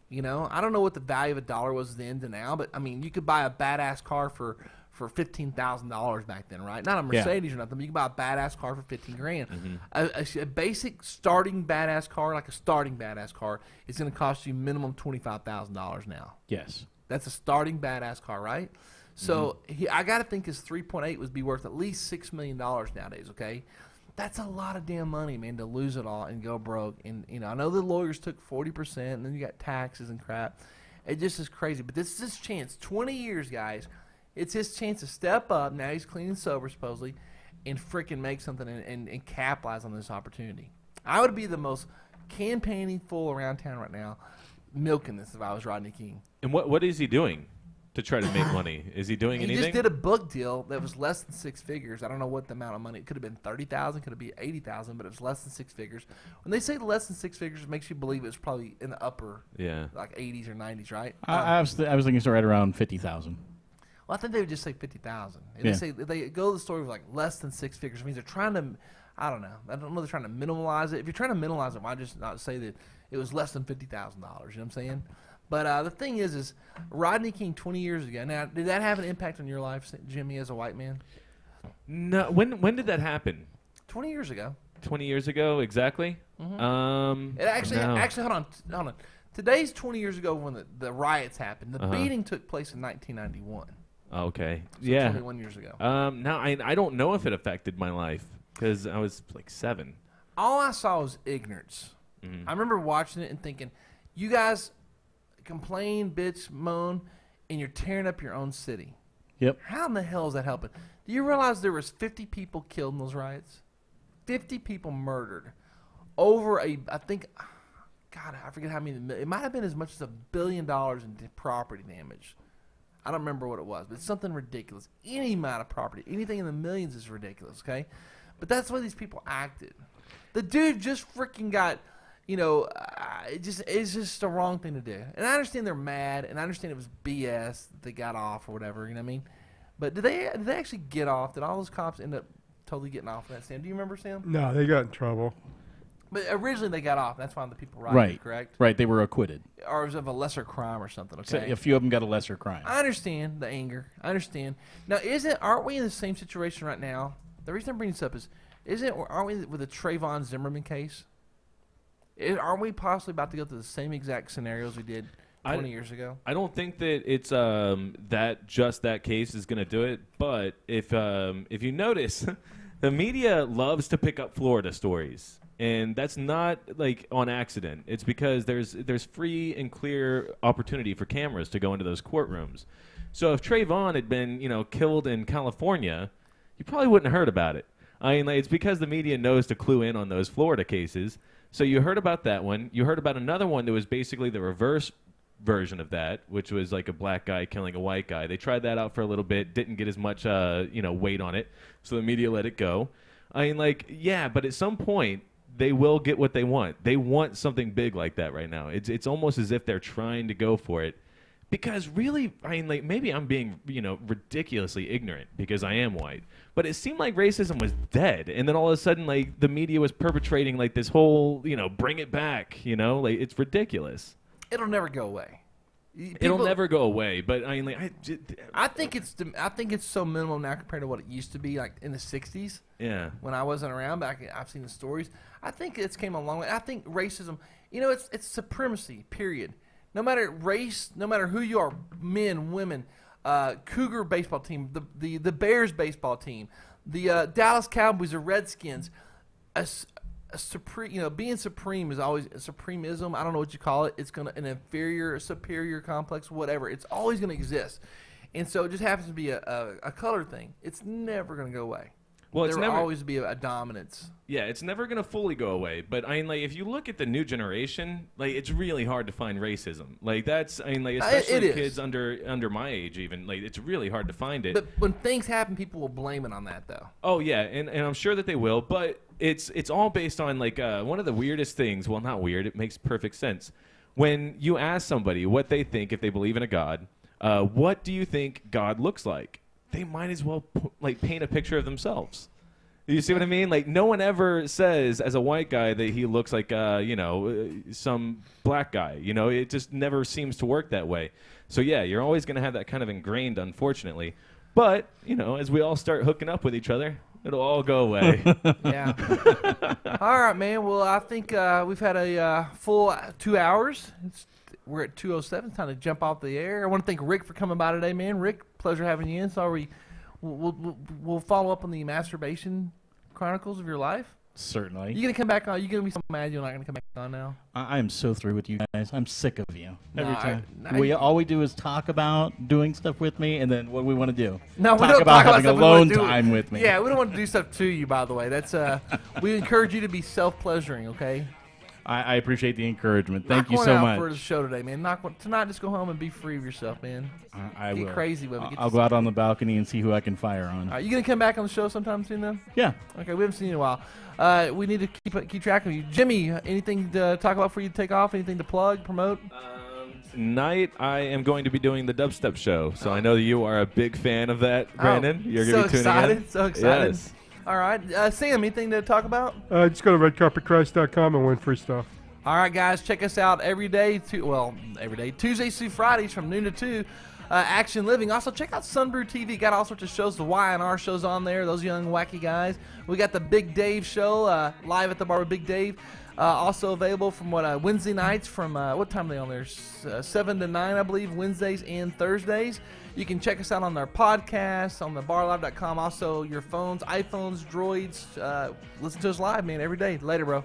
B: You know, I don't know what the value of a dollar was then to now, but you could buy a badass car for $15,000 back then, right? Not a Mercedes or nothing, but you can buy a badass car for $15,000.
D: Mm-hmm.
B: A basic starting badass car, like a starting badass car, is going to cost you minimum $25,000 now.
E: Yes.
B: That's a starting badass car, right? So I got to think his 3.8 would be worth at least $6 million nowadays. Okay, that's a lot of damn money, man, to lose it all and go broke. And I know the lawyers took 40%, and then you got taxes and crap. It just is crazy. But this is his chance. 20 years, guys. It's his chance to step up. Now he's clean and sober, supposedly, and freaking make something and capitalize on this opportunity. I would be the most campaigning fool around town right now, milking this if I was Rodney King.
D: And what is he doing to try to make money? Is he doing
B: He
D: anything?
B: just did a book deal that was less than 6 figures. I don't know what the amount of money. It could have been $30,000, could have been $80,000, but it was less than 6 figures. When they say less than 6 figures, it makes you believe it was probably in the upper,
D: Yeah.
B: like 80s or 90s, right?
E: I was thinking it's right around 50,000.
B: Well, I think they would just say 50,000. And
E: Yeah.
B: they go to the story with like less than 6 figures. It means they're trying to. I don't know. I don't know they're trying to minimalize it. If you're trying to minimalize it, why just not say that it was less than $50,000? You know what I'm saying? But the thing is Rodney King 20 years ago. Now, did that have an impact on your life, Jimmy, as a white man?
D: No. When did that happen?
B: 20 years ago.
D: 20 years ago, exactly.
B: It actually,
D: no.
B: hold on. Today's 20 years ago when the riots happened. The beating took place in 1991.
D: Okay.
B: So
D: yeah.
B: 21 years ago.
D: No, I don't know if it affected my life because I was like 7.
B: All I saw was ignorance. I remember watching it and thinking, you guys complain, bitch, moan, and you're tearing up your own city.
E: Yep.
B: How in the hell is that helping? Do you realize there was 50 people killed in those riots? 50 people murdered over I think, God, I forget how many. It might have been as much as $1 billion in property damage. I don't remember what it was, but it's something ridiculous. Any amount of property, anything in the millions is ridiculous, okay? But that's the way these people acted. The dude just freaking got, it's just the wrong thing to do. And I understand they're mad, and I understand it was BS that they got off or whatever, you know what I mean? But did they actually get off? Did all those cops end up totally getting off of that, Sam? Do you remember, Sam?
C: No, they got in trouble.
B: But originally they got off. That's why the people rioted, correct?
E: Right. They were acquitted.
B: Or it was of a lesser crime or something,
E: So
B: okay?
E: a few of them got a lesser crime.
B: I understand the anger. I understand. Now, aren't we in the same situation right now? The reason I'm bringing this up is, aren't we with the Trayvon Zimmerman case? Aren't we possibly about to go through the same exact scenarios we did 20 years ago?
D: I don't think that it's that case is going to do it. But if you notice, the media loves to pick up Florida stories. And that's not like on accident. It's because there's free and clear opportunity for cameras to go into those courtrooms. So if Trayvon had been, killed in California, you probably wouldn't have heard about it. I mean, it's because the media knows to clue in on those Florida cases. So you heard about that one. You heard about another one that was basically the reverse version of that, which was like a black guy killing a white guy. They tried that out for a little bit, didn't get as much weight on it, so the media let it go. I mean, yeah, but at some point they will get what they want. They want something big like that right now. It's almost as if they're trying to go for it. Because really, I mean, maybe I'm being, ridiculously ignorant because I am white. But it seemed like racism was dead. And then all of a sudden, the media was perpetrating, this whole, bring it back, it's ridiculous.
B: It'll never go away.
D: It'll never go away. But, I mean,
B: I think it's so minimal now compared to what it used to be, like, in the 60s.
D: Yeah. When
B: I wasn't around back, I've seen the stories. I think it's came a long way. I think racism, it's supremacy, period. No matter race, no matter who you are, men, women, Cougar baseball team, the Bears baseball team, the Dallas Cowboys, the Redskins, being supreme is always supremism. I don't know what you call it. It's an inferior, superior complex, whatever. It's always gonna exist, and so it just happens to be a color thing. It's never gonna go away.
D: Well,
B: there will always be a dominance.
D: Yeah, it's never going to fully go away. But, I mean, if you look at the new generation, it's really hard to find racism. Especially kids under my age even. It's really hard to find it.
B: But when things happen, people will blame it on that, though.
D: Oh, yeah, and I'm sure that they will. But it's all based on, one of the weirdest things. Well, not weird. It makes perfect sense. When you ask somebody what they think if they believe in a God, what do you think God looks like? They might as well paint a picture of themselves. You see what I mean? No one ever says as a white guy that he looks like some black guy. It just never seems to work that way. So yeah, you're always going to have that kind of ingrained, unfortunately. But as we all start hooking up with each other, it'll all go away.
B: Yeah. All right, man. Well, I think we've had a full 2 hours. We're at 2:07. It's time to jump off the air. I want to thank Rick for coming by today, man. Rick, pleasure having you in. Sorry, we'll follow up on the masturbation chronicles of your life.
E: Certainly.
B: You gonna come back on? You gonna be so mad you're not gonna come back on now?
E: I am so through with you guys. I'm sick of you. Every
B: No,
E: time. All we do is talk about doing stuff with me, and then what we want to do.
B: No, we
E: talk
B: don't
E: about
B: talk
E: having
B: about stuff we wanna
E: alone
B: do.
E: time with me.
B: Yeah, we don't want to do stuff to you. By the way, that's we encourage you to be self-pleasuring. Okay.
E: I appreciate the encouragement. Thank
B: Knock
E: you
B: one
E: so
B: out
E: much.
B: for the show today, man. Tonight, just go home and be free of yourself, man.
E: I
B: Get
E: will.
B: crazy with it. Get
E: I'll go out on the balcony and see who I can fire on.
B: Are you gonna come back on the show sometime soon, then?
E: Yeah.
B: Okay, we haven't seen you in a while. We need to keep track of you. Jimmy, anything to talk about for you to take off? Anything to plug, promote?
D: Tonight, I am going to be doing the Dubstep show, so I know that you are a big fan of that, Brandon. You're
B: so
D: going to be tuning
B: excited,
D: in.
B: so excited.
D: Yes.
B: All right. Sam, anything to talk about?
C: Just go to redcarpetchrist.com and win free stuff.
B: All right, guys, check us out every day. Tuesdays through Fridays from noon to 2. Action Living. Also, check out Sunbrew TV. Got all sorts of shows. The Y&R shows on there. Those young, wacky guys. We got the Big Dave show live at the bar with Big Dave. Also available from Wednesday nights from what time are they on there? 7 to 9, I believe, Wednesdays and Thursdays. You can check us out on our podcasts, on the barlive.com. Also, your phones, iPhones, Droids. Listen to us live, man, every day. Later, bro.